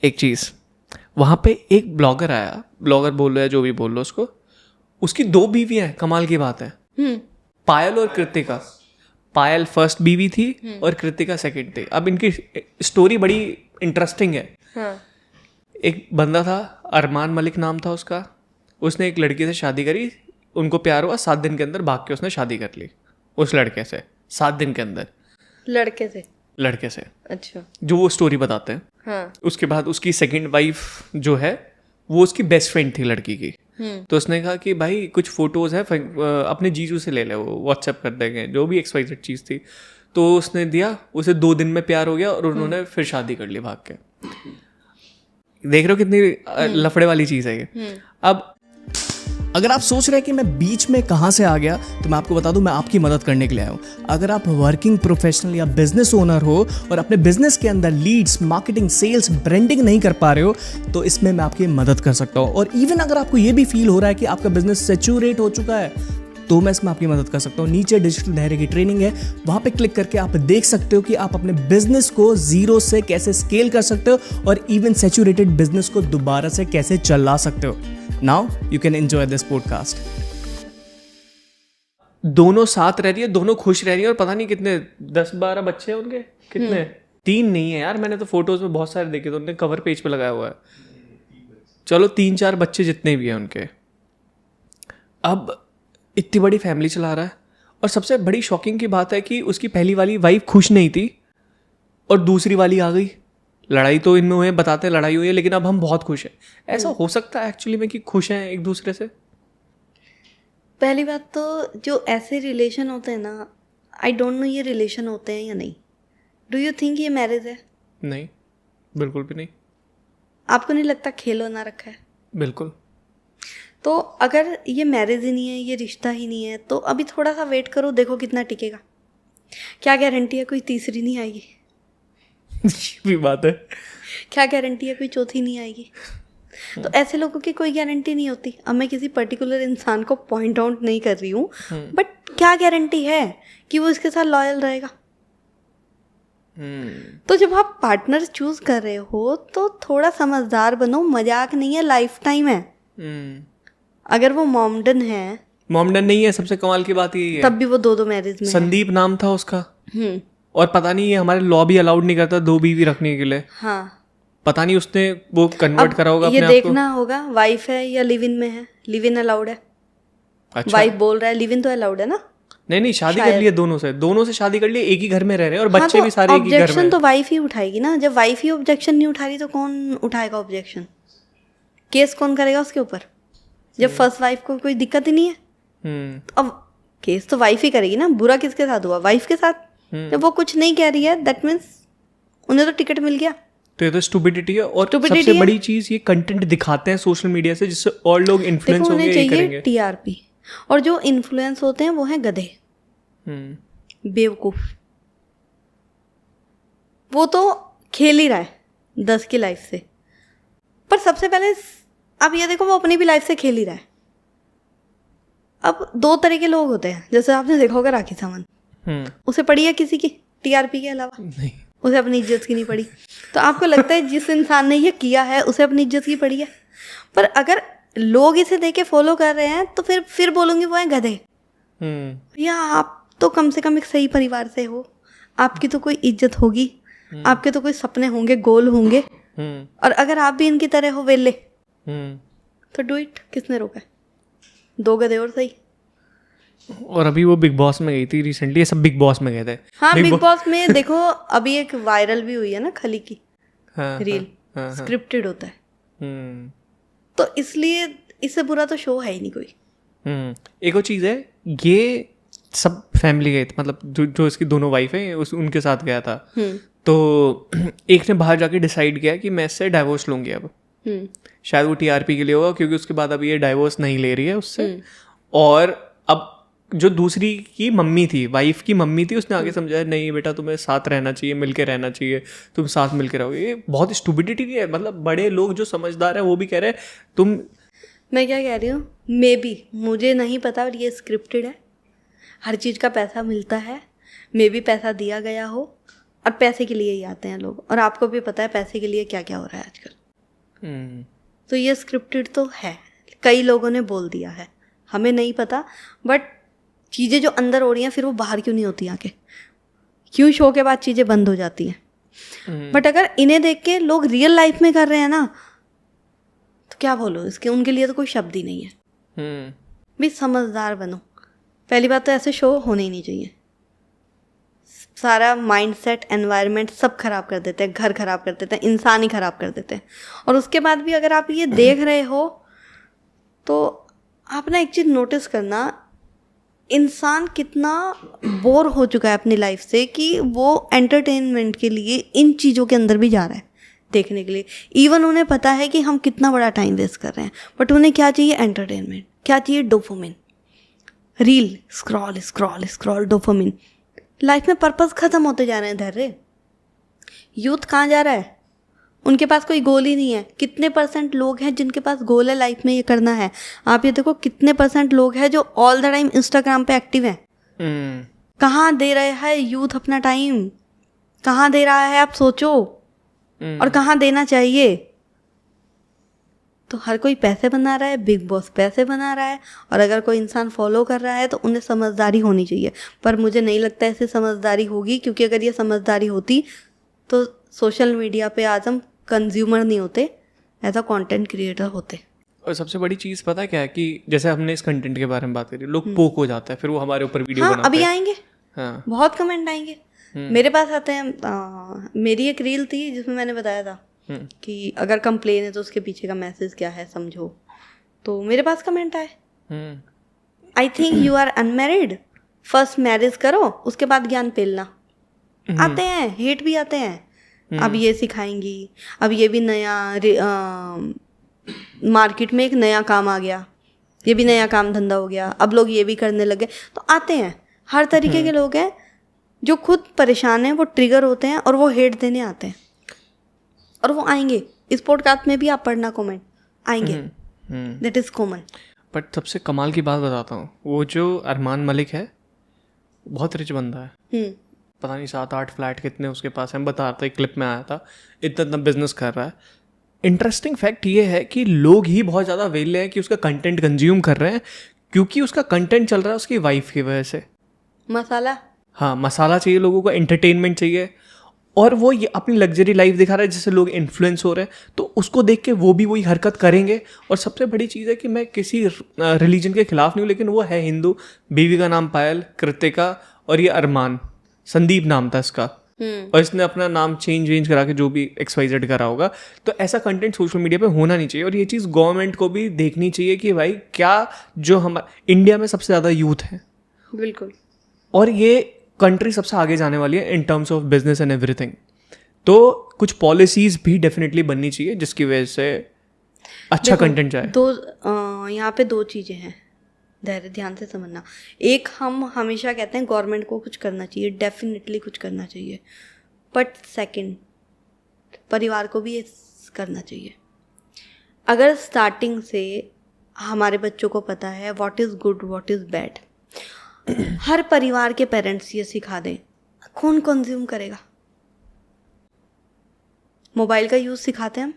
एक चीज़, वहाँ पे एक ब्लॉगर आया, ब्लॉगर बोल रहा है जो भी बोल लो उसको, उसकी 2 बीवियाँ हैं। कमाल की बात है। पायल और कृतिका। पायल फर्स्ट बीवी थी और कृतिका सेकंड थी। अब इनकी स्टोरी बड़ी इंटरेस्टिंग है। हाँ। एक बंदा था, अरमान मलिक नाम था उसका, उसने एक लड़की से शादी करी, उनको प्यार हुआ, 7 दिन के अंदर भाग के उसने शादी कर ली उस लड़के से। 7 दिन के अंदर लड़के से अच्छा, जो वो स्टोरी बताते हैं। हाँ। उसके बाद उसकी सेकंड वाइफ जो है वो उसकी बेस्ट फ्रेंड थी लड़की की। तो उसने कहा कि भाई कुछ फोटोज है अपने जीजू से ले ले, वो व्हाट्सएप कर देंगे, जो भी XYZ चीज़ थी। तो उसने दिया, उसे 2 दिन में प्यार हो गया और उन्होंने फिर शादी कर ली भाग के। देख रहे हो कितनी लफड़े वाली चीज़ है ये। अब अगर आप सोच रहे हैं कि मैं बीच में कहाँ से आ गया, तो मैं आपको बता दूं, मैं आपकी मदद करने के लिए आया हूँ। अगर आप वर्किंग प्रोफेशनल या बिजनेस ओनर हो और अपने बिजनेस के अंदर लीड्स, मार्केटिंग, सेल्स, ब्रांडिंग नहीं कर पा रहे हो, तो इसमें मैं आपकी मदद कर सकता हूँ। और इवन अगर आपको ये भी फील हो रहा है कि आपका बिजनेस सैचुरेट हो चुका है, तो मैं इसमें आपकी मदद कर सकता हूँ। नीचे डिजिटल धैर्य की ट्रेनिंग है, वहाँ पे क्लिक करके आप देख सकते हो कि आप अपने बिजनेस को जीरो से कैसे स्केल कर सकते हो और इवन सैचुरेटेड बिजनेस को दोबारा से कैसे चला सकते हो। Now you can enjoy this podcast. दोनों साथ रह रही है, दोनों खुश रह रही है, और पता नहीं कितने 10-12 बच्चे हैं उनके, कितने 3 नहीं है यार, मैंने तो फोटोज में बहुत सारे देखे, तो उनने कवर पेज पे लगाया हुआ है। चलो 3-4 बच्चे जितने भी हैं उनके, अब इतनी बड़ी फैमिली चला रहा है। और सबसे बड़ी शॉकिंग की बात है कि उसकी पहली वाली वाइफ खुश नहीं थी और दूसरी वाली आ गई। लड़ाई तो इनमें हुए, बताते लड़ाई हुई है, लेकिन अब हम बहुत खुश हैं। ऐसा हो सकता है एक्चुअली में कि खुश हैं एक दूसरे से? पहली बात तो जो ऐसे रिलेशन होते हैं ना, आई डोंट नो ये रिलेशन होते हैं या नहीं। डू यू थिंक ये मैरिज है? नहीं, बिल्कुल भी नहीं। आपको नहीं लगता खेल होना रखा है? बिल्कुल। तो अगर ये मैरिज ही नहीं है, ये रिश्ता ही नहीं है, तो अभी थोड़ा सा वेट करो, देखो कितना टिकेगा। क्या गारंटी है कोई तीसरी नहीं आएगी? ये भी बात है। क्या गारंटी है कोई चौथी नहीं आएगी? तो ऐसे लोगों की कोई गारंटी नहीं होती। अब मैं किसी पर्टिकुलर इंसान को पॉइंट आउट नहीं कर रही हूँ, बट क्या गारंटी है कि वो इसके साथ लॉयल रहेगा? तो जब आप पार्टनर चूज कर रहे हो तो थोड़ा समझदार बनो, मजाक नहीं है, लाइफ टाइम है। अगर वो मॉमडन है, मॉमडन नहीं है, सबसे कमाल की बात यही है, तब भी वो 2 मैरिज में है। संदीप नाम था उसका, और पता नहीं ये हमारे लॉ भी अलाउड नहीं करता 2 बीवी रखने के लिए। हाँ, पता नहीं उसने वो कन्वर्ट करा होगा ये अपने आप को। देखना होगा वाइफ है या लिव इन में है। लिव इन अलाउड है? अच्छा, वाइफ बोल रहा है लिव इन तो अलाउड है ना? नहीं शादी कर ली है दोनों से शादी कर ली, एक ही घर में रह रहे हैं, और बच्चे भी सारे एक ही घर में। ऑब्जेक्शन तो वाइफ ही उठाएगी ना। जब वाइफ ही ऑब्जेक्शन नहीं उठा रही तो कौन उठाएगा ऑब्जेक्शन? केस कौन करेगा उसके ऊपर? जब फर्स्ट वाइफ को कोई दिक्कत ही नहीं है, तो अब केस तो वाइफ ही करेगी ना। बुरा किसके साथ हुआ? वाइफ के साथ। जब वो कुछ नहीं कह रही है, दैट मीन्स उन्हें तो टिकट मिल गया। तो ये तो स्टुपिडिटी है। और सबसे बड़ी चीज, ये कंटेंट दिखाते हैं सोशल मीडिया से, जिससे और लोग इन्फ्लुएंस होंगे, यही करेंगे। टीआरपी। और जो इन्फ्लुएंस होते हैं वो हैं गधे, बेवकूफ। वो तो खेल ही रहा है 10 की लाइफ से। पर सबसे पहले अब ये देखो, वो अपनी भी लाइफ से खेल ही रहा है। अब 2 तरह के लोग होते हैं, जैसे आपने देखा होगा राखी सावंत, उसे पड़ी है किसी की टीआरपी के अलावा? नहीं, उसे अपनी इज्जत की नहीं पड़ी। तो आपको लगता है जिस इंसान ने ये किया है उसे अपनी इज्जत की पड़ी है? पर अगर लोग इसे देख के फॉलो कर रहे हैं तो फिर बोलूंगी वो है गधे। या आप तो कम से कम एक सही परिवार से हो, आपकी तो कोई इज्जत होगी, आपके तो कोई सपने होंगे, गोल होंगे। और अगर आप भी इनकी तरह हो वेले, तो डू इट। किसने रोका है? 2 गधे और सही। और अभी वो बिग बॉस में गई थी रिसेंटली, ये सब बिग बॉस में गए थे। हाँ, बिग बॉस में देखो अभी एक वायरल भी हुई है ना खली की रील, स्क्रिप्टेड होता है। तो इसलिए इससे बुरा तो शो है ही नहीं कोई। एक और चीज़ है, ये सब फैमिली गए थे, मतलब जो इसकी दोनों वाइफ है उनके साथ गया था। तो एक ने बाहर जाके डिसाइड किया कि मैं इससे डाइवोर्स लूंगी अब। शायद वो टीआरपी के लिए होगा, क्योंकि उसके बाद अब ये डाइवोर्स नहीं ले रही है उससे। और अब जो दूसरी की मम्मी थी, वाइफ की मम्मी थी, उसने आगे समझाया नहीं बेटा तुम्हें साथ रहना चाहिए, मिलके रहना चाहिए, तुम साथ मिलके रहोगे। ये बहुत स्टुपिडिटी है। मतलब बड़े लोग जो समझदार हैं वो भी कह रहे हैं तुम। मैं क्या कह रही हूँ, मे बी, मुझे नहीं पता, और ये स्क्रिप्टेड है। हर चीज़ का पैसा मिलता है, मे बी पैसा दिया गया हो, और पैसे के लिए ही आते हैं लोग। और आपको भी पता है पैसे के लिए क्या क्या हो रहा है आजकल। तो ये स्क्रिप्टेड तो है, कई लोगों ने बोल दिया है, हमें नहीं पता। बट चीज़ें जो अंदर हो रही हैं फिर वो बाहर क्यों नहीं होती आके? क्यों शो के बाद चीज़ें बंद हो जाती हैं? बट अगर इन्हें देख के लोग रियल लाइफ में कर रहे हैं ना, तो क्या बोलो इसके, उनके लिए तो कोई शब्द ही नहीं है। भी समझदार बनो। पहली बात तो ऐसे शो होने ही नहीं चाहिए। सारा माइंडसेट, एनवायरनमेंट सब खराब कर देते हैं, घर खराब कर देते हैं, इंसान ही खराब कर देते हैं। और उसके बाद भी अगर आप ये देख रहे हो तो आप ना एक चीज़ नोटिस करना, इंसान कितना बोर हो चुका है अपनी लाइफ से कि वो एंटरटेनमेंट के लिए इन चीज़ों के अंदर भी जा रहा है देखने के लिए। इवन उन्हें पता है कि हम कितना बड़ा टाइम वेस्ट कर रहे हैं, बट उन्हें क्या चाहिए? एंटरटेनमेंट। क्या चाहिए? Dopamine, reel, scroll scroll scroll, dopamine. Life में पर्पस खत्म होते जा रहे हैं। धैर्य, यूथ कहाँ जा रहा है? उनके पास कोई गोल ही नहीं है। कितने % लोग हैं जिनके पास गोल है लाइफ में ये करना है? आप ये देखो कितने % लोग हैं जो ऑल द टाइम इंस्टाग्राम पे एक्टिव हैं। कहाँ दे रहे हैं यूथ अपना टाइम? कहाँ दे रहा है आप सोचो, और कहाँ देना चाहिए? तो हर कोई पैसे बना रहा है, बिग बॉस पैसे बना रहा है, और अगर कोई इंसान फॉलो कर रहा है तो उन्हें समझदारी होनी चाहिए। पर मुझे नहीं लगता ऐसे समझदारी होगी, क्योंकि अगर ये समझदारी होती तो सोशल मीडिया पे आज हम कंज्यूमर नहीं होते, एज अ कंटेंट क्रिएटर होते। और सबसे बड़ी चीज़ पता है क्या है कि जैसे हमने इस कंटेंट के बारे में बात करी, लोग पोक हो जाता है, फिर वो हमारे ऊपर वीडियो हाँ, बनाते अभी हैं। आएंगे, हाँ, बहुत कमेंट आएंगे मेरे पास आते हैं। मेरी एक रील थी जिसमें मैंने बताया था कि अगर कंप्लेन है तो उसके पीछे का मैसेज क्या है समझो, तो मेरे पास कमेंट आए, I think you are unmarried, first marriage करो उसके बाद ज्ञान पेलना। आते हैं, हेट भी आते हैं। अब ये सिखाएंगी, अब ये भी नया मार्केट में एक नया काम आ गया, ये भी नया काम धंधा हो गया, अब लोग ये भी करने लगे। तो आते हैं, हर तरीके के लोग हैं जो खुद परेशान हैं, वो ट्रिगर होते हैं और वो हेट देने आते हैं, और वो आएंगे। इस पॉडकास्ट में भी आप पढ़ना कमेंट आएंगे, दैट इज कॉमन। बट सबसे कमाल की बात बताता हूँ, वो जो अरमान मलिक है बहुत रिच बंदा है, पता नहीं 7-8 फ्लैट कितने उसके पास हैं, बता रहा था, एक क्लिप में आया था, इतना बिजनेस कर रहा है। इंटरेस्टिंग फैक्ट ये है कि लोग ही बहुत ज़्यादा वेले हैं कि उसका कंटेंट कंज्यूम कर रहे हैं, क्योंकि उसका कंटेंट चल रहा है उसकी वाइफ की वजह से। मसाला, हाँ, मसाला चाहिए लोगों को, एंटरटेनमेंट चाहिए, और वो ये अपनी लग्जरी लाइफ दिखा रहा है जिससे लोग इन्फ्लुएंस हो रहे हैं, तो उसको देख के वो भी वही हरकत करेंगे। और सबसे बड़ी चीज़ है कि मैं किसी रिलीजन के खिलाफ नहीं हूँ, लेकिन वो है हिंदू, बीवी का नाम पायल, कृतिका, और ये अरमान, संदीप नाम था इसका, और इसने अपना नाम चेंज करा के जो भी XYZ करा होगा। तो ऐसा कंटेंट सोशल मीडिया पे होना नहीं चाहिए, और ये चीज़ गवर्नमेंट को भी देखनी चाहिए कि भाई क्या जो हमारे इंडिया में सबसे ज़्यादा यूथ है, बिल्कुल, और ये कंट्री सबसे आगे जाने वाली है in terms of business and everything, तो कुछ पॉलिसीज भी डेफिनेटली बननी चाहिए जिसकी वजह से अच्छा कंटेंट जाए। यहाँ पे 2 चीज़ें हैं, धैर्य ध्यान से समझना। एक, हम हमेशा कहते हैं गवर्नमेंट को कुछ करना चाहिए, डेफिनेटली कुछ करना चाहिए, बट सेकंड, परिवार को भी ये करना चाहिए। अगर स्टार्टिंग से हमारे बच्चों को पता है what is good what is bad, हर परिवार के पेरेंट्स ये सिखा दें, कौन कंज्यूम करेगा? मोबाइल का यूज़ सिखाते हैं हम,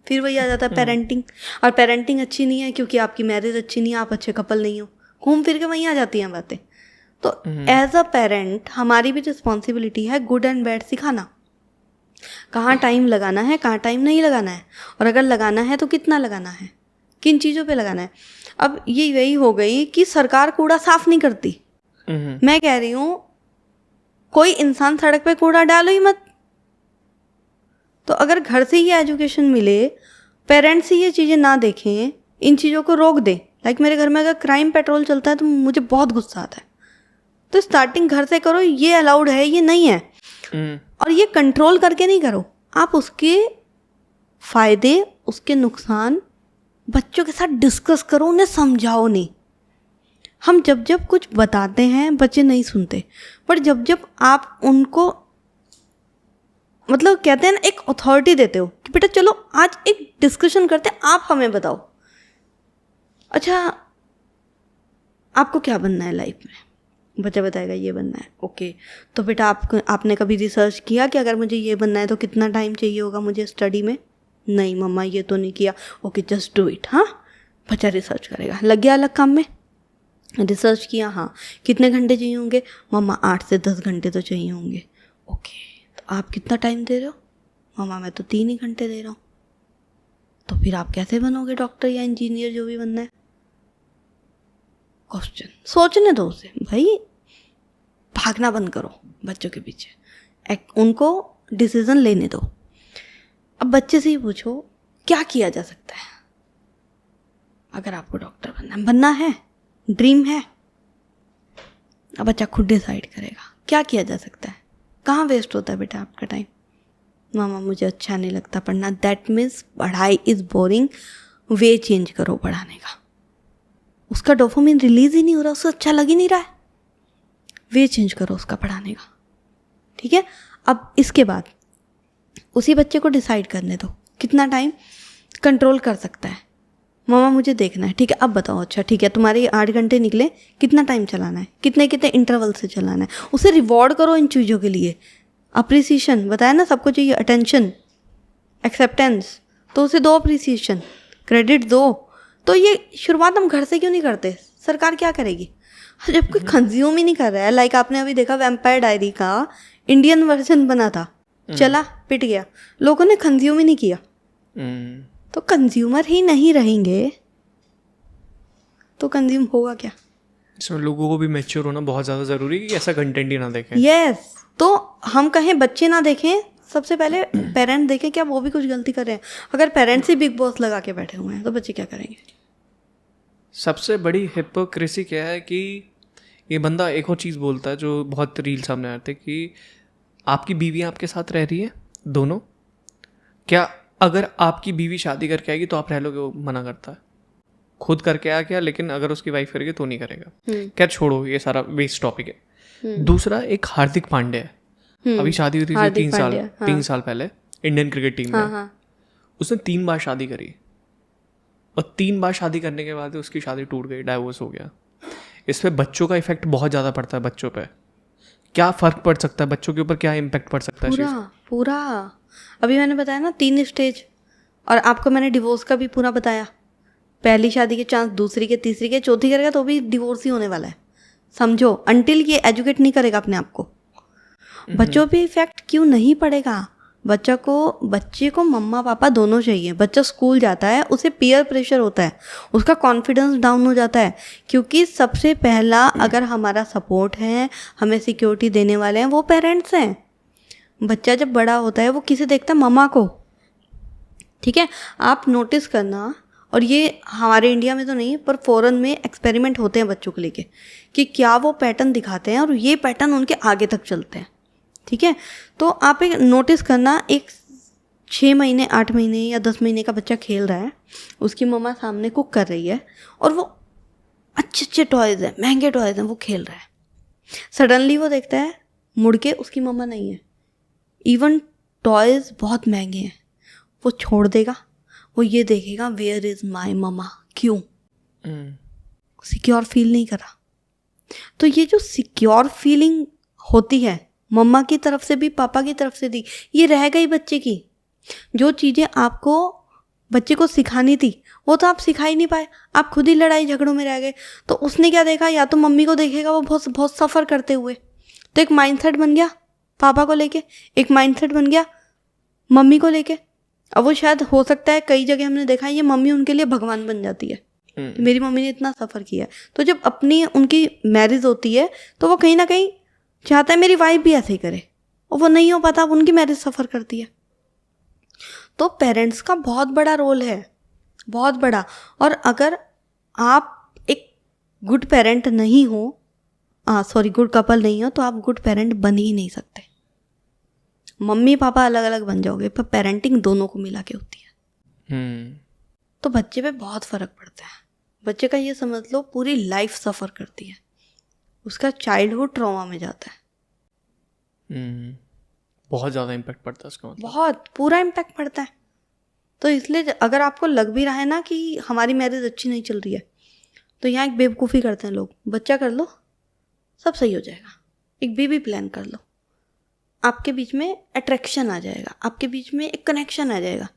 फिर वही आ जाता है पेरेंटिंग, और पेरेंटिंग अच्छी नहीं है क्योंकि आपकी मैरिज अच्छी नहीं है, आप अच्छे कपल नहीं हो, घूम फिर के वहीं आ जाती हैं बातें। तो एज अ पेरेंट हमारी भी रिस्पॉन्सिबिलिटी है गुड एंड बैड सिखाना, कहाँ टाइम लगाना है, कहाँ टाइम नहीं लगाना है, और अगर लगाना है तो कितना लगाना है, किन चीज़ों पे लगाना है। अब ये वही हो गई कि सरकार कूड़ा साफ नहीं करती। मैं कह रही हूँ कोई इंसान सड़क पे कूड़ा डालो ही मत। तो अगर घर से ही एजुकेशन मिले, पेरेंट्स ही ये चीज़ें ना देखें, इन चीज़ों को रोक दें। लाइक मेरे घर में अगर क्राइम पेट्रोल चलता है तो मुझे बहुत गुस्सा आता है, तो स्टार्टिंग घर से करो, ये अलाउड है ये नहीं है, और ये कंट्रोल करके नहीं करो, आप उसके फ़ायदे उसके नुकसान बच्चों के साथ डिस्कस करो, उन्हें समझाओ नहीं। हम जब जब कुछ बताते हैं बच्चे नहीं सुनते, पर जब जब आप उनको मतलब कहते हैं ना एक अथॉरिटी देते हो कि बेटा चलो आज एक डिस्कशन करते हैं, आप हमें बताओ, अच्छा आपको क्या बनना है लाइफ में, बच्चा बताएगा ये बनना है, ओके, तो बेटा आपने कभी रिसर्च किया कि अगर मुझे ये बनना है तो कितना टाइम चाहिए होगा मुझे स्टडी में? नहीं मम्मा ये तो नहीं किया, ओके जस्ट डू इट। हाँ, बच्चा रिसर्च करेगा, लग गया अलग काम में, रिसर्च किया, हाँ कितने घंटे चाहिए होंगे? मम्मा 8 से 10 घंटे तो चाहिए होंगे। ओके, तो आप कितना टाइम दे रहे हो? मम्मा मैं तो 3 ही घंटे दे रहा हूँ। तो फिर आप कैसे बनोगे डॉक्टर या इंजीनियर, जो भी बनना है? क्वेश्चन सोचने दो उसे, भाई भागना बंद करो बच्चों के पीछे, उनको डिसीजन लेने दो। अब बच्चे से ही पूछो क्या किया जा सकता है अगर आपको डॉक्टर बनना है, ड्रीम है। अब बच्चा खुद डिसाइड करेगा क्या किया जा सकता है। कहाँ वेस्ट होता है बेटा आपका टाइम? मामा मुझे अच्छा नहीं लगता पढ़ना, दैट मीन्स पढ़ाई इज़ बोरिंग, वे चेंज करो पढ़ाने का। उसका डोपामिन रिलीज ही नहीं हो रहा, उसको अच्छा लग ही नहीं रहा है, वे चेंज करो उसका पढ़ाने का। ठीक है, अब इसके बाद उसी बच्चे को डिसाइड करने दो कितना टाइम कंट्रोल कर सकता है। मामा मुझे देखना है, ठीक है, अब बताओ, अच्छा ठीक है, तुम्हारे 8 घंटे निकले, कितना टाइम चलाना है, कितने कितने इंटरवल से चलाना है। उसे रिवॉर्ड करो इन चीज़ों के लिए। अप्रिसिएशन बताया ना, सबको चाहिए अटेंशन, एक्सेप्टेंस, तो उसे दो अप्रिसिएशन, क्रेडिट दो। तो ये शुरुआत हम घर से क्यों नहीं करते? सरकार क्या करेगी जब कोई कंज्यूम ही नहीं कर रहा है? लाइक आपने अभी देखा वैम्पायर डायरी का इंडियन वर्जन बना था, चला पिट गया, लोगों ने कंज्यूम ही नहीं किया। तो कंज्यूमर ही नहीं रहेंगे तो कंज्यूम होगा क्या? इसमें लोगों को भी मैच्योर होना बहुत ज़्यादा ज़रूरी है कि ऐसा कंटेंट ही ना देखें। यस तो हम कहें बच्चे ना देखें, सबसे पहले पेरेंट देखें क्या वो भी कुछ गलती कर रहे हैं। अगर पेरेंट्स ही बिग बॉस लगा के बैठे हुए हैं तो बच्चे क्या करेंगे? सबसे बड़ी हिपोक्रेसी क्या है कि ये बंदा एक और चीज़ बोलता है जो बहुत रील सामने आते हैं कि आपकी बीवी आपके साथ रह रही है दोनों, क्या अगर आपकी बीवी शादी करके आएगी तो आप रह लोगे? वो मना करता है, खुद करके आ गया, लेकिन अगर उसकी वाइफ करेगी तो नहीं करेगा। क्या, छोड़ो, ये सारा वेस्ट टॉपिक है। दूसरा एक हार्दिक पांड्या है, अभी शादी हुई थी 3 साल पहले इंडियन क्रिकेट टीम में। उसने 3 बार शादी करी और 3 बार शादी करने के बाद उसकी शादी टूट गई, डाइवोर्स हो गया। इस पे बच्चों का इफेक्ट बहुत ज़्यादा पड़ता है। बच्चों पे क्या फ़र्क पड़ सकता है, बच्चों के ऊपर क्या इम्पैक्ट पड़ सकता है? पूरा अभी मैंने बताया ना 3 स्टेज, और आपको मैंने डिवोर्स का भी पूरा बताया। पहली शादी के चांस, दूसरी के, तीसरी के, चौथी करेगा तो भी डिवोर्स ही होने वाला है, समझो, अनटिल ये एजुकेट नहीं करेगा अपने आप को। बच्चों पे इफेक्ट क्यों नहीं पड़ेगा? बच्चे को मम्मा पापा दोनों चाहिए। बच्चा स्कूल जाता है, उसे पीयर प्रेशर होता है, उसका कॉन्फिडेंस डाउन हो जाता है, क्योंकि सबसे पहला अगर हमारा सपोर्ट है, हमें सिक्योरिटी देने वाले हैं, वो पेरेंट्स हैं। बच्चा जब बड़ा होता है वो किसे देखता है? मम्मा को। ठीक है, आप नोटिस करना, और ये हमारे इंडिया में तो नहीं पर फॉरेन में एक्सपेरिमेंट होते हैं बच्चों को लेके कि क्या वो पैटर्न दिखाते हैं और ये पैटर्न उनके आगे तक चलते हैं। ठीक है, तो आप एक नोटिस करना, एक 6 महीने 8 महीने या 10 महीने का बच्चा खेल रहा है, उसकी मम्मा सामने कुक कर रही है और वो अच्छे टॉयज़ हैं, महंगे टॉयज़ हैं, वो खेल रहा है। सडनली वो देखता है मुड़ के उसकी मम्मा नहीं है, इवन टॉयज़ बहुत महंगे हैं, वो छोड़ देगा, वो ये देखेगा वेयर इज़ माई मम्मा। क्यों? सिक्योर फील नहीं करा। तो ये जो सिक्योर फीलिंग होती है मम्मा की तरफ से भी पापा की तरफ से भी, ये रह गई बच्चे की। जो चीज़ें आपको बच्चे को सिखानी थी वो तो आप सिखा ही नहीं पाए, आप खुद ही लड़ाई झगड़ों में रह गए। तो उसने क्या देखा? या तो मम्मी को देखेगा वो बहुत बहुत सफ़र करते हुए, तो एक माइंडसेट बन गया पापा को लेके, एक माइंडसेट बन गया मम्मी को लेके। अब वो शायद हो सकता है कई जगह हमने देखा है ये मम्मी उनके लिए भगवान बन जाती है। मेरी मम्मी ने इतना सफ़र किया, तो जब अपनी उनकी मैरिज होती है तो वो कहीं ना कहीं चाहता है मेरी वाइफ भी ऐसे ही करे, और वो नहीं हो पाता, अब उनकी मैरिज सफ़र करती है। तो पेरेंट्स का बहुत बड़ा रोल है, बहुत बड़ा। और अगर आप एक गुड पेरेंट नहीं हो, गुड कपल नहीं हो, तो आप गुड पेरेंट बन ही नहीं सकते। मम्मी पापा अलग अलग बन जाओगे, पर पेरेंटिंग दोनों को मिला के होती है। तो बच्चे पे बहुत फ़र्क पड़ता है। बच्चे का ये समझ लो पूरी लाइफ सफ़र करती है, उसका चाइल्डहुड ट्रॉमा में जाता है। बहुत ज़्यादा इम्पैक्ट पड़ता है उसका, बहुत पूरा इम्पैक्ट पड़ता है। तो इसलिए अगर आपको लग भी रहा है ना कि हमारी मैरिज अच्छी नहीं चल रही है, तो यहाँ एक बेवकूफ़ी करते हैं लोग, बच्चा कर लो सब सही हो जाएगा, एक बेबी प्लान कर लो, आपके बीच में अट्रैक्शन आ जाएगा, आपके बीच में एक कनेक्शन आ जाएगा।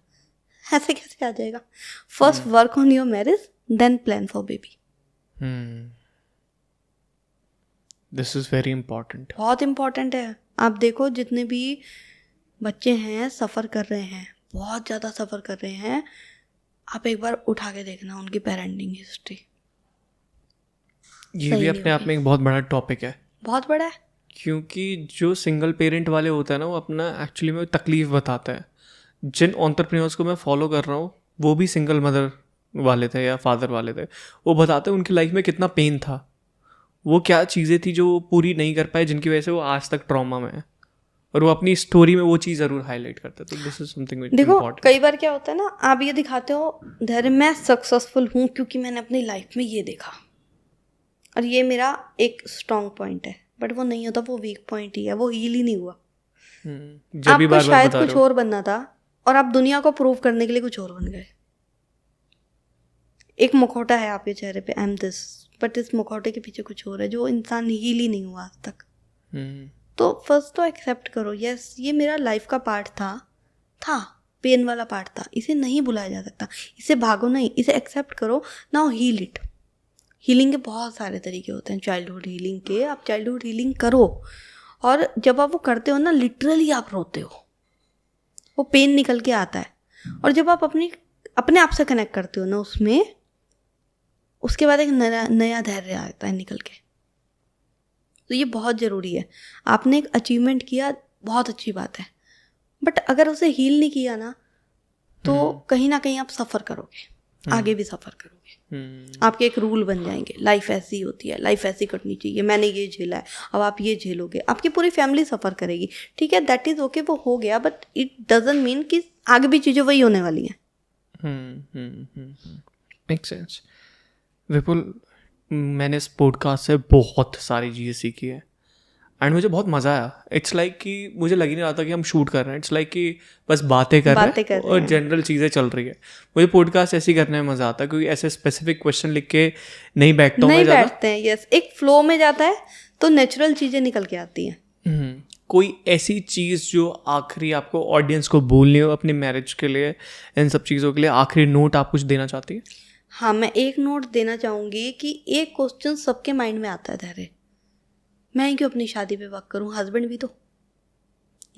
ऐसे कैसे आ जाएगा? First work on your marriage then plan for baby. This is very important, बहुत इंपॉर्टेंट है। आप देखो जितने भी बच्चे हैं सफ़र कर रहे हैं, बहुत ज़्यादा सफ़र कर रहे हैं, आप एक बार उठा के देखना उनकी पेरेंटिंग हिस्ट्री। ये भी अपने आप में एक बहुत बड़ा टॉपिक है, बहुत बड़ा है। क्योंकि जो सिंगल पेरेंट वाले होते हैं ना, वो अपना एक्चुअली में तकलीफ़ बताता है। जिन एंटरप्रेन्योर्स को मैं फॉलो कर रहा हूँ वो भी सिंगल मदर वाले थे या फादर वाले थे, वो बताते हैं उनकी लाइफ में कितना पेन था, वो क्या चीज़ें थी जो वो पूरी नहीं कर पाए, जिनकी वजह से वो आज तक ट्रॉमा में है, और वो अपनी स्टोरी में वो चीज़ ज़रूर हाईलाइट करते हैं। तो दिस इज समथिंग देखो कई बार क्या होता है ना, आप ये दिखाते हो धैर्य मैं सक्सेसफुल हूँ क्योंकि मैंने अपनी लाइफ में ये देखा और ये मेरा एक स्ट्रॉन्ग पॉइंट है, बट वो नहीं होता, वो वीक पॉइंट ही है, वो हील ही नहीं हुआ। जब भी आपको बार शायद बता रहे कुछ हो। और बनना था और आप दुनिया को प्रूव करने के लिए कुछ और बन गए। एक मुखौटा है आपके चेहरे पे, आई एम दिस, बट इस मुखौटे के पीछे कुछ और है जो इंसान हील ही नहीं हुआ आज तक। तो फर्स्ट तो एक्सेप्ट करो, यस ये मेरा लाइफ का पार्ट था पेन वाला पार्ट था, इसे नहीं भुलाया जा सकता, इसे भागो नहीं, इसे एक्सेप्ट करो। Now heal it. हीलिंग के बहुत सारे तरीके होते हैं चाइल्डहुड हीलिंग के, आप चाइल्डहुड हीलिंग करो और जब आप वो करते हो ना लिटरली आप रोते हो, वो पेन निकल के आता है। और जब आप अपने आप से कनेक्ट करते हो ना उसमें, उसके बाद एक नया धैर्य आता है निकल के। तो ये बहुत ज़रूरी है। आपने एक अचीवमेंट किया, बहुत अच्छी बात है, बट अगर उसे हील नहीं किया ना तो कहीं ना कहीं आप सफ़र करोगे, आगे भी सफ़र करोगे। आपके एक रूल बन जाएंगे, लाइफ ऐसी होती है, लाइफ ऐसी कटनी चाहिए, मैंने ये झेला है, अब आप ये झेलोगे, आपकी पूरी फैमिली सफ़र करेगी। ठीक है, दैट इज़ ओके, वो हो गया, बट इट डजंट मीन कि आगे भी चीज़ें वही होने वाली हैं। Make sense. विपुल, मैंने इस पॉडकास्ट से बहुत सारी चीज़ें सीखी है एंड मुझे बहुत मज़ा आया। इट्स लाइक कि मुझे लग ही नहीं रहा था कि हम शूट कर रहे हैं, इट्स लाइक कि बस बातें कर रहे हैं और जनरल चीज़ें चल रही है। मुझे पॉडकास्ट ऐसे ही करने में मज़ा आता है क्योंकि ऐसे स्पेसिफिक क्वेश्चन लिख के नहीं बैठता हूँ, नहीं बैठते हैं। यस, एक फ्लो में जाता है तो नेचुरल चीज़ें निकल के आती हैं। कोई ऐसी चीज़ जो आखिरी आपको ऑडियंस को बोलनी हो अपनी मैरिज के लिए, इन सब चीज़ों के लिए, आखिरी नोट आप कुछ देना चाहती है? हाँ, मैं एक नोट देना चाहूँगी कि एक क्वेश्चन सबके माइंड में आता है, धैर्य, मैं ही क्यों अपनी शादी पे वर्क करूँ, हस्बैंड भी तो,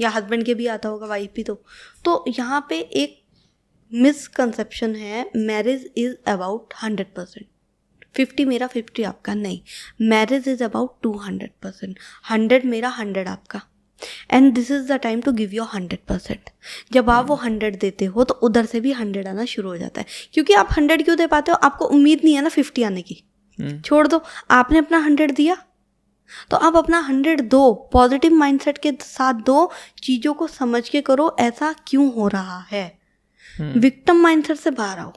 या हस्बैंड के भी आता होगा, वाइफ भी तो यहाँ पे एक मिसकंसेप्शन है, मैरिज इज़ अबाउट 100%, 50 मेरा 50 आपका, नहीं, मैरिज इज़ अबाउट 200%, 100 मेरा 100 आपका, and this is the time to give your 100%। जब आप वो 100 देते हो तो उधर से भी 100 आना शुरू हो जाता है, क्योंकि आप 100 क्यों दे पाते हो, आपको उम्मीद नहीं है ना 50 आने की। छोड़ दो, आपने अपना 100 दिया तो आप अपना 100 दो, पॉजिटिव माइंडसेट के साथ दो, चीज़ों को समझ के करो ऐसा क्यों हो रहा है। विक्टिम माइंडसेट से बाहर आओ,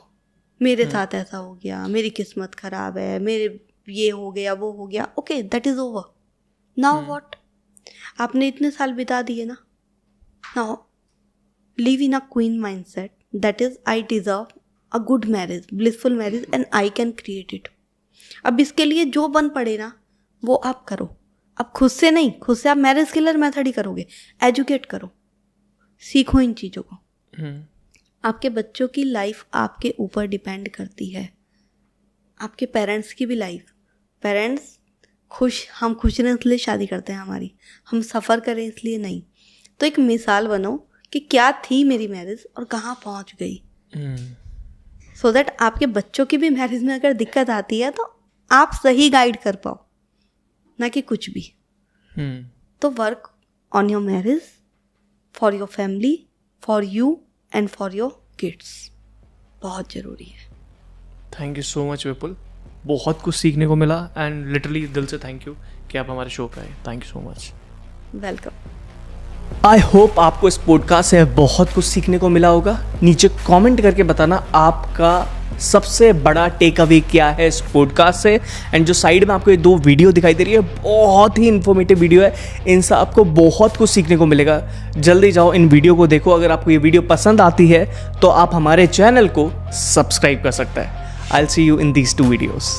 मेरे साथ ऐसा हो गया, मेरी किस्मत खराब है, मेरे ये हो गया, वो हो गया, okay that is over, now what, आपने इतने साल बिता दिए ना, now live in a queen mindset, that is I deserve a good marriage, blissful marriage, and I can create it. अब इसके लिए जो बन पड़े ना वो आप करो। अब खुद से नहीं, खुद से आप मैरिज किलर मेथड ही करोगे, एजुकेट करो, सीखो इन चीज़ों को। आपके बच्चों की लाइफ आपके ऊपर डिपेंड करती है, आपके पेरेंट्स की भी लाइफ। पेरेंट्स हम खुश रहें इसलिए शादी करते हैं हमारी, हम सफ़र करें इसलिए नहीं। तो एक मिसाल बनो कि क्या थी मेरी मैरिज और कहाँ पहुँच गई, सो दैट आपके बच्चों की भी मैरिज में अगर दिक्कत आती है तो आप सही गाइड कर पाओ, ना कि कुछ भी। तो work on your marriage, for your family, for you and for your kids, बहुत ज़रूरी है। थैंक यू सो मच विपुल, बहुत कुछ सीखने को मिला एंड लिटरली दिल से थैंक यू कि आप हमारे शो पे आए। Thank you so much. Welcome. I hope आपको इस पॉडकास्ट से बहुत कुछ सीखने को मिला होगा। नीचे कमेंट करके बताना आपका सबसे बड़ा टेक अवे क्या है इस पॉडकास्ट से। एंड जो साइड में आपको ये 2 वीडियो दिखाई दे रही है, बहुत ही इन्फॉर्मेटिव वीडियो है, इनसे आपको बहुत कुछ सीखने को मिलेगा। जल्दी जाओ इन वीडियो को देखो। अगर आपको ये वीडियो पसंद आती है तो आप हमारे चैनल को सब्सक्राइब कर सकते हैं। I'll see you in these 2 videos.